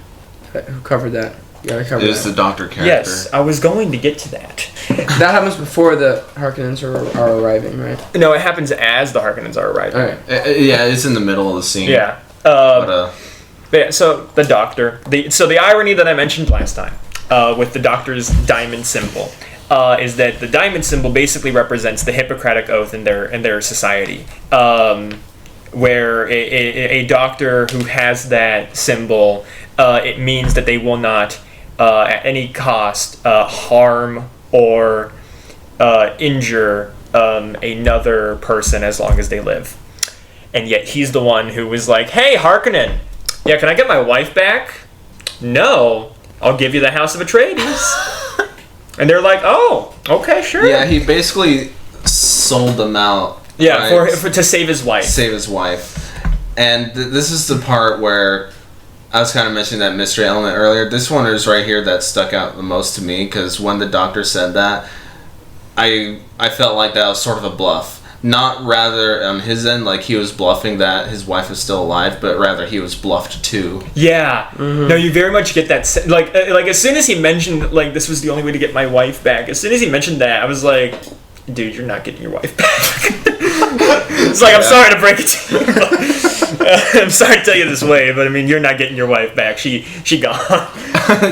Who covered that? You gotta cover It is that. the Doctor character. Yes, I was going to get to that. That happens before the Harkonnens are arriving, right? No, it happens as the Harkonnens are arriving. All right. Yeah, it's in the middle of the scene. Yeah. But, Yeah, so the Doctor. The irony that I mentioned last time with the Doctor's diamond symbol is that the diamond symbol basically represents the Hippocratic Oath in their society, where a doctor who has that symbol, it means that they will not at any cost harm or injure another person as long as they live. And yet he's the one who was like, "Hey, Harkonnen, yeah, can I get my wife back? No, I'll give you the House of Atreides." And they're like, "Oh, okay, sure." Yeah, he basically sold them out. Yeah, right? for to save his wife. Save his wife. And this is the part where I was kind of mentioning that mystery element earlier. This one is right here that stuck out the most to me, because when the Doctor said that, I felt like that was sort of a bluff. Not rather on his end, like he was bluffing that his wife is still alive, but rather he was bluffed too. Yeah. Mm-hmm. No, you very much get that. Like as soon as he mentioned, like, this was the only way to get my wife back, as soon as he mentioned that, I was like, dude, you're not getting your wife back. It's like, I'm sorry to break it to you. I'm sorry to tell you this way, but I mean, you're not getting your wife back. She gone.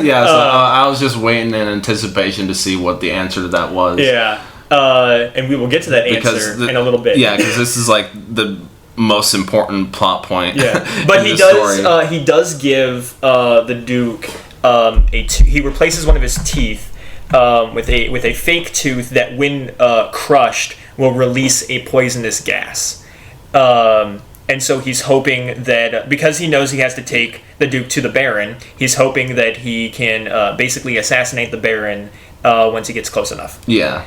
Yeah, so I was just waiting in anticipation to see what the answer to that was. Yeah. And we will get to that answer in a little bit. Yeah, because this is like the most important plot point. Yeah, but he does give the Duke he replaces one of his teeth with a fake tooth that, when crushed, will release a poisonous gas. And so he's hoping that, because he knows he has to take the Duke to the Baron, he's hoping that he can basically assassinate the Baron once he gets close enough. Yeah.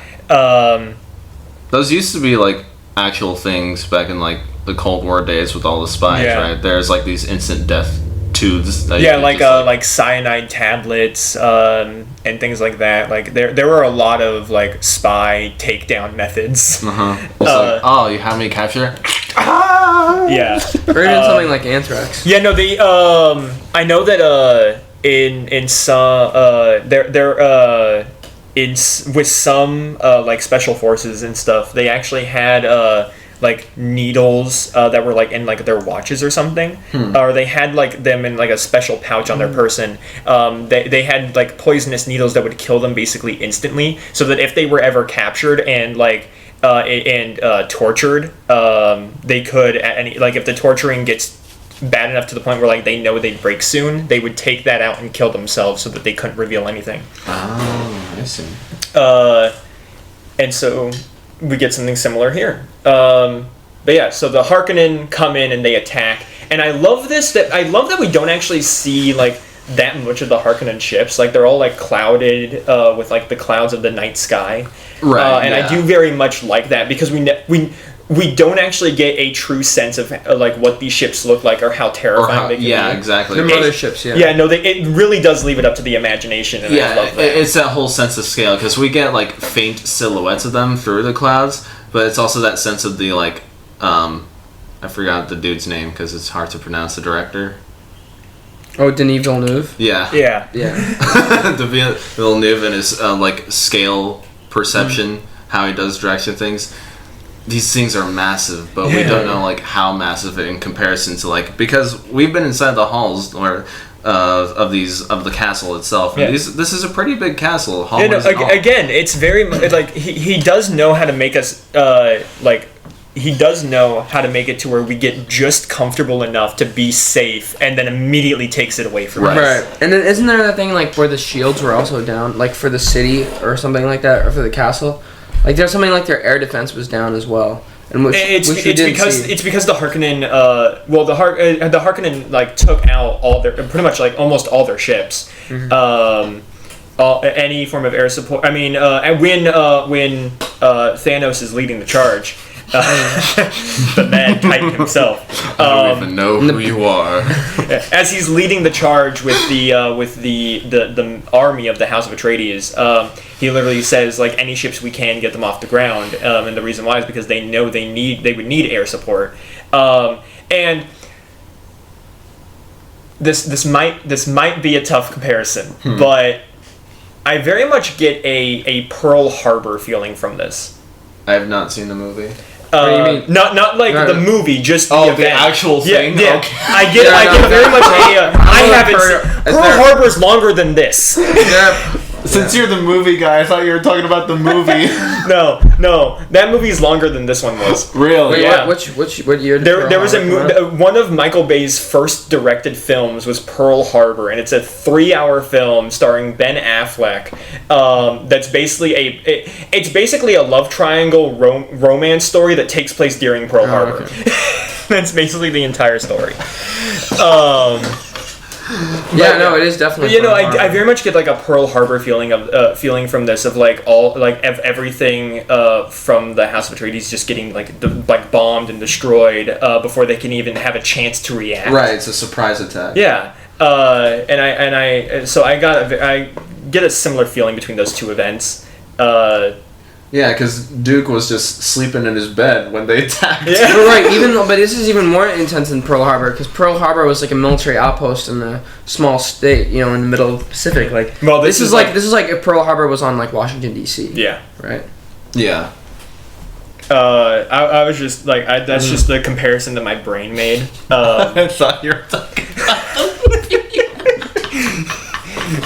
Those used to be like actual things back in like the Cold War days with all the spies, right? There's like these instant death tooths. That like cyanide tablets and things like that. Like there were a lot of like spy takedown methods. Like, you have me capture? Yeah. Or even something like anthrax. Yeah, no, they I know that in some with some like special forces and stuff, they actually had like needles that were like in like their watches or something, or they had like them in like a special pouch on their person. They had like poisonous needles that would kill them basically instantly, so that if they were ever captured and like tortured, they could at any, like, if the torturing gets bad enough to the point where like they know they'd break soon, they would take that out and kill themselves so that they couldn't reveal anything. Oh, I see. And so we get something similar here. But yeah, so the Harkonnen come in and they attack, and I love that we don't actually see like that much of the Harkonnen ships. Like they're all like clouded with like the clouds of the night sky. Right. And I do very much like that because we don't actually get a true sense of like what these ships look like or how terrifying they can be. Exactly. They're motherships, yeah. Yeah, no, it really does leave it up to the imagination, and I love that. It's that whole sense of scale, because we get, like, faint silhouettes of them through the clouds, but it's also that sense of the, like, I forgot the dude's name, because it's hard to pronounce, the director. Oh, Denis Villeneuve? Yeah. Yeah. Villeneuve and his, like, scale perception, how he does direction things. These things are massive, but we don't know like how massive in comparison to like, because we've been inside the halls or of the castle itself. And this is a pretty big castle. Again, it's very like he does know how to make us he does know how to make it to where we get just comfortable enough to be safe, and then immediately takes it away from us. Right. And then isn't there that thing like where the shields were also down, like for the city or something like that, or for the castle? Like there's something like their air defense was down as well, and it's because the Harkonnen, the Harkonnen like took out all their pretty much like almost all their ships, any form of air support. I mean, and when Thanos is leading the charge. The mad Titan himself. I don't even know who you are. As he's leading the charge with the army of the House of Atreides, he literally says like any ships we can get them off the ground, and the reason why is because they know they would need air support, and this might be a tough comparison, but I very much get a Pearl Harbor feeling from this. I have not seen the movie. What do you mean? Not like the movie, just the event. The actual thing. Yeah. Okay. I get very much I haven't seen Pearl Harbor's longer than this. Yeah. Since you're the movie guy, I thought you were talking about the movie. No, that movie's longer than this one was. Really? Wait, Yeah. what year? There was one of Michael Bay's first directed films was Pearl Harbor, and it's a 3-hour film starring Ben Affleck. That's basically it's basically a love triangle romance story that takes place during Pearl Harbor. Okay. That's basically the entire story. It is definitely. You know, I very much get like a Pearl Harbor feeling from this of like all like everything from the House of Atreides just getting like bombed and destroyed before they can even have a chance to react. Right, it's a surprise attack. Yeah, I get a similar feeling between those two events. Yeah, because Duke was just sleeping in his bed when they attacked. Yeah. But this is even more intense than Pearl Harbor, because Pearl Harbor was like a military outpost in a small state, you know, in the middle of the Pacific. Like, well, this is like if Pearl Harbor was on like Washington D.C. Yeah. Right. Yeah. I was just like, that's just the comparison that my brain made. I thought you were talking about.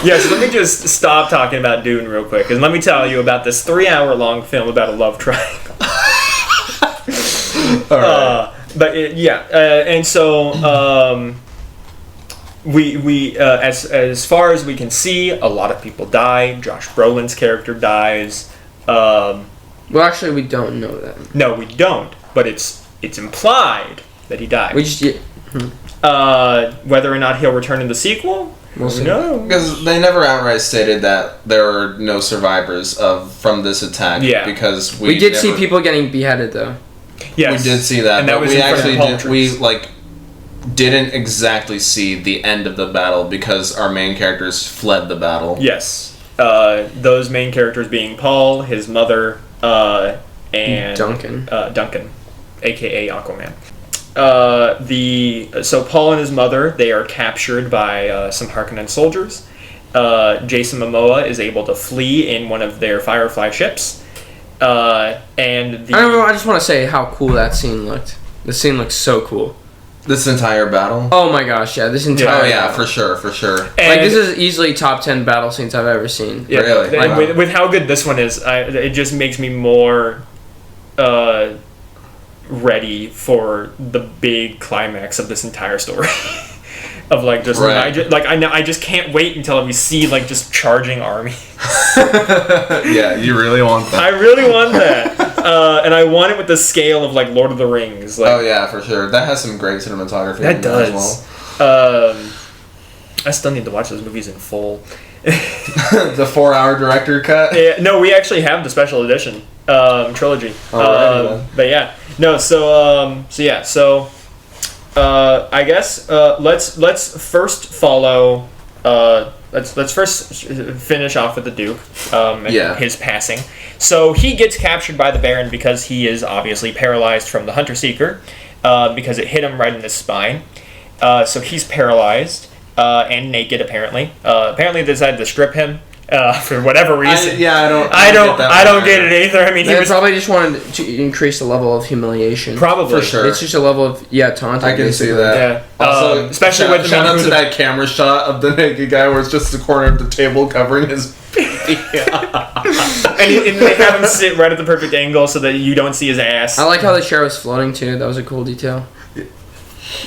Yes, let me just stop talking about Dune real quick, and let me tell you about this 3-hour-long film about a love triangle. All right. And so we as far as we can see, a lot of people die. Josh Brolin's character dies. Well, actually, we don't know that. No, we don't. But it's implied that he died. We just whether or not he'll return in the sequel. We'll see. No, because they never outright stated that there were no survivors from this attack. Yeah, because we did see people getting beheaded, though. Yes, we did see that, and that but was we actually did, didn't exactly see the end of the battle because our main characters fled the battle. Yes, those main characters being Paul, his mother, and Duncan, aka Aquaman. So Paul and his mother, they are captured by some Harkonnen soldiers. Jason Momoa is able to flee in one of their Firefly ships. I don't know, I just want to say how cool that scene looked. The scene looks so cool. This entire battle? Oh my gosh, yeah, this entire battle. For sure. Like, this is easily top 10 battle scenes I've ever seen. Yeah, really? Wow. With how good this one is, it just makes me more ready for the big climax of this entire story. Of like just right. I just can't wait until we see like just charging army. Yeah, you really want that. I really want that, and I want it with the scale of like Lord of the Rings. Like, oh yeah, for sure. That has some great cinematography. That does. As well. I still need to watch those movies in full. The 4-hour director cut. Yeah, no, we actually have the special edition trilogy. But yeah, no. So I guess let's first follow. Let's first finish off with the Duke and his passing. So he gets captured by the Baron because he is obviously paralyzed from the Hunter Seeker because it hit him right in the spine. So he's paralyzed and naked apparently. Apparently they decided to strip him for whatever reason. I don't get it either. I mean, they probably just wanted to increase the level of humiliation. Probably. For sure. It's just a level of taunting. I can see that. Yeah. Also, especially with shout out to that camera shot of the naked guy where it's just the corner of the table covering his baby. and they have him sit right at the perfect angle so that you don't see his ass. I like how the chair was floating too. That was a cool detail.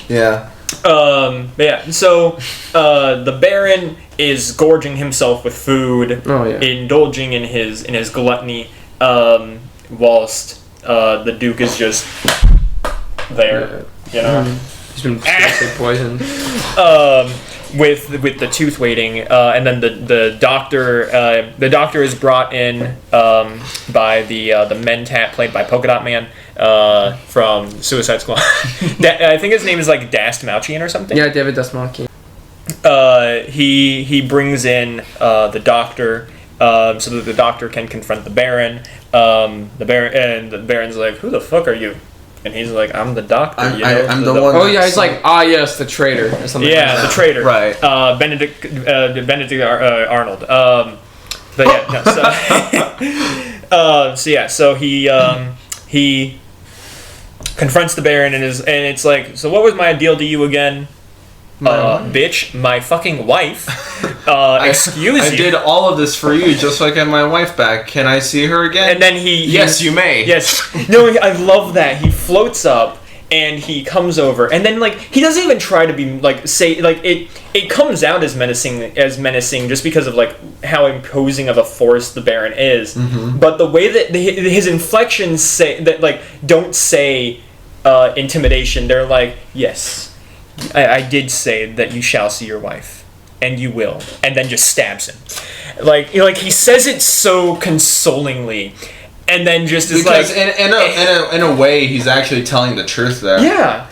Yeah. So the Baron is gorging himself with food, indulging in his gluttony, whilst the Duke is just there, you know. He's been poisoned. With the tooth waiting, and then the doctor is brought in by the Mentat played by Polka Dot Man from Suicide Squad. I think his name is like Dast Malchian or something. Yeah, David Dastmalchian. He brings in the doctor so that the doctor can confront the Baron. The Baron's like, "Who the fuck are you?" And he's like, "I'm the doctor." I'm the one. Oh yeah, he's like, yes, the traitor or something. Yeah, like that. the traitor. Right. Benedict Arnold. But yeah, no, so he confronts the Baron and it's like, "So what was my deal to you again?" Bitch, my fucking wife. Excuse you. I did all of this for you just so I get my wife back. Can I see her again? And then yes, you may. Yes. No, I love that. He floats up and he comes over, and then like he doesn't even try to be like say like it comes out as menacing just because of like how imposing of a force the Baron is. Mm-hmm. But the way that his inflections say that like don't say intimidation. They're like, yes. I did say that you shall see your wife, and you will, and then just stabs him. Like he says it so consolingly, and then just is because like in a way he's actually telling the truth there. Yeah,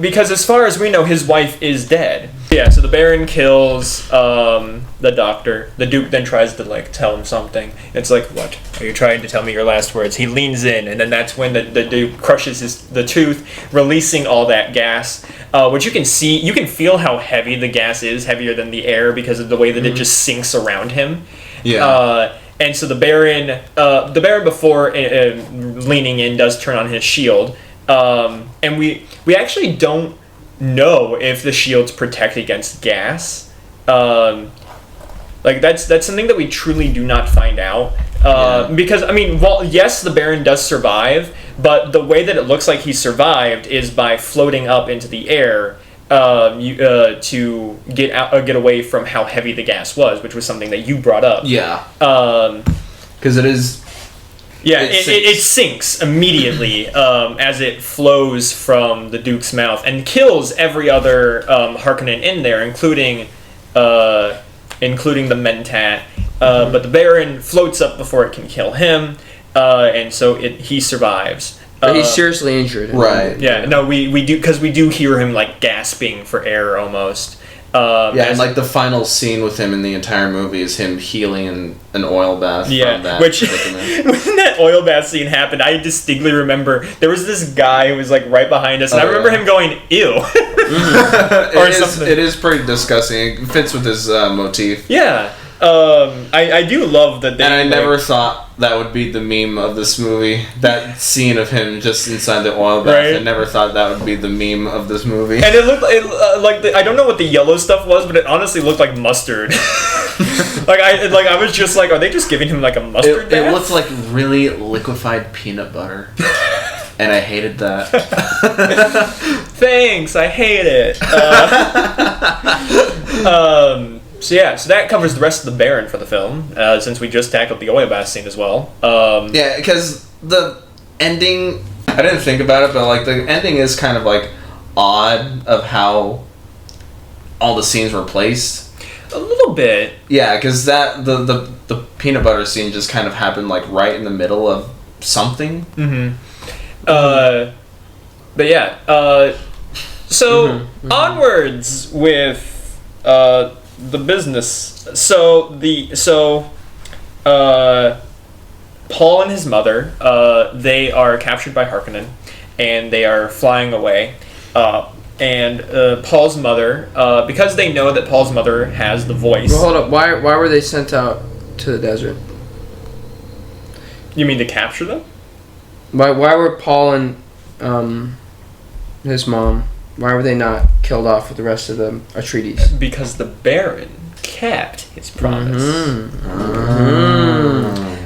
because as far as we know, his wife is dead. Yeah, so the Baron kills the doctor. The Duke then tries to like tell him something. It's like, "What are you trying to tell me your last words?" He leans in, and then that's when the Duke crushes the tooth, releasing all that gas. Which you can see, you can feel how heavy the gas is, heavier than the air because of the way that it just sinks around him. Yeah. And so the Baron before leaning in does turn on his shield, and we actually don't know if the shields protect against gas. Like that's something that we truly do not find out. Because I mean, yes, the Baron does survive, but the way that it looks like he survived is by floating up into the air to get away from how heavy the gas was, which was something that you brought up. Yeah. Because it is. Yeah, it sinks immediately as it flows from the Duke's mouth and kills every other Harkonnen in there, including the Mentat. But the Baron floats up before it can kill him, and so he survives. But he's seriously injured. Right. Yeah. No, we do because we do hear him like gasping for air almost. And like the final scene with him in the entire movie is him healing in an oil bath. Yeah, from that which when that oil bath scene happened, I distinctly remember there was this guy who was like right behind us, and I remember him going, "Ew," or something. It is pretty disgusting. It fits with his motif. Yeah. I do love that they... And I never thought that would be the meme of this movie. That scene of him just inside the oil bath. Right? I never thought that would be the meme of this movie. And it looked like I don't know what the yellow stuff was, but it honestly looked like mustard. I was just like, are they just giving him like a mustard bath? It looked like really liquefied peanut butter. And I hated that. Thanks, I hate it. So that covers the rest of the Baron for the film, since we just tackled the oil bath scene as well. Yeah, because the ending, I didn't think about it, but like the ending is kind of like odd of how all the scenes were placed. A little bit. Yeah, because that the peanut butter scene just kind of happened like right in the middle of something. Mm-hmm. But yeah. So onwards with the business. So Paul and his mother, they are captured by Harkonnen, and they are flying away. And Paul's mother, because they know that Paul's mother has the voice. Well, hold up. Why were they sent out to the desert? You mean to capture them? Why were Paul and his mom? Why were they not killed off with the rest of the Atreides? Because the Baron kept his promise.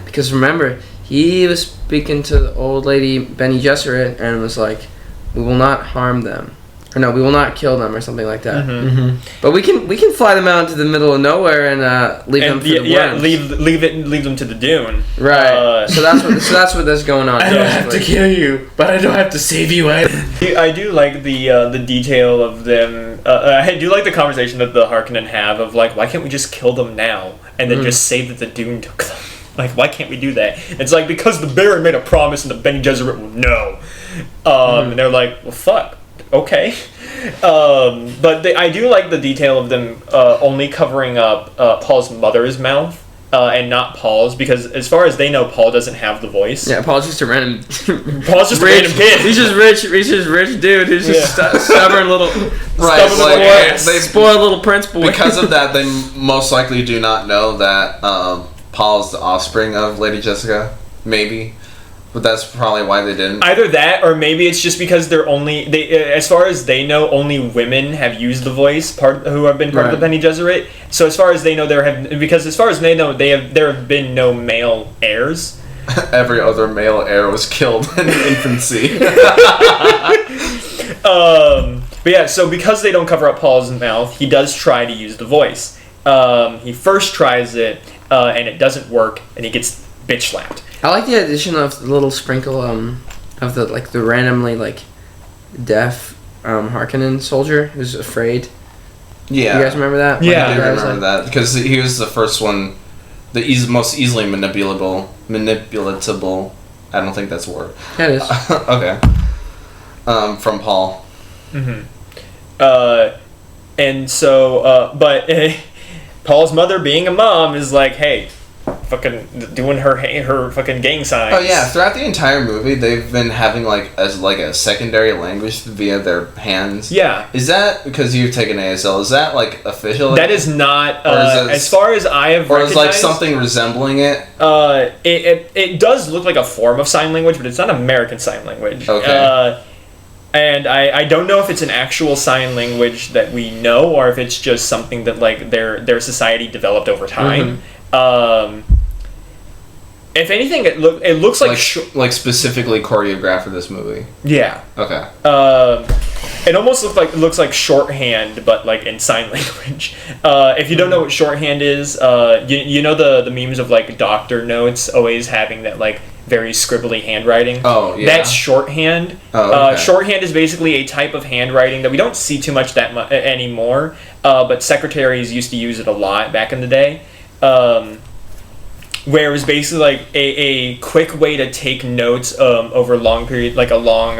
Because remember, he was speaking to the old lady Bene Gesserit and was like, "We will not harm them." Or no, we will not kill them, or something like that. But we can fly them out into the middle of nowhere and leave them for the worms. leave them to the Dune. Right. So that's what that's going on. I don't have to kill you, but I don't have to save you either. I do like the detail of them. I do like the conversation that the Harkonnen have of like, why can't we just kill them now and then just say that the Dune took them? Like, why can't we do that? It's like, because the Baron made a promise and the Bene Gesserit will know. And they're like, well, fuck. Okay. But I do like the detail of them only covering up Paul's mother's mouth and not Paul's, because as far as they know, Paul doesn't have the voice. Yeah, Paul's just a random. Paul's just a random kid. He's just rich. He's just rich dude. He's just stubborn little. Right. Stubborn Like, they spoiled little prince boy. Because of that, they most likely do not know that Paul's the offspring of Lady Jessica. Maybe. But that's probably why they didn't. Either that, or maybe it's just because as far as they know, only women have used the voice, who have been part of the Bene Gesserit. So as far as they know, there have been no male heirs. Every other male heir was killed in infancy. But yeah, so because they don't cover up Paul's mouth, he does try to use the voice. He first tries it, and it doesn't work, and he gets bitch slapped. I like the addition of the little sprinkle of the randomly deaf Harkonnen soldier who's afraid. Yeah. You guys remember that? Yeah. I do remember that, because he was the first one, the most easily manipulatable. I don't think that's a word. Yeah, it is. Okay. From Paul. And so, but Paul's mother, being a mom, is like, hey, fucking doing her fucking gang signs. Oh yeah, throughout the entire movie, they've been having as a secondary language via their hands. Yeah. Is that because you've taken ASL? Is that official? That is not. As far as I have or recognized, is something resembling it. It does look like a form of sign language, but it's not American Sign Language. Okay. And I don't know if it's an actual sign language that we know, or if it's just something that their society developed over time. If anything, it looks like specifically choreographed for this movie. Yeah. Okay. It almost looks like shorthand, but in sign language. If you don't know what shorthand is, you know the memes of doctor notes always having that very scribbly handwriting. Oh yeah. That's shorthand. Oh, okay. Shorthand is basically a type of handwriting that we don't see too much anymore. But secretaries used to use it a lot back in the day. Where it was basically a quick way to take notes over a long period, a long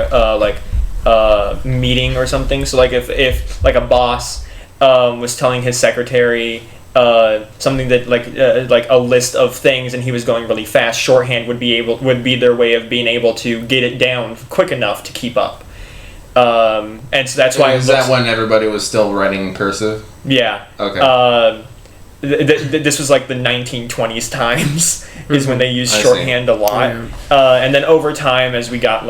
meeting or something. So if a boss was telling his secretary something that a list of things, and he was going really fast, shorthand would be their way of being able to get it down quick enough to keep up. And so that's why. Is that when everybody was still writing in cursive? Yeah. Okay. This was the 1920s times is when they used shorthand a lot. Yeah. And then over time, as we got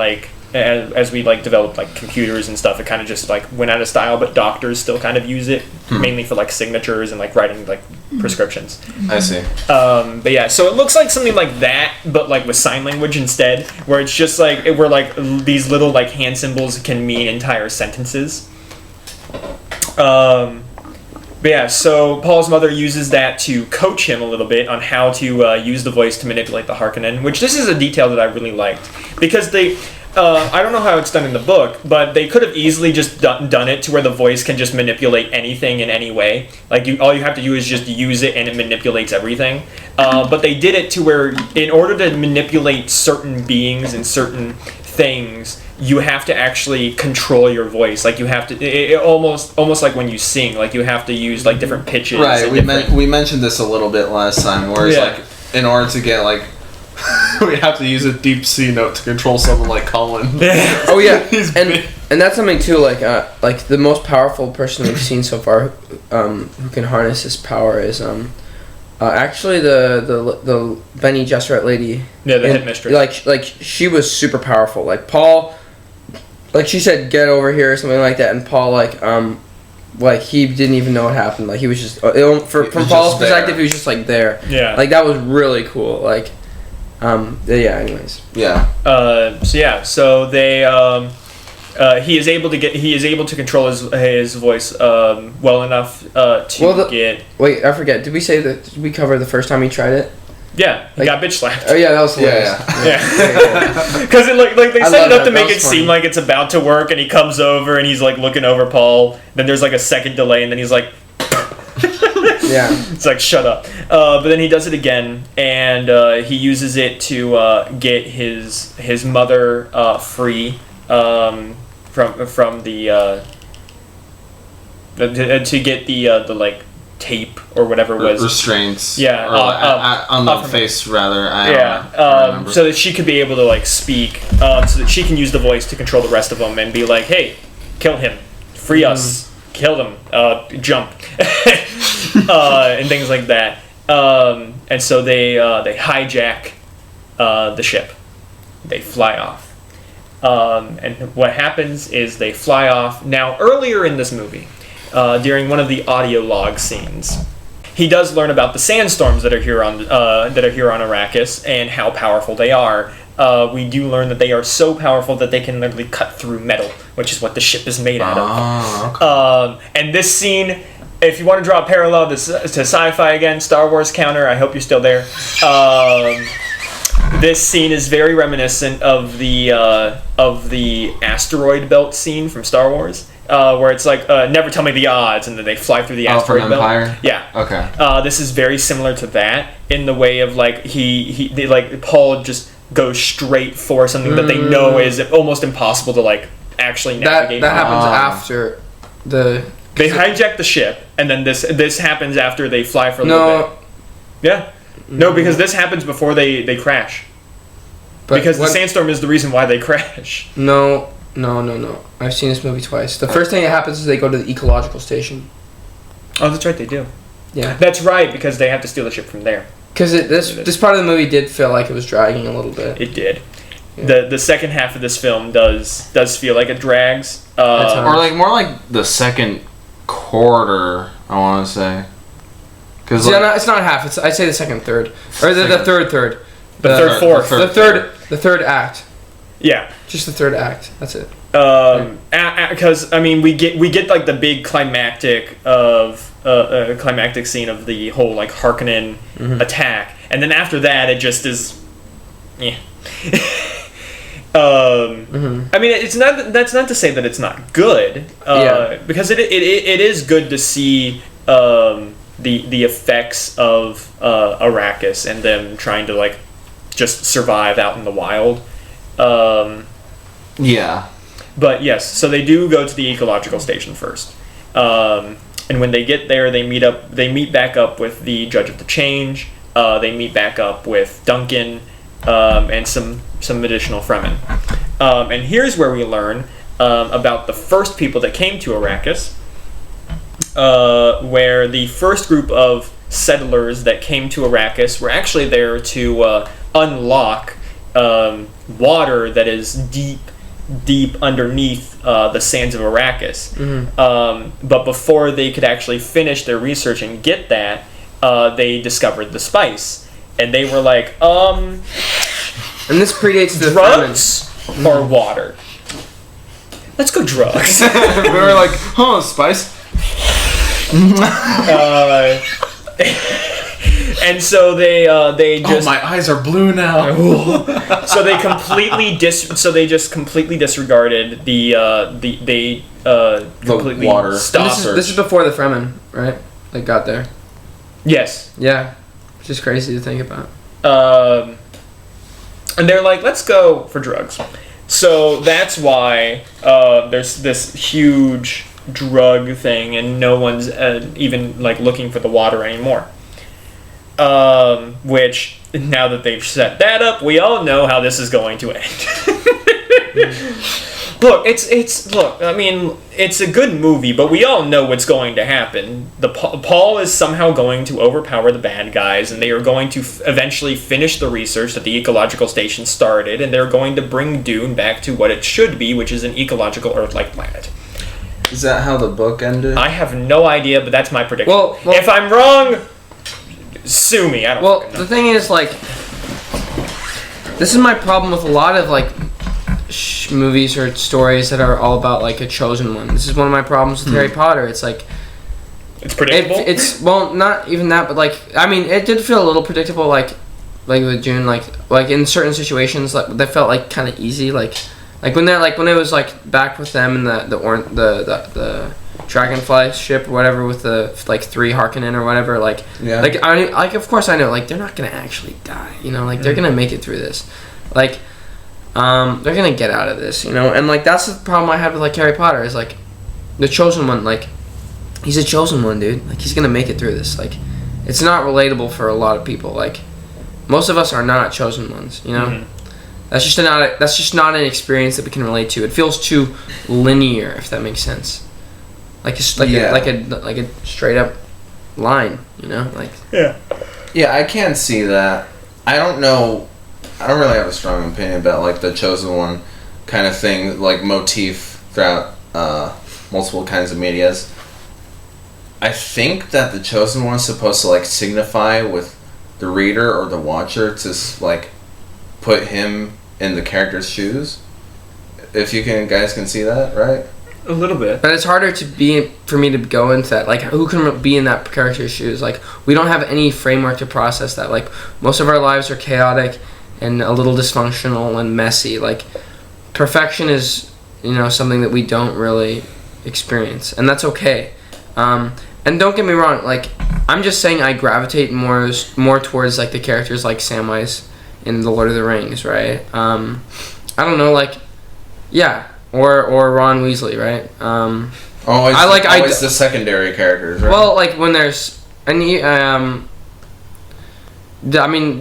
as we developed computers and stuff, it kind of just went out of style, but doctors still kind of use it mainly for signatures and writing prescriptions. I see. But yeah, so it looks like something like that, but with sign language instead, where it's just where these little hand symbols can mean entire sentences. But yeah, so Paul's mother uses that to coach him a little bit on how to use the voice to manipulate the Harkonnen, which this is a detail that I really liked. Because I don't know how it's done in the book, but they could have easily just done it to where the voice can just manipulate anything in any way. Like all you have to do is just use it and it manipulates everything. But they did it to where in order to manipulate certain beings and certain things, you have to actually control your voice. Like you have to, almost like when you sing, like you have to use like different pitches. Right. We mentioned this a little bit last time, where it's like in order to get like. We have to use a deep C note to control someone like Colin. Oh yeah, and that's something too. Like the most powerful person we've seen so far, who can harness this power is actually the Bene Gesserit lady. Yeah, the headmistress. Like she was super powerful. Like Paul, like she said, get over here or something like that, and Paul like he didn't even know what happened. Like he was just from Paul's perspective, he was just like there. Yeah. Like that was really cool. Like. Anyways. Yeah. So they he is able to control his voice well enough to get. Wait, I forget. Did we cover the first time he tried it? Yeah, he got bitch slapped. Oh yeah, that was hilarious. Yeah. Because they set it up to make it seem like it's about to work, and he comes over and he's like looking over Paul. Then there's like a second delay, and then he's like. Yeah. It's like, shut up. But then he does it again, and he uses it to get his mother free from the to get the like tape or whatever it was. Restraints. Yeah. On the face, rather. I so that she could be able to like speak, so that she can use the voice to control the rest of them and be like, hey, kill him, free us. Kill them, jump, and things like that. And so they hijack the ship. They fly off. And what happens is they fly off. Now, earlier in this movie, during one of the audio log scenes, he does learn about the sandstorms that are here on Arrakis and how powerful they are. We do learn that they are so powerful that they can literally cut through metal, which is what the ship is made out of. Okay. And this scene, if you want to draw a parallel to sci-fi again, Star Wars counter, I hope you're still there. This scene is very reminiscent of the asteroid belt scene from Star Wars. Where it's like, never tell me the odds, and then they fly through the asteroid belt. Empire? Yeah. Okay. This is very similar to that in the way of like Paul just goes straight for something that they know is almost impossible to like actually navigate. That happens after they hijack the ship, and then this happens after they fly for a little bit. Yeah. No, because this happens before they crash. Because the sandstorm is the reason why they crash. No. I've seen this movie twice. The first thing that happens is they go to the ecological station. Oh, that's right, they do. Yeah. That's right, because they have to steal the ship from there. Because this part of the movie did feel like it was dragging a little bit. It did. Yeah. The second half of this film does feel like it drags. Or like more like the second quarter, I want to say. Cause it's not half. I'd say the second third, or the third. The third fourth. The third act. Yeah. Just the third act. That's it. Because I mean, we get like the big climactic scene of the whole like Harkonnen attack, and then after that, it just is. Yeah. I mean, it's not. That's not to say that it's not good. Because it is good to see the effects of Arrakis and them trying to like just survive out in the wild. Yeah. But yes, so they do go to the ecological station first, and when they get there, they meet back up with the Judge of the Change. They meet back up with Duncan, and some additional Fremen. And here's where we learn about the first people that came to Arrakis, where the first group of settlers that came to Arrakis were actually there to unlock water that is deep underneath the sands of Arrakis. But before they could actually finish their research and get that, they discovered the spice. And they were like, And this predates the drugs or water? Let's go drugs. We were like, And so they just my eyes are blue now. so they just completely disregarded the completely water. stopped. This is before the Fremen, right? Like got there. Yes. Yeah, which is crazy to think about. And they're like, let's go for drugs. So that's why there's this huge drug thing, and no one's even like looking for the water anymore. Which now that they've set that up, we all know how this is going to end. Look, I mean, it's a good movie, but we all know what's going to happen. Paul is somehow going to overpower the bad guys, and they are going to eventually finish the research that the ecological station started, and they're going to bring Dune back to what it should be, which is an ecological Earth-like planet. Is that how the book ended? I have no idea, but that's my prediction. Well, if I'm wrong, sue me. I don't Well, fucking know. the thing is, like, this is my problem with a lot of, like, movies or stories that are all about, like, a chosen one. This is one of my problems with Harry Potter. It's, like... It's predictable? It's well, not even that, but, like, I mean, it did feel a little predictable, like with Dune, like in certain situations, like, that felt, like, kind of easy, like when it was, like, back with them in the Dragonfly ship or whatever with the, like, 3 Harkonnen or whatever, like, yeah. like, of course I know, like, they're not gonna actually die, you know, like, they're gonna make it through this, like, they're gonna get out of this, you know, and, like, that's the problem I have with, like, Harry Potter, is, like, the chosen one, like, he's a chosen one, dude, like, he's gonna make it through this, like, it's not relatable for a lot of people, like, most of us are not chosen ones, you know, that's just not an experience that we can relate to. It feels too linear, if that makes sense. Like a straight up line, you know, like. Yeah, I can see that. I don't know. I don't really have a strong opinion about, like, the chosen one kind of thing, like, motif throughout multiple kinds of medias. I think that the chosen one is supposed to, like, signify with the reader or the watcher to, like, put him in the character's shoes. If you guys can see that, right? A little bit. But it's harder for me to go into that. Like, who can be in that character's shoes? Like, we don't have any framework to process that. Like, most of our lives are chaotic and a little dysfunctional and messy. Like, perfection is, you know, something that we don't really experience, and that's okay. And don't get me wrong, like, I'm just saying I gravitate more towards, like, the characters like Samwise in The Lord of the Rings, right? I don't know, like, yeah, or Ron Weasley, right? Always the secondary characters, right? Well, like, when there's I mean,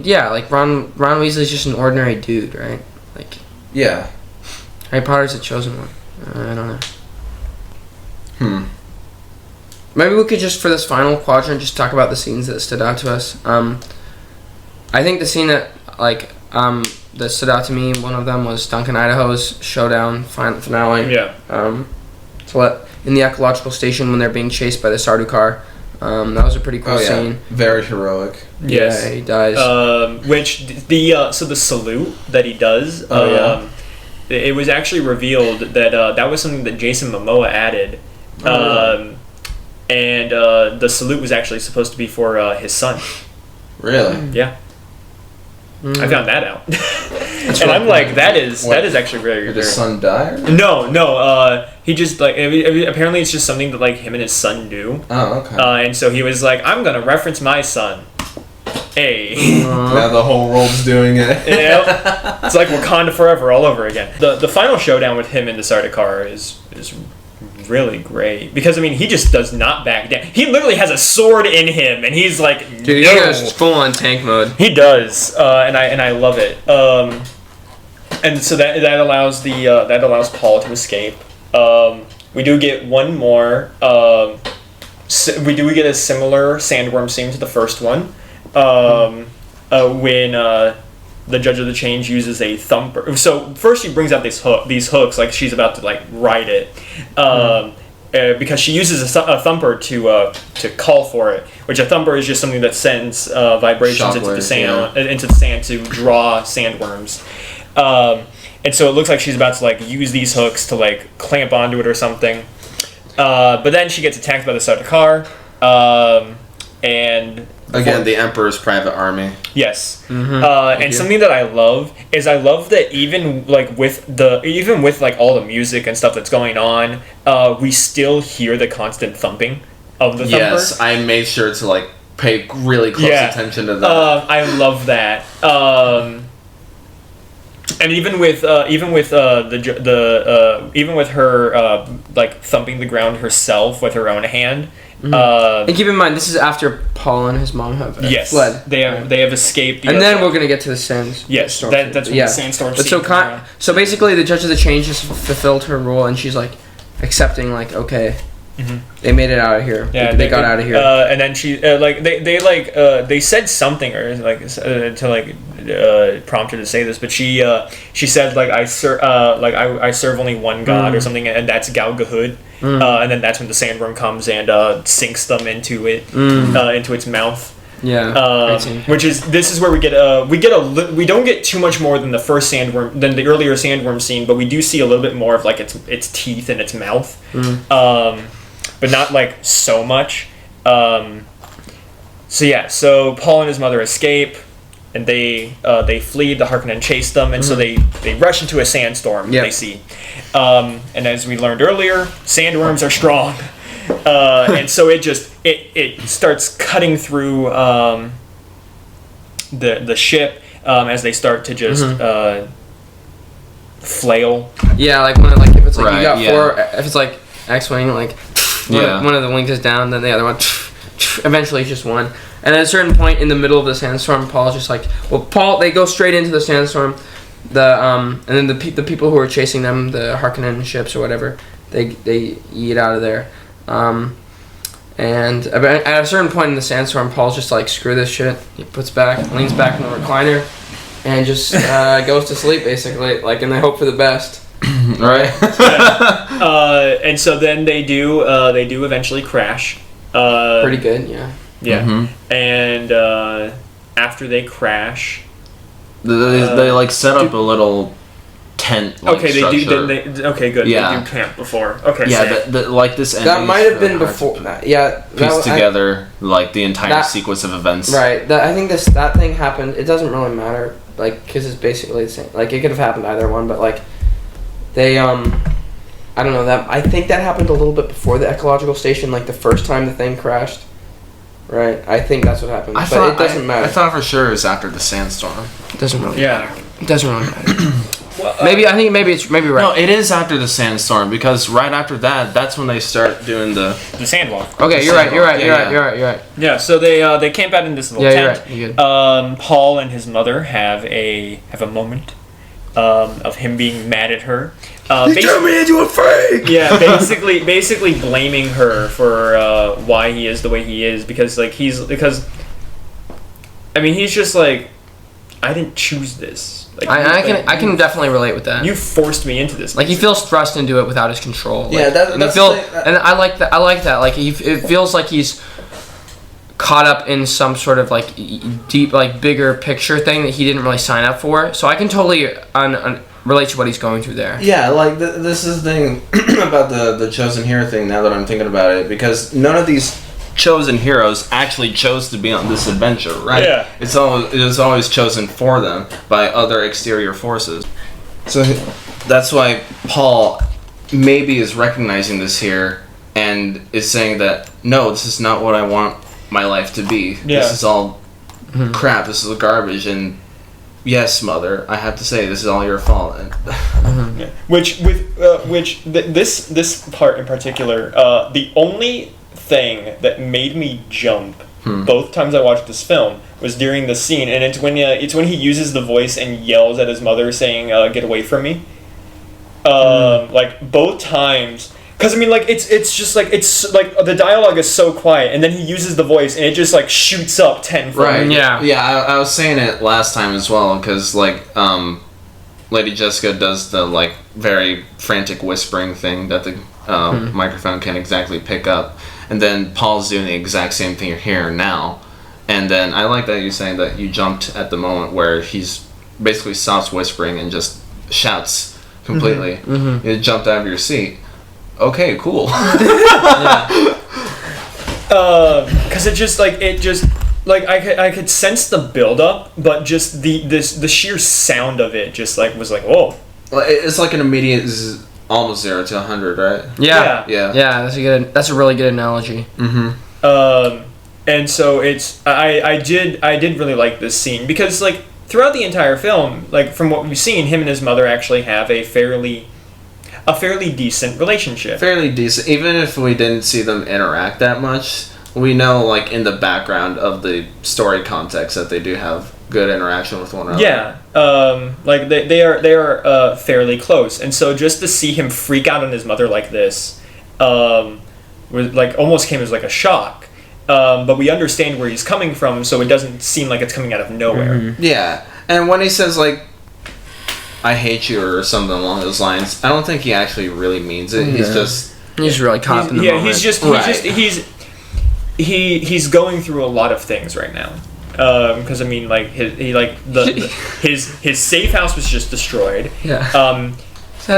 yeah, like, Ron Weasley's just an ordinary dude, right? Like, yeah. Harry Potter's a chosen one. I don't know. Maybe we could just, for this final quadrant, just talk about the scenes that stood out to us. I think the scene that, like, that stood out to me, one of them was Duncan Idaho's showdown finale. Yeah. In the ecological station when they're being chased by the Sardaukar. That was a pretty cool scene. Very heroic. Yes. Yeah, he dies. Which the salute that he does. It was actually revealed that that was something that Jason Momoa added. And the salute was actually supposed to be for his son. Really? Yeah. I found that out. And I'm like, that is actually very Did very. his son die? Or? No. He just, like, apparently it's just something that, like, him and his son do. Oh, okay. And so he was like, I'm gonna reference my son. Hey. Now the whole world's doing it. Yeah. It's like Wakanda forever all over again. The final showdown with him and the Sardaukar is really great, because I mean, he just does not back down. He literally has a sword in him, and he's like, dude, he goes full on tank mode. He does, and I love it. And so that allows that allows Paul to escape. We do get one more. We do get a similar sandworm scene to the first one, when the Judge of the Change uses a thumper. So first she brings out these hooks, like she's about to, like, ride it, because she uses a thumper to call for it. Which a thumper is just something that sends vibrations into the sand to draw sandworms. And so it looks like she's about to, like, use these hooks to, like, clamp onto it or something. But then she gets attacked by the Sardaukar. and Again, the Emperor's private army. yes, and something that I love that even with like all the music and stuff that's going on, we still hear the constant thumping of the thumper. Yes, I made sure to like pay really close attention to that. I love that. And even with her like thumping the ground herself with her own hand. And keep in mind, this is after Paul and his mom have fled. They have escaped. And then we're gonna get to the sands. Yes, that's when the sandstorm. But so basically, the Judge of the Change has fulfilled her role, and she's like accepting, like, okay, they made it out of here. Yeah, they got out of here. And then she they said something or like to prompt her to say this, but she said like I serve only one god or something, and that's Gal Gadot. And then that's when the sandworm comes and sinks them into its mouth. Yeah, this is where we don't get too much more than the first sandworm than the earlier sandworm scene, but we do see a little bit more of like its teeth and its mouth, but not like so much. So Paul and his mother escape, and they flee. The Harkonnen chase them, and so they rush into a sandstorm. They see, and as we learned earlier, sandworms are strong. And so it starts cutting through the ship as they start to just flail. Yeah, like when if it's like you got four, if it's like X-wing, like one of the wings is down, then the other one eventually it's just one. And at a certain point in the middle of the sandstorm, Paul's just like, they go straight into the sandstorm. And then the people who are chasing them, the Harkonnen ships or whatever, they eat out of there. And at a certain point in the sandstorm, Paul's just like, screw this shit. He leans back in the recliner, and just goes to sleep basically, like, and they hope for the best. Right. And so then they do eventually crash. Pretty good, yeah. Yeah. And after they crash, they like set up a little tent. Okay, they structure. do. Okay, good. Yeah. They do camp before. Okay. Yeah, like this. That might have been before. Piece together like the entire sequence of events. Right. I think that thing happened. It doesn't really matter, like, because it's basically the same. Like, it could have happened either one, but like, they I don't know that. I think that happened a little bit before the ecological station, like the first time the thing crashed. Right. I think that's what happened. But it doesn't matter. I thought for sure it was after the sandstorm. It doesn't really. Yeah. Matter. It doesn't really matter. Well, maybe it's right. No, it is after the sandstorm, because right after that's when they start doing the sandwalk. Okay, you're right. Yeah, so they camp out in this little tent. Right. You're good. Paul and his mother have a moment of him being mad at her. You turned me into a freak. Yeah, basically blaming her for why he is the way he is, because he's just like, I didn't choose this. Like, I can definitely relate with that. You forced me into this. Like, he feels thrust into it without his control. Yeah, and I like that. Like, it feels like he's caught up in some sort of like deep, like, bigger picture thing that he didn't really sign up for. So I can totally relate to what he's going through there. Yeah, like this is the thing about the chosen hero thing. Now that I'm thinking about it, because none of these chosen heroes actually chose to be on this adventure, right? Yeah. It was always chosen for them by other exterior forces. So that's why Paul maybe is recognizing this here and is saying that, no, this is not what I want my life to be. Yeah. This is all crap. This is garbage. And yes, mother, I have to say, this is all your fault. Yeah. This part in particular, the only thing that made me jump both times I watched this film was during the scene, and it's when he uses the voice and yells at his mother saying, "Get away from me." Like, both times, because it's just like, it's like the dialogue is so quiet, and then he uses the voice and it just like shoots up tenfold. Right. Yeah. I was saying it last time as well, because like Lady Jessica does the like very frantic whispering thing that the microphone can't exactly pick up. And then Paul's doing the exact same thing here now. And then I like that you're saying that you jumped at the moment where he's basically stops whispering and just shouts completely. You jumped out of your seat. Okay, cool. Because I could sense the build up, but just the sheer sound of it just like was like, whoa. Well, it's like an immediate almost 0 to 100, right? Yeah. Yeah. That's a really good analogy. And so I did really like this scene because like throughout the entire film, like from what we've seen, him and his mother actually have a fairly decent relationship. Fairly decent. Even if we didn't see them interact that much, we know like in the background of the story context that they do have good interaction with one another. Yeah. Like they are fairly close. And so just to see him freak out on his mother like this, was like almost came as like a shock. But we understand where he's coming from, so it doesn't seem like it's coming out of nowhere. Yeah. And when he says like, I hate you or something along those lines, I don't think he actually really means it. He's really caught up in the moment. He's going through a lot of things right now. Because I mean, like his safe house was just destroyed. Yeah.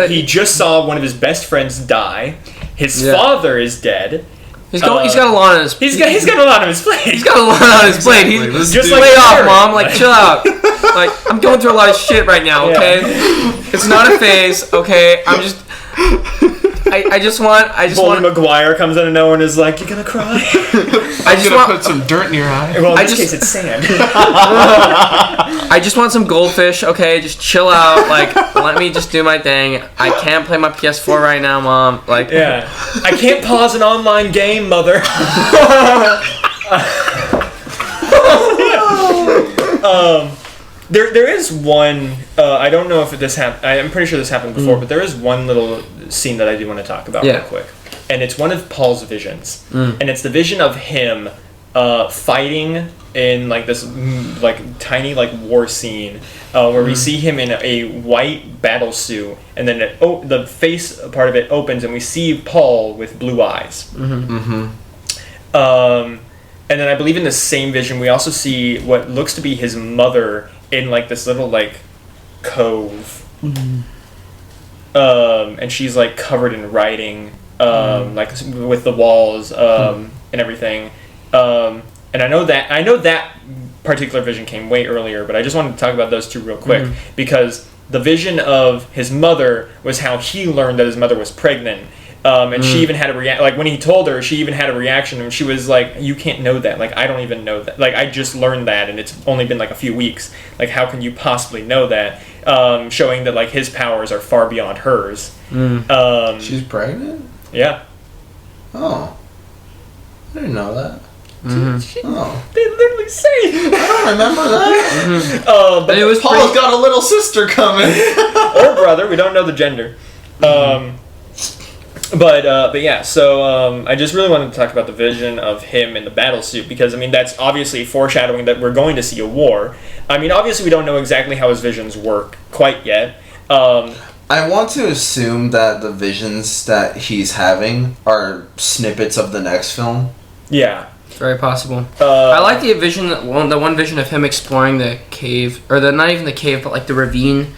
He just saw one of his best friends die. His father is dead. He's got a lot on his plate. He's got a lot on his plate. He's got a lot on his plate. He's just like, lay off, Mom. Like, chill out. Like, I'm going through a lot of shit right now, okay? Yeah. It's not a phase, okay? I just want... McGuire comes out of nowhere and is like, you gonna cry? I just want to put some dirt in your eye. Well, in this case, it's sand. I just want some goldfish, okay? Just chill out. Like, let me just do my thing. I can't play my PS4 right now, Mom. Like, yeah. I can't pause an online game, Mother. There is one. I don't know if this happened. I'm pretty sure this happened before, but there is one little scene that I do want to talk about real quick, and it's one of Paul's visions, and it's the vision of him fighting in like this like tiny like war scene where we see him in a white battle suit, and then the face part of it opens, and we see Paul with blue eyes. And then I believe in the same vision we also see what looks to be his mother in like this little like cove, and she's like covered in writing, like with the walls and everything. And I know that particular vision came way earlier, but I just wanted to talk about those two real quick because the vision of his mother was how he learned that his mother was pregnant. And she even had a reaction, like when he told her, she even had a reaction, and she was like, you can't know that, like I don't even know that, like I just learned that, and it's only been like a few weeks, like how can you possibly know that, showing that like his powers are far beyond hers. She's pregnant? Yeah. Oh. I didn't know that. They literally say. I don't remember that. But it was Paul's got a little sister coming. Or brother, we don't know the gender. But yeah, so I just really wanted to talk about the vision of him in the battle suit because I mean that's obviously foreshadowing that we're going to see a war. I mean obviously we don't know exactly how his visions work quite yet. I want to assume that the visions that he's having are snippets of the next film. Yeah, very possible. I like the vision, the one vision of him exploring the cave, or not even the cave, but like the ravine,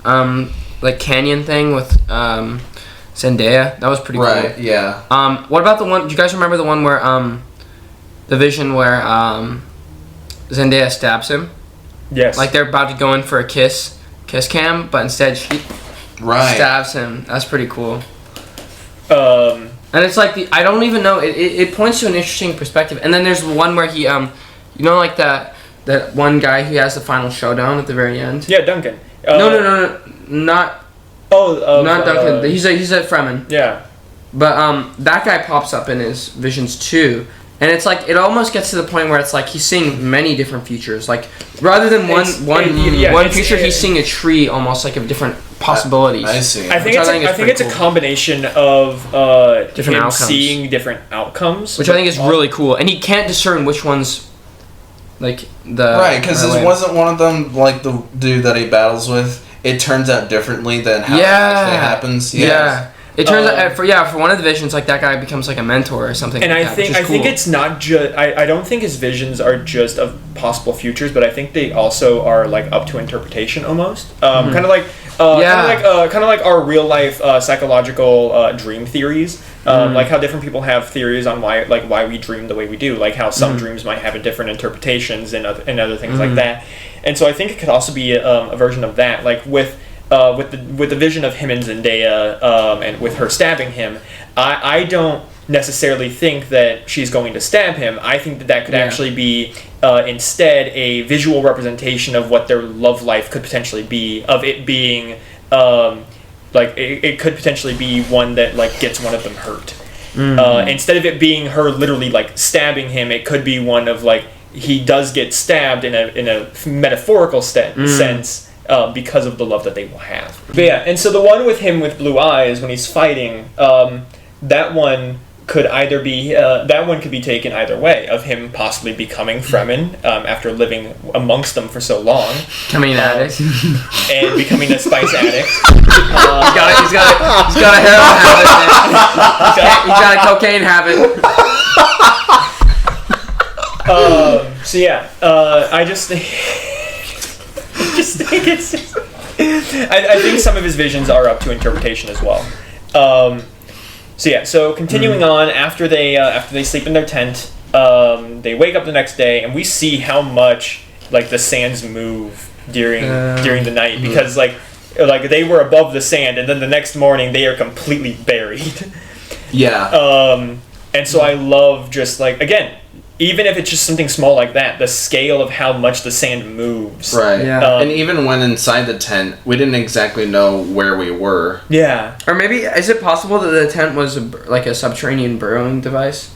like canyon thing with Zendaya. That was pretty cool. Right, yeah. What about the one, do you guys remember the one where, the vision where, Zendaya stabs him? Yes. Like they're about to go in for a kiss cam, but instead she stabs him. That's pretty cool. And it's like, I don't even know, it points to an interesting perspective. And then there's one where he, you know like that one guy who has the final showdown at the very end? Yeah, Duncan. No, not... not Duncan. He's a Fremen. Yeah. But that guy pops up in his visions too, and it's like it almost gets to the point where it's like he's seeing many different futures. Like rather than one future, he's seeing a tree almost like of different possibilities. I see. I think it's a combination of different him outcomes. seeing different outcomes, which I think is really cool, and he can't discern which ones. Like because this wasn't one of them like the dude that he battles with. It turns out differently than how it actually happens. Yeah. It turns out for one of the visions, like that guy becomes like a mentor or something. And like I think it's not just. I don't think his visions are just of possible futures, but I think they also are like up to interpretation almost. Kind of like Kind of like our real life psychological dream theories. Like how different people have theories on why we dream the way we do. Like how some dreams might have different interpretations and other things like that. And so I think it could also be a version of that. Like with the vision of him and Zendaya and with her stabbing him, I don't necessarily think that she's going to stab him. I think that could actually be instead a visual representation of what their love life could potentially be, of it being it could potentially be one that like gets one of them hurt. Instead of it being her literally like stabbing him, it could be one of like he does get stabbed in a metaphorical sense because of the love that they will have. But yeah, and so the one with him with blue eyes when he's fighting, that one could either be could be taken either way, of him possibly becoming Fremen after living amongst them for so long, becoming an addict and becoming a spice addict. He's got a heroin habit. He's got a cocaine habit. So yeah, I just think it's just, I think some of his visions are up to interpretation as well. So continuing on, after they sleep in their tent, they wake up the next day, and we see how much like the sands move during the night, because like they were above the sand, and then the next morning they are completely buried. Yeah. And so I love just like, again, even if it's just something small like that, the scale of how much the sand moves. Right. Yeah. And even when inside the tent, we didn't exactly know where we were. Yeah. Or maybe, is it possible that the tent was like a subterranean burrowing device?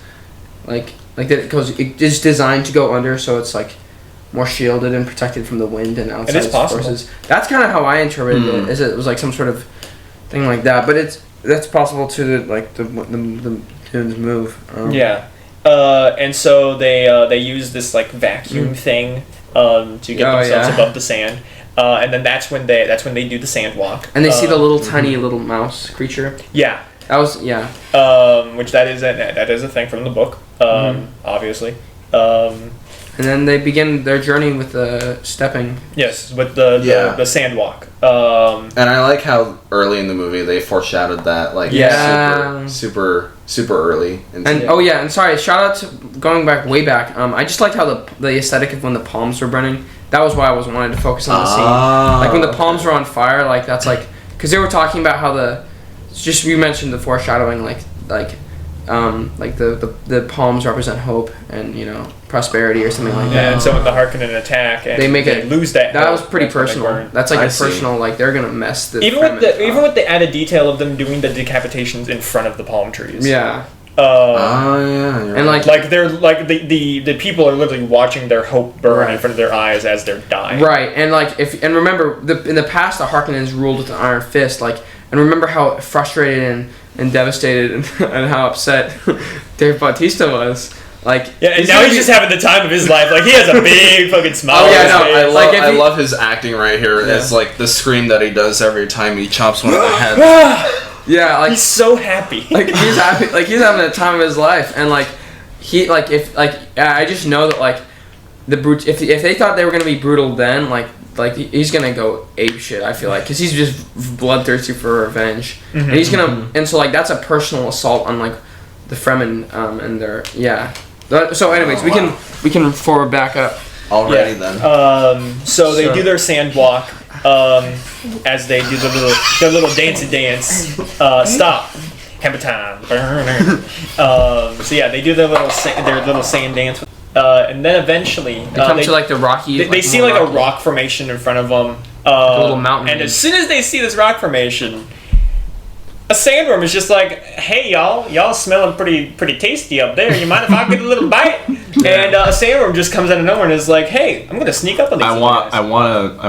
Like that it's designed to go under, so it's like more shielded and protected from the wind and outside forces. That's kind of how I interpreted it. Is it was like some sort of thing like that, but that's possible too. That like the dunes move. Yeah. And so they use this like vacuum thing to get themselves above the sand, and then that's when they do the sand walk. And they see the little tiny little mouse creature. Yeah, that was which that is a thing from the book, obviously. And then they begin their journey with the stepping. Yes, with the sand walk. And I like how early in the movie they foreshadowed that, like super early. And sorry, shout out to going way back. I just liked how the aesthetic of when the palms were burning. That was why I was wanting to focus on the scene. Like when the palms were on fire, like that's like, because they were talking about how you mentioned the foreshadowing, like the palms represent hope and prosperity or something like that. And so when the Harkonnen attack, and they lose that. That was pretty personal. That's like personal. Like they're gonna mess the even with the added detail of them doing the decapitations in front of the palm trees. Yeah. And like they're like the people are literally watching their hope burn in front of their eyes as they're dying. Right, and like remember in the past the Harkonnens ruled with an iron fist. Like, and remember how frustrated and devastated and how upset Dave Bautista was. Like, and now he's just having the time of his life. Like, he has a big fucking smile. I love his acting right here. Yeah. It's like the scream that he does every time he chops one of the heads. Yeah, like he's so happy. Like he's happy. Like he's having the time of his life, and like he like if like I just know that like if they thought they were gonna be brutal then like he's gonna go ape shit. I feel like because he's just bloodthirsty for revenge, and he's gonna and so like that's a personal assault on like the Fremen and their So anyways, we can forward back up already then. So they do their sand walk. As they do their little dancey dance. Stop. Hammer time. So yeah, they do their little sand dance. And then eventually they come to like the rocky. They see like a rock formation in front of them. A little mountain. And as soon as they see this rock formation, a sandworm is just like, "Hey y'all smelling pretty tasty up there. You mind if I get a little bite?" And a sandworm just comes out of nowhere and is like, "Hey, I'm gonna sneak up on these guys." I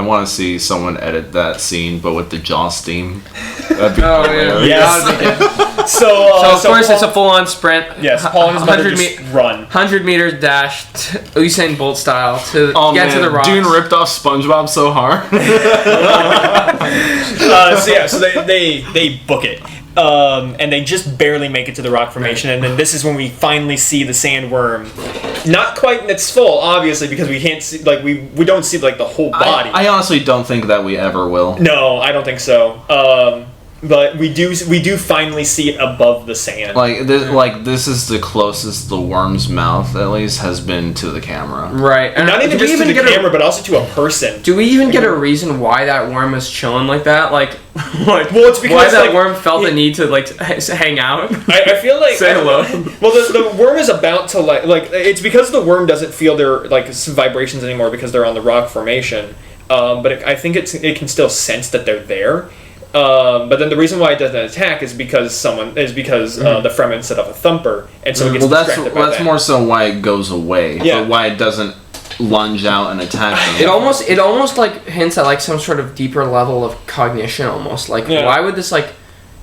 want to see someone edit that scene, but with the jaw steam. That'd be hilarious. Yes. So of course it's a full-on sprint. Yes, Paul and his mother just run 100 meters dash, Usain Bolt style to get to the rocks. Dune ripped off SpongeBob so hard. So they book it. and they just barely make it to the rock formation, and then this is when we finally see the sandworm. Not quite in its full, obviously, because we can't see, like, we don't see, like, the whole body. I honestly don't think that we ever will. No, I don't think so. But we do finally see it above the sand. This is the closest the worm's mouth, at least, has been to the camera. Right. And not even just to the camera, but also to a person. Do we even get a reason why that worm is chilling like that? Like well, it's because why that worm felt the need to like hang out. I feel like say hello. Well, the worm is about to like it's because the worm doesn't feel their like vibrations anymore because they're on the rock formation. But I think it can still sense that they're there. But then the reason why it doesn't attack is because the Fremen set up a thumper, and so it gets distracted by that's more so why it goes away. Yeah. But why it doesn't lunge out and attack them. It almost like hints at like some sort of deeper level of cognition. Almost like why would this like.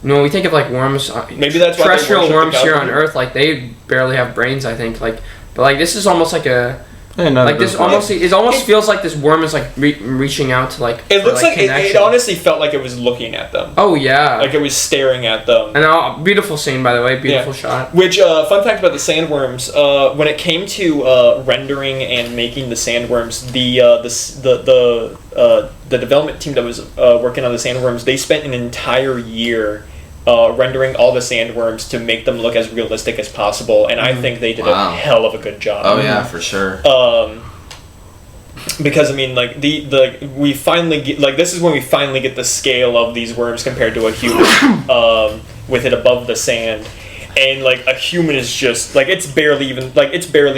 We think of like worms. Maybe that's why terrestrial worms here on Earth. Like they barely have brains. I think. But this is almost like a. Like this almost, it almost feels like this worm is like reaching out to like. It looks like it honestly felt like it was looking at them. Oh yeah, like it was staring at them. And beautiful scene, by the way, beautiful shot. Which fun fact about the sandworms, when it came to rendering and making the sandworms, the development team that was working on the sandworms, they spent an entire year. Rendering all the sandworms to make them look as realistic as possible, and I think they did a hell of a good job. Oh yeah, for sure. Because I mean, like we finally get this is when we finally get the scale of these worms compared to a human, with it above the sand, and like a human is just like it's barely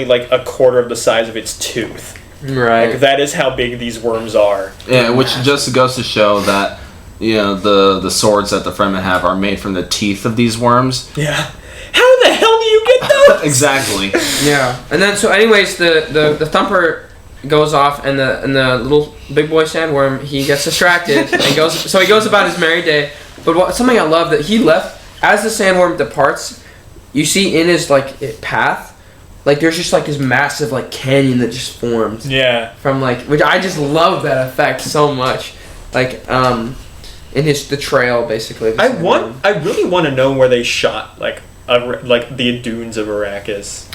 like a quarter of the size of its tooth. Right. Like, that is how big these worms are. Yeah, which just goes to show that. The swords that the Fremen have are made from the teeth of these worms. Yeah. How the hell do you get those? Exactly. Yeah. And then so anyways the thumper goes off and the little big boy sandworm, he gets distracted and goes about his merry day. But something I love that he left as the sandworm departs, you see in his like path, like there's just like this massive like canyon that just forms. Yeah. From like which I just love that effect so much. Like in the trail, basically. I really want to know where they shot like the dunes of Arrakis.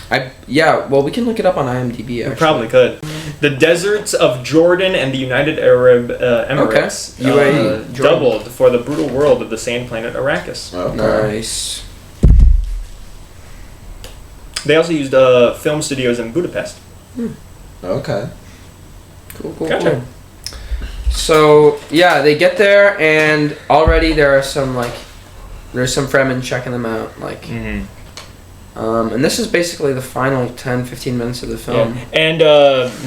Well, we can look it up on IMDb. Actually. We probably could. The deserts of Jordan and the United Arab Emirates UAE doubled for the brutal world of the sand planet Arrakis. Okay. Nice. They also used film studios in Budapest. Okay. Cool. Gotcha. Cool. So yeah, they get there and already there's some Fremen checking them out, like. Mm-hmm. And this is basically the final 10-15 minutes of the film. Yeah. And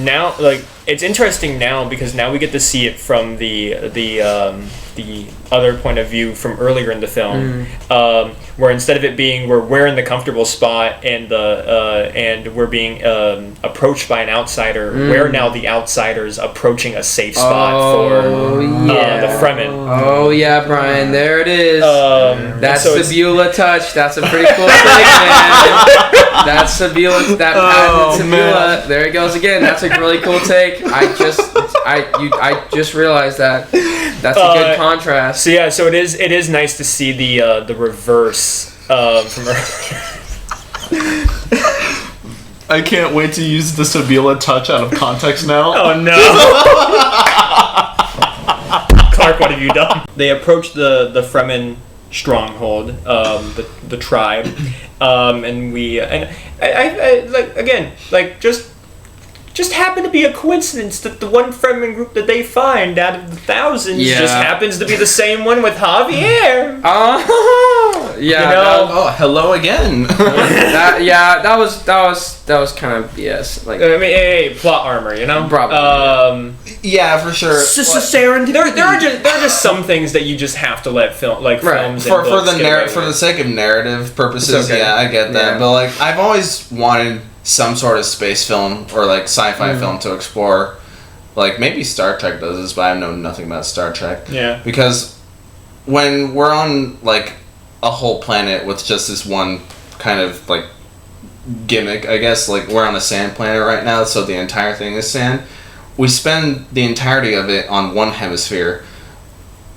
now, like, it's interesting now because now we get to see it from the other point of view from earlier in the film, where instead of it being we're in the comfortable spot and we're being approached by an outsider, we're now the outsiders approaching a safe spot for the Fremen. Oh yeah, Brian, there it is. That's the Beulah touch. That's a pretty cool thing, man. That's Beulah. That patented Beulah. There it goes again. That's a really cool take. I just realized that. That's a good contrast. So yeah, so it is nice to see the reverse from earlier. I can't wait to use the Sabila touch out of context now. Oh no. Clark, what have you done? They approach the Fremen stronghold, the tribe, and I like again, like just happened to be a coincidence that the one Fremen group that they find out of the thousands just happens to be the same one with Javier. Oh, yeah. You know? Hello again. that was kind of BS. Like, I mean, hey, plot armor, you know. Probably. Yeah, for sure. There are just some things that you just have to let films for the sake of narrative purposes. Okay. Yeah, I get that. Yeah. But like, I've always wanted some sort of space film or like sci-fi film to explore. Like maybe Star Trek does this, but I know nothing about Star Trek. Yeah. Because when we're on like a whole planet with just this one kind of like gimmick, I guess, like we're on a sand planet right now, so the entire thing is sand. We spend the entirety of it on one hemisphere.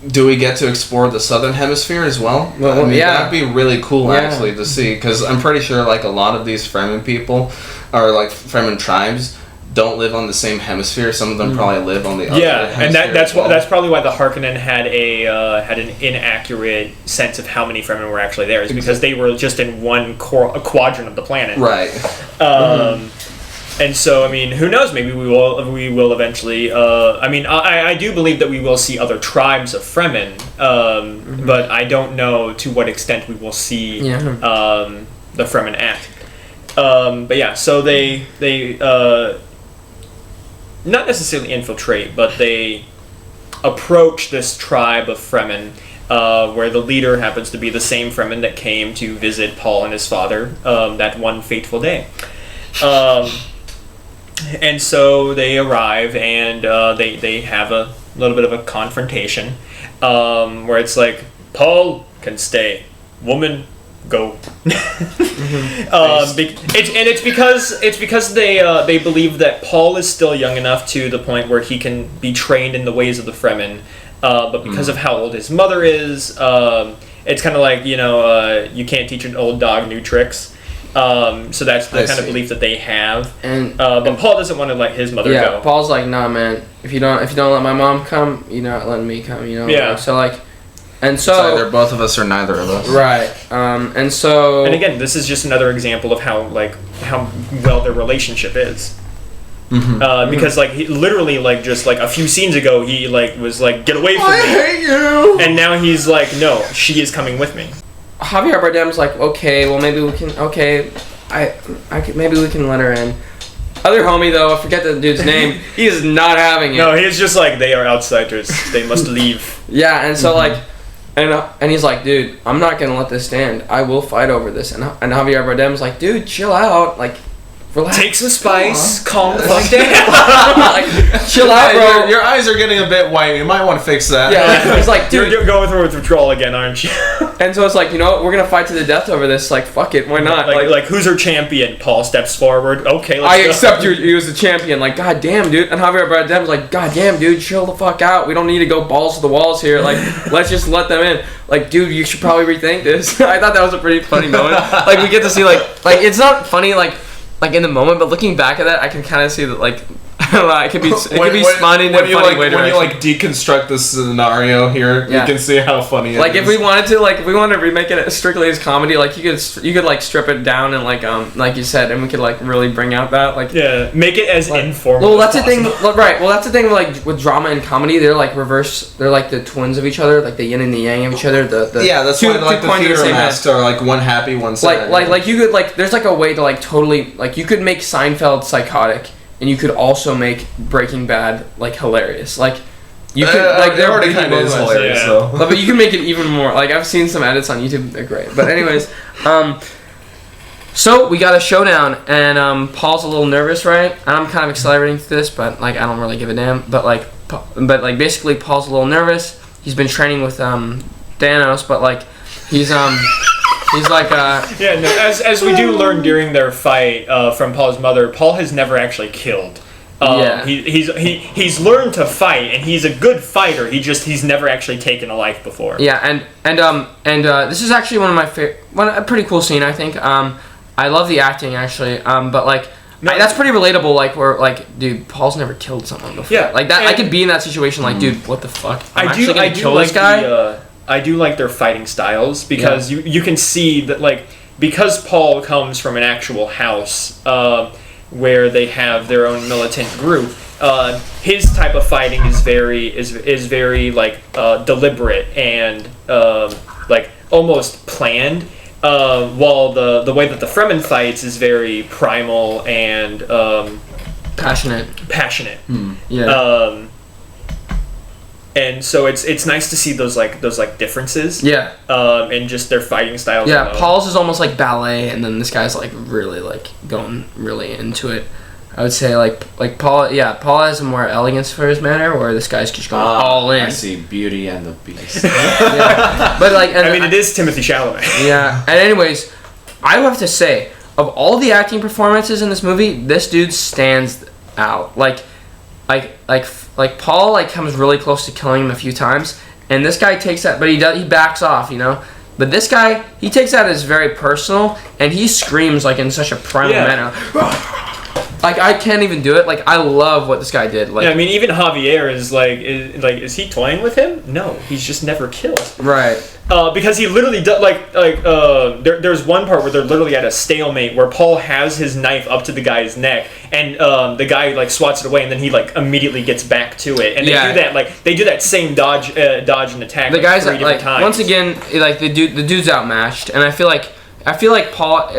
do we get to explore the southern hemisphere as well? Well, I mean, yeah. that'd be really cool Yeah. actually to see, because I'm pretty sure like a lot of these Fremen people, or like Fremen tribes, don't live on the same hemisphere. Some of them probably live on the other hemisphere. And that's as well. that's probably why the Harkonnen had an inaccurate sense of how many Fremen were actually there, is because they were just in one quadrant of the planet. Right. And so, I mean, who knows? Maybe we will eventually. I mean, I do believe that we will see other tribes of Fremen, but I don't know to what extent we will see the Fremen act. But yeah, so they not necessarily infiltrate, but they approach this tribe of Fremen, where the leader happens to be the same Fremen that came to visit Paul and his father that one fateful day. And so they arrive, and they have a little bit of a confrontation, where it's like, Paul can stay, woman, go. It's because they believe that Paul is still young enough to the point where he can be trained in the ways of the Fremen, but because of how old his mother is, it's kind of like, you can't teach an old dog new tricks. So that's the kind of belief that they have, but Paul doesn't want to let his mother go. Yeah, Paul's like, nah, man. If you don't let my mom come, you're not letting me come. Yeah. So like, and It's so either both of us or neither of us. right. And so. And again, this is just another example of how well their relationship is. Because he literally just a few scenes ago he was like, get away from me. I hate you. And now he's like, no, she is coming with me. Javier Bardem's like, okay, well maybe we can. Okay, maybe we can let her in. Other homie though, I forget the dude's name. He is not having it. No, he's just like, they are outsiders. They must leave. Yeah, and so and he's like, dude, I'm not gonna let this stand. I will fight over this. And Javier Bardem's like, dude, chill out. Like, relax. Take some spice. Calm the fuck down. Like, chill out, bro. Your eyes are getting a bit white. You might want to fix that. Yeah, he's like, dude. You're going through withdrawal again, aren't you? And so it's like, we're gonna fight to the death over this. Like, fuck it, why not? Like who's our champion? Paul steps forward. Okay, let's I go. accept you as the champion. Like, god damn, dude. And Javier Bardem's like, god damn, dude, chill the fuck out. We don't need to go balls to the walls here. Like, let's just let them in. Like, dude, you should probably rethink this. I thought that was a pretty funny moment. Like, we get to see like it's not funny like in the moment, but looking back at that, I can kind of see that I don't know, it could be funny in a funny way. When you deconstruct the scenario here, you can see how funny it is. If we wanted to remake it strictly as comedy, you could strip it down and like you said, and we could really bring out that make it as informal. Well, that's the thing, right? Well, that's the thing with drama and comedy. They're reverse. They're like the twins of each other, like the yin and the yang of each other. That's why the theater masks are one happy, one sad. You could there's a way to totally you could make Seinfeld psychotic. And you could also make Breaking Bad hilarious. You could they're already kind of is hilarious. Yeah. So. But you can make it even more. I've seen some edits on YouTube. They're great. But anyways, so we got a showdown, and Paul's a little nervous, right? And I'm kind of accelerating through this, but I don't really give a damn. But basically, Paul's a little nervous. He's been training with Thanos, but he's as we do learn during their fight from Paul's mother, Paul has never actually killed. He's learned to fight, and he's a good fighter. He's never actually taken a life before. Yeah, and this is actually one of my a pretty cool scene, I think. I love the acting actually, but that's pretty relatable. Where dude, Paul's never killed someone before. Yeah, I could be in that situation. Dude, what the fuck? I'm I actually do gonna kill this guy. I do like their fighting styles because you can see that because Paul comes from an actual house where they have their own militant group, his type of fighting is very deliberate and almost planned, while the way that the Fremen fights is very primal and passionate. Yeah. And so it's nice to see those differences. Yeah. And just their fighting styles. Yeah, Paul's is almost like ballet, and then this guy's really going really into it. I would say Paul. Yeah, Paul has a more elegance for his manner, where this guy's just going all in. I see Beauty and the Beast. Yeah. But it is Timothy Chalamet. Yeah. And anyways, I have to say, of all the acting performances in this movie, this dude stands out. Paul comes really close to killing him a few times, And this guy takes that, but he backs off, you know. But this guy, he takes that as very personal, and he screams like in such a primal manner. Like, I can't even do it. Like, I love what this guy did. Like, yeah, I mean, even Javier is he toying with him? No, he's just never killed. Right. Because he literally does, there's one part where they're literally at a stalemate where Paul has his knife up to the guy's neck, and the guy, like, swats it away, and then he, like, immediately gets back to it. And they do that same dodge and attack, the guys, 3 different times. Once again, like, the dude's outmatched, and I feel like Paul,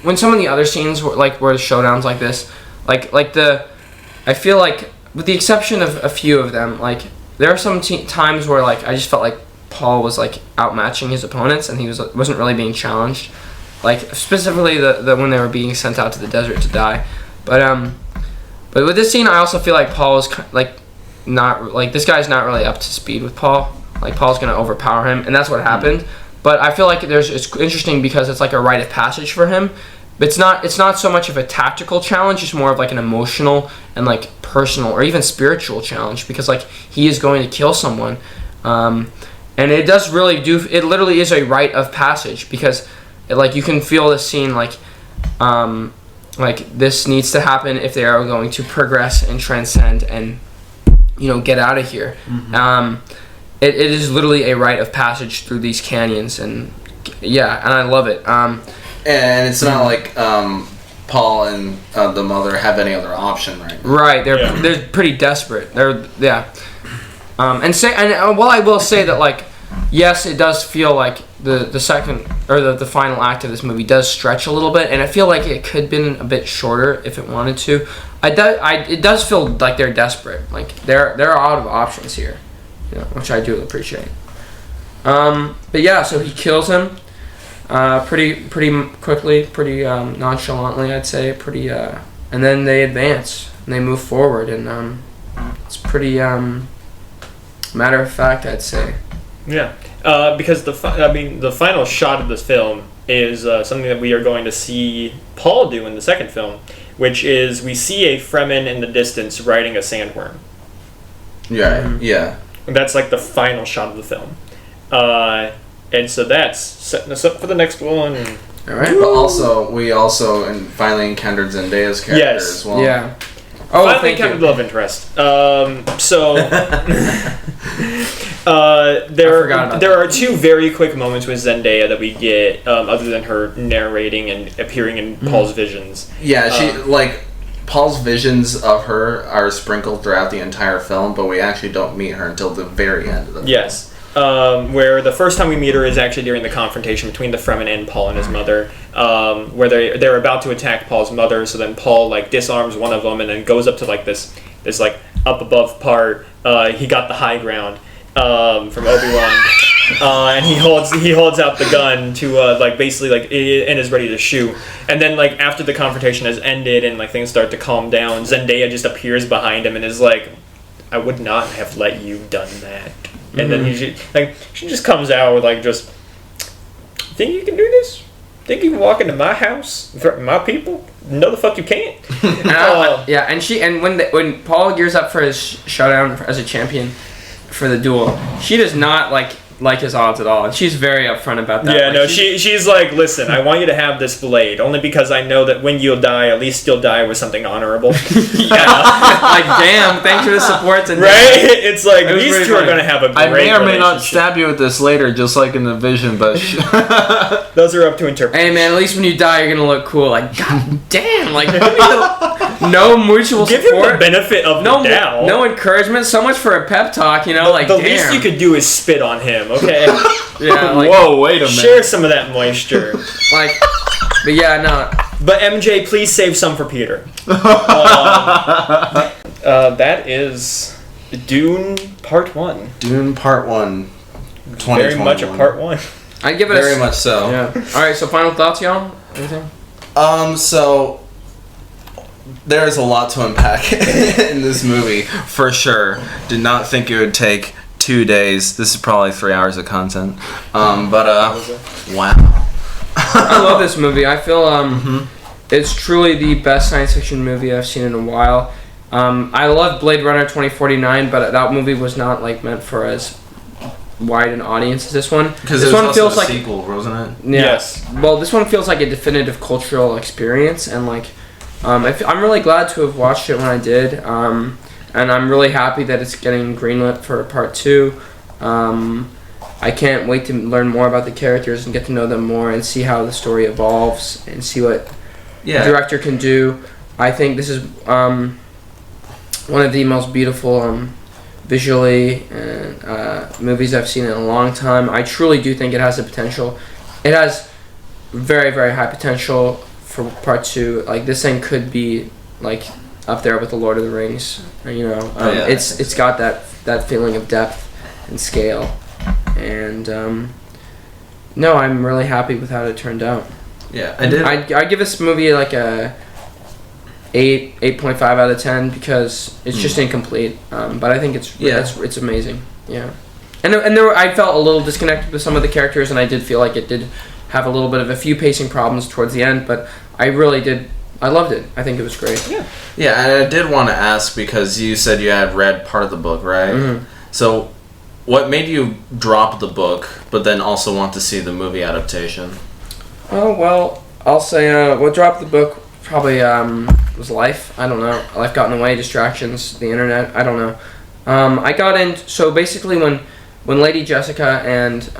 when some of the other scenes were showdowns like this, I feel like, with the exception of a few of them, like, there are some times where, like, I just felt like Paul was, like, outmatching his opponents, and he wasn't really being challenged, like, specifically the when they were being sent out to the desert to die. But with this scene, I also feel like Paul is, like, not, like, this guy's not really up to speed with Paul. Like, Paul's gonna overpower him, and that's what happened. But I feel like it's interesting because it's like a rite of passage for him. But it's not so much of a tactical challenge, it's more of like an emotional and like personal or even spiritual challenge, because like he is going to kill someone. And it does really it literally is a rite of passage, because like you can feel this scene like this needs to happen if they are going to progress and transcend and, you know, get out of here. It is literally a rite of passage through these canyons, and I love it. And it's not like Paul and the mother have any other option, right? Right, they're pretty desperate. And while I will say that, like, yes, it does feel like the second or the final act of this movie does stretch a little bit, and I feel like it could have been a bit shorter if it wanted to. It does feel like they're desperate. Like they're out of options here. You know, which I do appreciate. But yeah, so he kills him pretty quickly, pretty nonchalantly, I'd say. And then they advance and they move forward, and it's pretty matter of fact, I'd say. Yeah, because the final shot of this film is something that we are going to see Paul do in the second film, which is we see a Fremen in the distance riding a sandworm. Yeah, yeah. And that's like the final shot of the film. And so that's setting us up for the next one. All right. But also, we finally encountered Zendaya's character as well. Yeah. Finally encountered love interest. There are 2 very quick moments with Zendaya that we get, other than her narrating and appearing in Paul's visions. Yeah, Paul's visions of her are sprinkled throughout the entire film, but we actually don't meet her until the very end of the film. Yes. Where the first time we meet her is actually during the confrontation between the Fremen and Paul and his mother, where they're about to attack Paul's mother, so then Paul like disarms one of them and then goes up to like this like up above part. He got the high ground from Obi-Wan. And he holds out the gun to basically and is ready to shoot. And then like after the confrontation has ended and like things start to calm down, Zendaya just appears behind him and is like, "I would not have let you done that." And then she just comes out with like, just, "Think you can do this? Think you can walk into my house and threaten my people? No, the fuck you can't." And when Paul gears up for his showdown as a champion for the duel, she does not like his odds at all, and she's very upfront about that. Yeah, she's like, "Listen, I want you to have this blade only because I know that when you'll die, at least you'll die with something honorable." Like, damn, thanks for the support. And right? It's like these two are gonna have a great I may or may not stab you with this later, just like in the vision, but those are up to interpretation. Hey man, at least when you die, you're gonna look cool. Like, god damn, like no mutual Give support. Him the benefit of the doubt. No encouragement. So much for a pep talk, you know. The least you could do is spit on him. Okay. Yeah. Like, whoa, wait a minute. Share some of that moisture. But yeah, no. But MJ, please save some for Peter. That is Dune Part 1. Dune Part 1. Very much a Part 1. I'd give it very much so. Yeah. All right. So final thoughts, y'all. Anything? So there's a lot to unpack in this movie for sure. Did not think it would take 2 days. This is probably 3 hours of content. Wow. I love this movie. I feel it's truly the best science fiction movie I've seen in a while. I love Blade Runner 2049, but that movie was not like meant for as wide an audience as this one. Because this it was one also feels a like sequel, wasn't it? yeah. Yes. Well, this one feels like a definitive cultural experience, and like I'm really glad to have watched it when I did, and I'm really happy that it's getting greenlit for part 2. I can't wait to learn more about the characters and get to know them more and see how the story evolves and see what the director can do. I think this is one of the most beautiful visually movies I've seen in a long time. I truly do think it has the potential. It has very, very high potential for part 2. Like, this thing could be like up there with the Lord of the Rings. It's got that feeling of depth and scale. And no, I'm really happy with how it turned out. Yeah, I did. I give this movie like a 8.5 out of 10 because it's just incomplete. But I think it's amazing. Yeah, and I felt a little disconnected with some of the characters, and I did feel like it did have a little bit of a few pacing problems towards the end. But I really did. I loved it. I think it was great. Yeah. Yeah, and I did want to ask because you said you had read part of the book, right? Mm-hmm. So, what made you drop the book, but then also want to see the movie adaptation? Oh, well, I'll say what dropped the book probably was life. I don't know. Life got in the way, distractions, the internet, I don't know. I got in, so basically when Lady Jessica and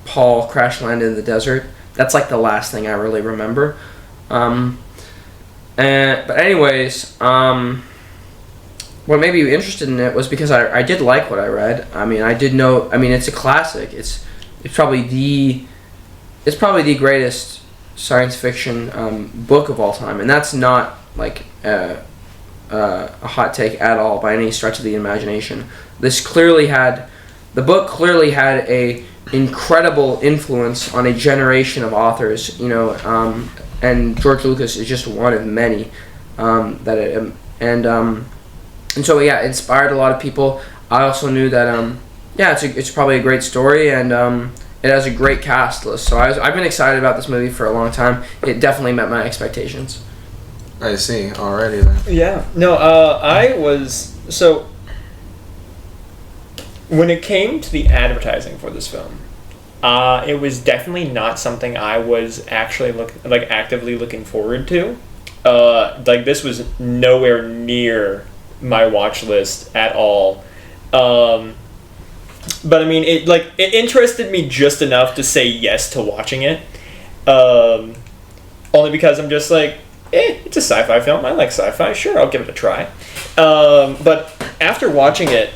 Paul crash landed in the desert, that's like the last thing I really remember. But anyways, what made me interested in it was because I did like what I read. I mean, it's a classic. It's probably the greatest science fiction book of all time, and that's not like a hot take at all by any stretch of the imagination. The book clearly had a incredible influence on a generation of authors, and George Lucas is just one of many and so yeah, it inspired a lot of people. I also knew that it's probably a great story, and it has a great cast list. So I've been excited about this movie for a long time. It definitely met my expectations. I see. Alrighty then. Yeah. No. I was so. When it came to the advertising for this film, it was definitely not something I was actually actively looking forward to. This was nowhere near my watch list at all. But I mean, it interested me just enough to say yes to watching it. Only because I'm just like, it's a sci-fi film. I like sci-fi. Sure, I'll give it a try. But after watching it,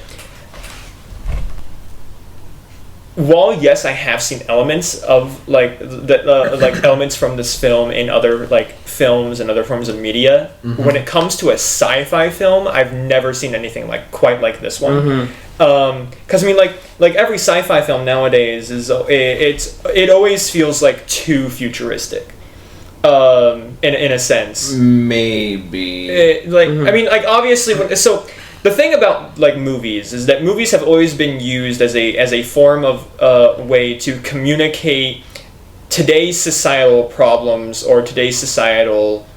while yes, I have seen elements of elements from this film in other films and other forms of media, when it comes to a sci-fi film, I've never seen anything quite like this one. Because I mean, every sci-fi film nowadays it always feels too futuristic. In a sense, maybe I mean, obviously, the thing about movies is that movies have always been used as a form of way to communicate today's societal problems or today's societal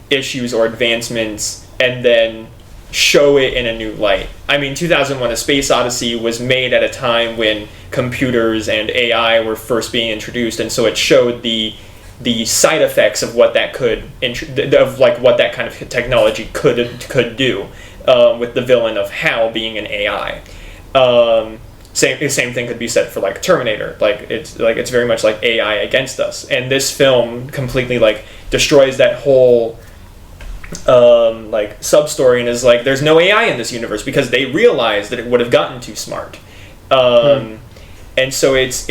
issues or advancements, and then show it in a new light. I mean, 2001: A Space Odyssey was made at a time when computers and AI were first being introduced, and so it showed the side effects of what that what that kind of technology could do, with the villain of HAL being an AI. Same thing could be said for Terminator. It's very much like AI against us, and this film completely destroys that whole sub-story and is there's no AI in this universe because they realized that it would have gotten too smart. And so it's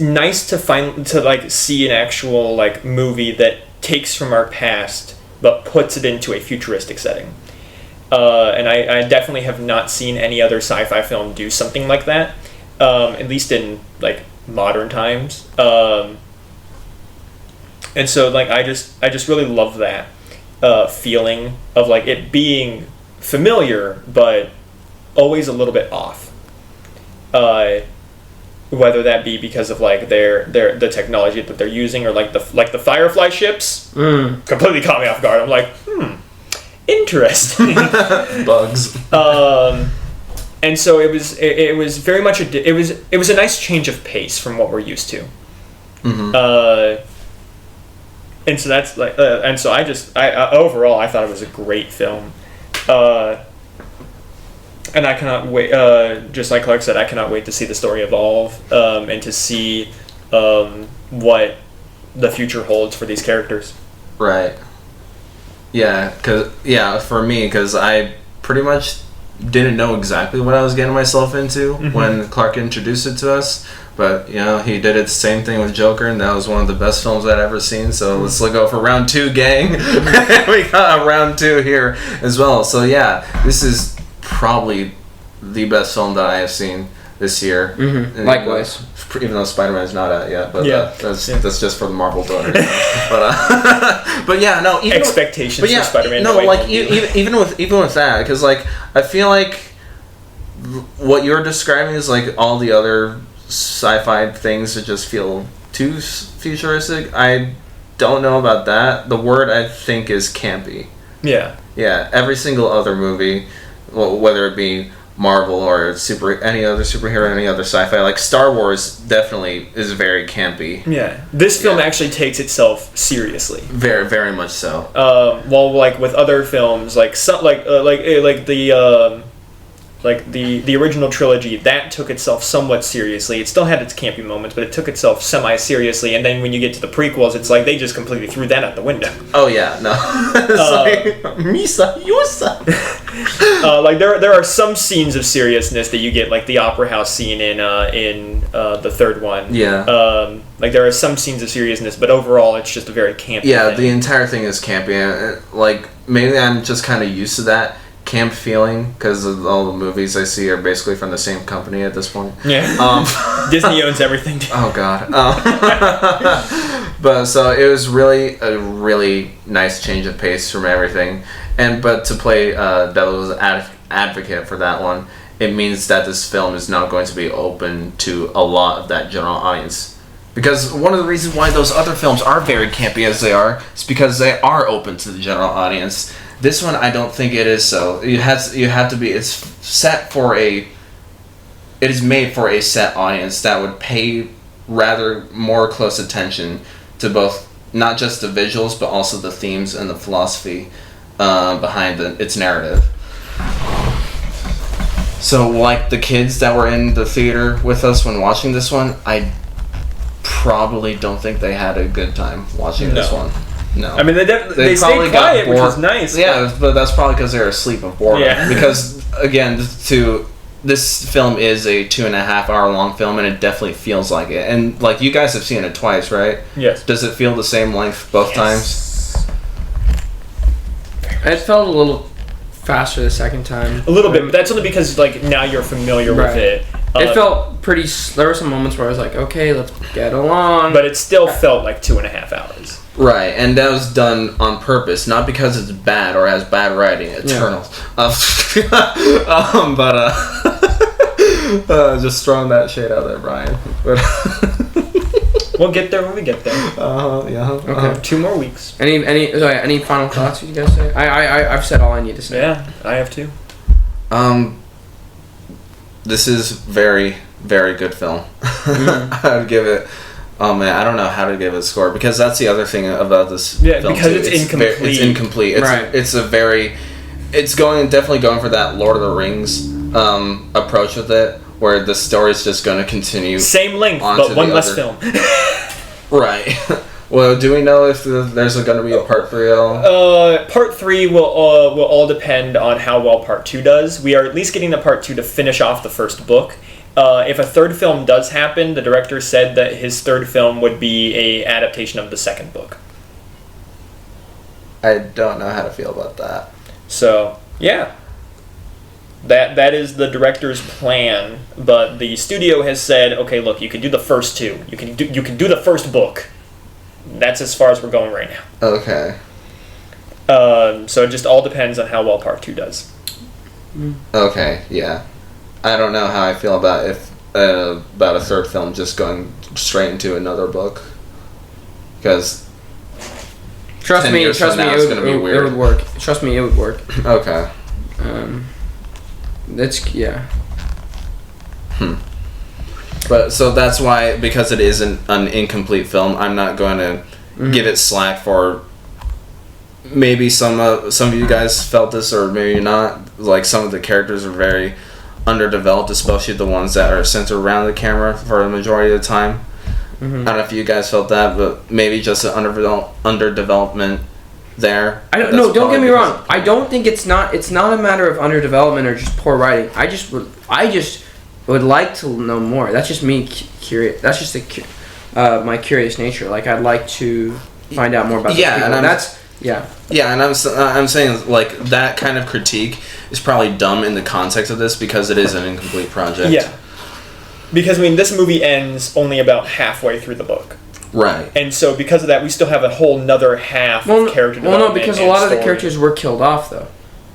nice to see an actual movie that takes from our past but puts it into a futuristic setting. And I definitely have not seen any other sci-fi film do something like that, at least in modern times. And so I just really love that feeling of it being familiar but always a little bit off. Whether that be because of the technology that they're using, or the Firefly ships completely caught me off guard. I'm interesting. Bugs. And so it was very much it was a nice change of pace from what we're used to. Mm-hmm. And so that's like and so I overall I thought it was a great film. And I cannot wait, just like Clark said, I cannot wait to see the story evolve, and to see what the future holds for these characters. Right. Yeah, for me, because I pretty much didn't know exactly what I was getting myself into when Clark introduced it to us. But, you know, he did it the same thing with Joker, and that was one of the best films I'd ever seen. So let's go for round 2, gang. We got a round 2 here as well. So, yeah, this is probably the best film that I have seen this year. Mm-hmm. Likewise. Even though Spider-Man's not out yet, but that's just for the Marvel donors. But yeah, no. Even expectations for Spider-Man. No, like even with that, because like I feel like what you're describing is like all the other sci-fi things that just feel too futuristic. I don't know about that. The word I think is campy. Yeah. Yeah. Every single other movie, whether it be Marvel or any other superhero, any other sci-fi, like Star Wars definitely is very campy. Yeah, this film actually takes itself seriously. Very, very much so. While like with other films, like the original trilogy, that took itself somewhat seriously. It still had its campy moments, but it took itself semi-seriously. And then when you get to the prequels, it's like they just completely threw that out the window. Oh yeah, no. It's like Misa, Yusa. Like there are some scenes of seriousness that you get, like the opera house scene in the third one. Yeah. Like there are some scenes of seriousness, but overall it's just a very campy. Yeah, thing. the entire thing is campy. Like maybe I'm just kind of used to that camp feeling because all the movies I see are basically from the same company at this point. Yeah. Disney owns everything. Oh God. But so it was really a really nice change of pace from everything, but to play devil's advocate for that one, it means that this film is now going to be open to a lot of that general audience. Because one of the reasons why those other films are very campy as they are is because they are open to the general audience. This one, I don't think it is so. You have to be. It's set for a. It is made for a set audience that would pay rather more close attention to both, not just the visuals, but also the themes and the philosophy behind its narrative. So, like the kids that were in the theater with us when watching this one, I probably don't think they had a good time watching this one. No. I mean, they stayed quiet, which was nice. Yeah, but that's probably because they were asleep of boredom. Yeah. Because, again, this film is a 2.5 hour long film, and it definitely feels like it. And, like, you guys have seen it twice, right? Yes. Does it feel the same length both times? It felt a little faster the second time. A little bit, but that's only because, like, now you're familiar with it. It felt pretty. There were some moments where I was like, okay, let's get along. But it still felt like 2.5 hours. Right, and that was done on purpose, not because it's bad or has bad writing. Eternals. Yeah. Just throwing that shade out there, Bryan. We'll get there when we get there. Yeah. Okay. 2 more weeks. Any final thoughts you guys say? I've said all I need to say. Yeah, I have too. This is very, very good film. I would give it. Oh man, I don't know how to give it a score because that's the other thing about this. Yeah, film because too. it's incomplete. It's incomplete. It's definitely going for that Lord of the Rings approach with it, where the story's just going to continue. Same length, but one less film. Right. Well, do we know if there's going to be a part 3 at all? Part 3 will all depend on how well part 2 does. We are at least getting the part 2 to finish off the first book. If a third film does happen, the director said that his third film would be a adaptation of the second book. I don't know how to feel about that. So, yeah. That is the director's plan, but the studio has said, okay, look, you can do the first 2. You can do the first book. That's as far as we're going right now. Okay. So it just all depends on how well part 2 does. Okay, yeah. I don't know how I feel about about a third film just going straight into another book, because trust me, it would work. Trust me, it would work. Okay. Yeah. But so that's why, because it is an incomplete film, I'm not going to give it slack for. Maybe some of you guys felt this, or maybe not. Like, some of the characters are very underdeveloped, especially the ones that are centered around the camera for the majority of the time. I don't know if you guys felt that, but maybe just an underdevelopment there. Don't get me wrong. I don't think it's not a matter of underdevelopment or just poor writing. I just would like to know more. That's just me curious. That's just my curious nature. Like, I'd like to find out more about those people. And I'm saying, like, that kind of critique is probably dumb in the context of this, because it is an incomplete project. Yeah. Because, I mean, this movie ends only about halfway through the book. Right. And so, because of that, we still have a whole nother half of character development. Well, no, because a lot of the characters were were killed off, though.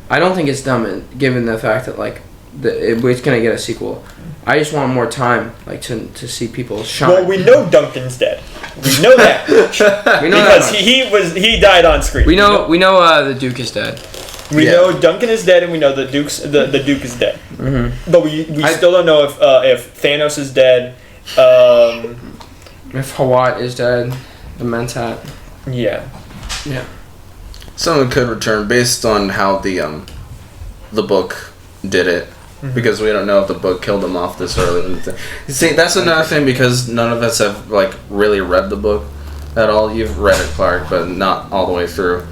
I don't think it's dumb, given the fact that, like, it's going to get a sequel. I just want more time, like, to see people shine. Well, we know Duncan's dead. We know that. We know because that he died on screen. We know the Duke is dead. We know Duncan is dead, and we know the Duke is dead. Mm-hmm. But we still don't know if Thanos is dead. If Hawat is dead, the Mentat. Yeah. Someone could return based on how the book did it. Because we don't know if the book killed him off this early. See, that's another thing, because none of us have, like, really read the book at all. You've read it, Clark, but not all the way through.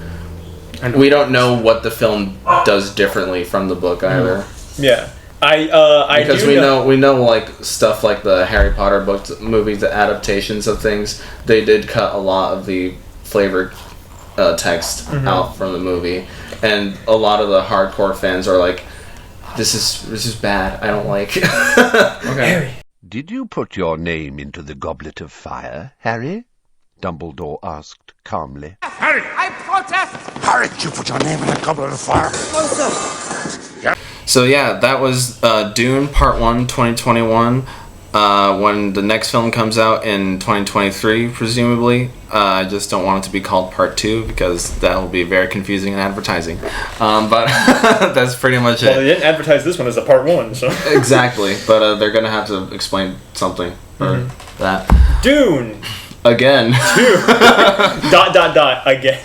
We don't know what the film does differently from the book either. Yeah. Because we know like stuff like the Harry Potter books, movies, the adaptations of things, they did cut a lot of the flavored text out from the movie, and a lot of the hardcore fans are like, This is bad. I don't like it. Okay. Harry. Did you put your name into the goblet of fire, Harry? Dumbledore asked calmly. Harry! I protest! Harry, did you put your name in the goblet of fire? No, sir. So yeah, that was Dune Part 1, 2021. When the next film comes out in 2023, presumably. I just don't want it to be called Part 2, because that will be very confusing in advertising. But that's pretty much it. Well, they didn't advertise this one as a Part 1, so... Exactly, but they're going to have to explain something for that. Dune! Again. Again.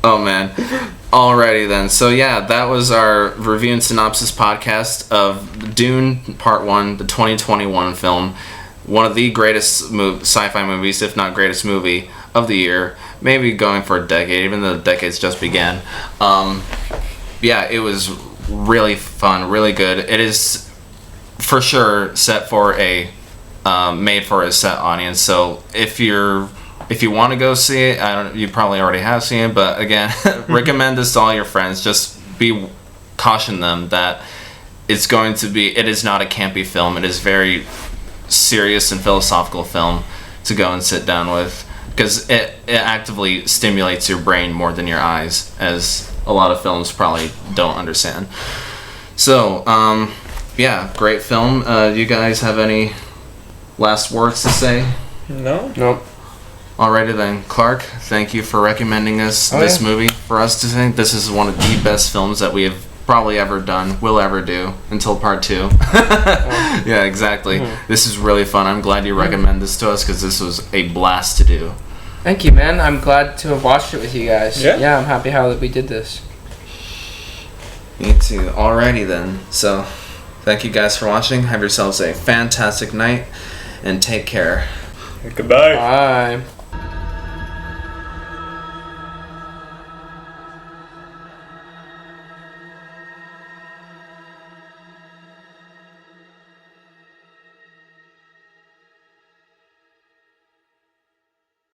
Oh, man. Alrighty then. So yeah, that was our review and synopsis podcast of Dune Part 1, the 2021 film. One of the greatest sci-fi movies, if not greatest movie of the year. Maybe going for a decade, even though the decade's just began. Yeah, it was really fun, really good. It is for sure set for a made for a set audience. So if you want to go see it, you probably already have seen it, but again, recommend this to all your friends. Just caution them that it is not a campy film. It is very serious and philosophical film to go and sit down with, because it actively stimulates your brain more than your eyes, as a lot of films probably don't understand. So, yeah, great film. You guys have any last words to say? No? Nope. Alrighty then, Clark, thank you for recommending this movie for us to see. This is one of the best films that we have probably ever done, will ever do, until Part 2. Yeah, exactly. This is really fun. I'm glad you recommend this to us, because this was a blast to do. Thank you, man. I'm glad to have watched it with you guys. Yeah, I'm happy how we did this. Me too. Alrighty then. So, thank you guys for watching. Have yourselves a fantastic night, and take care. Goodbye. Bye.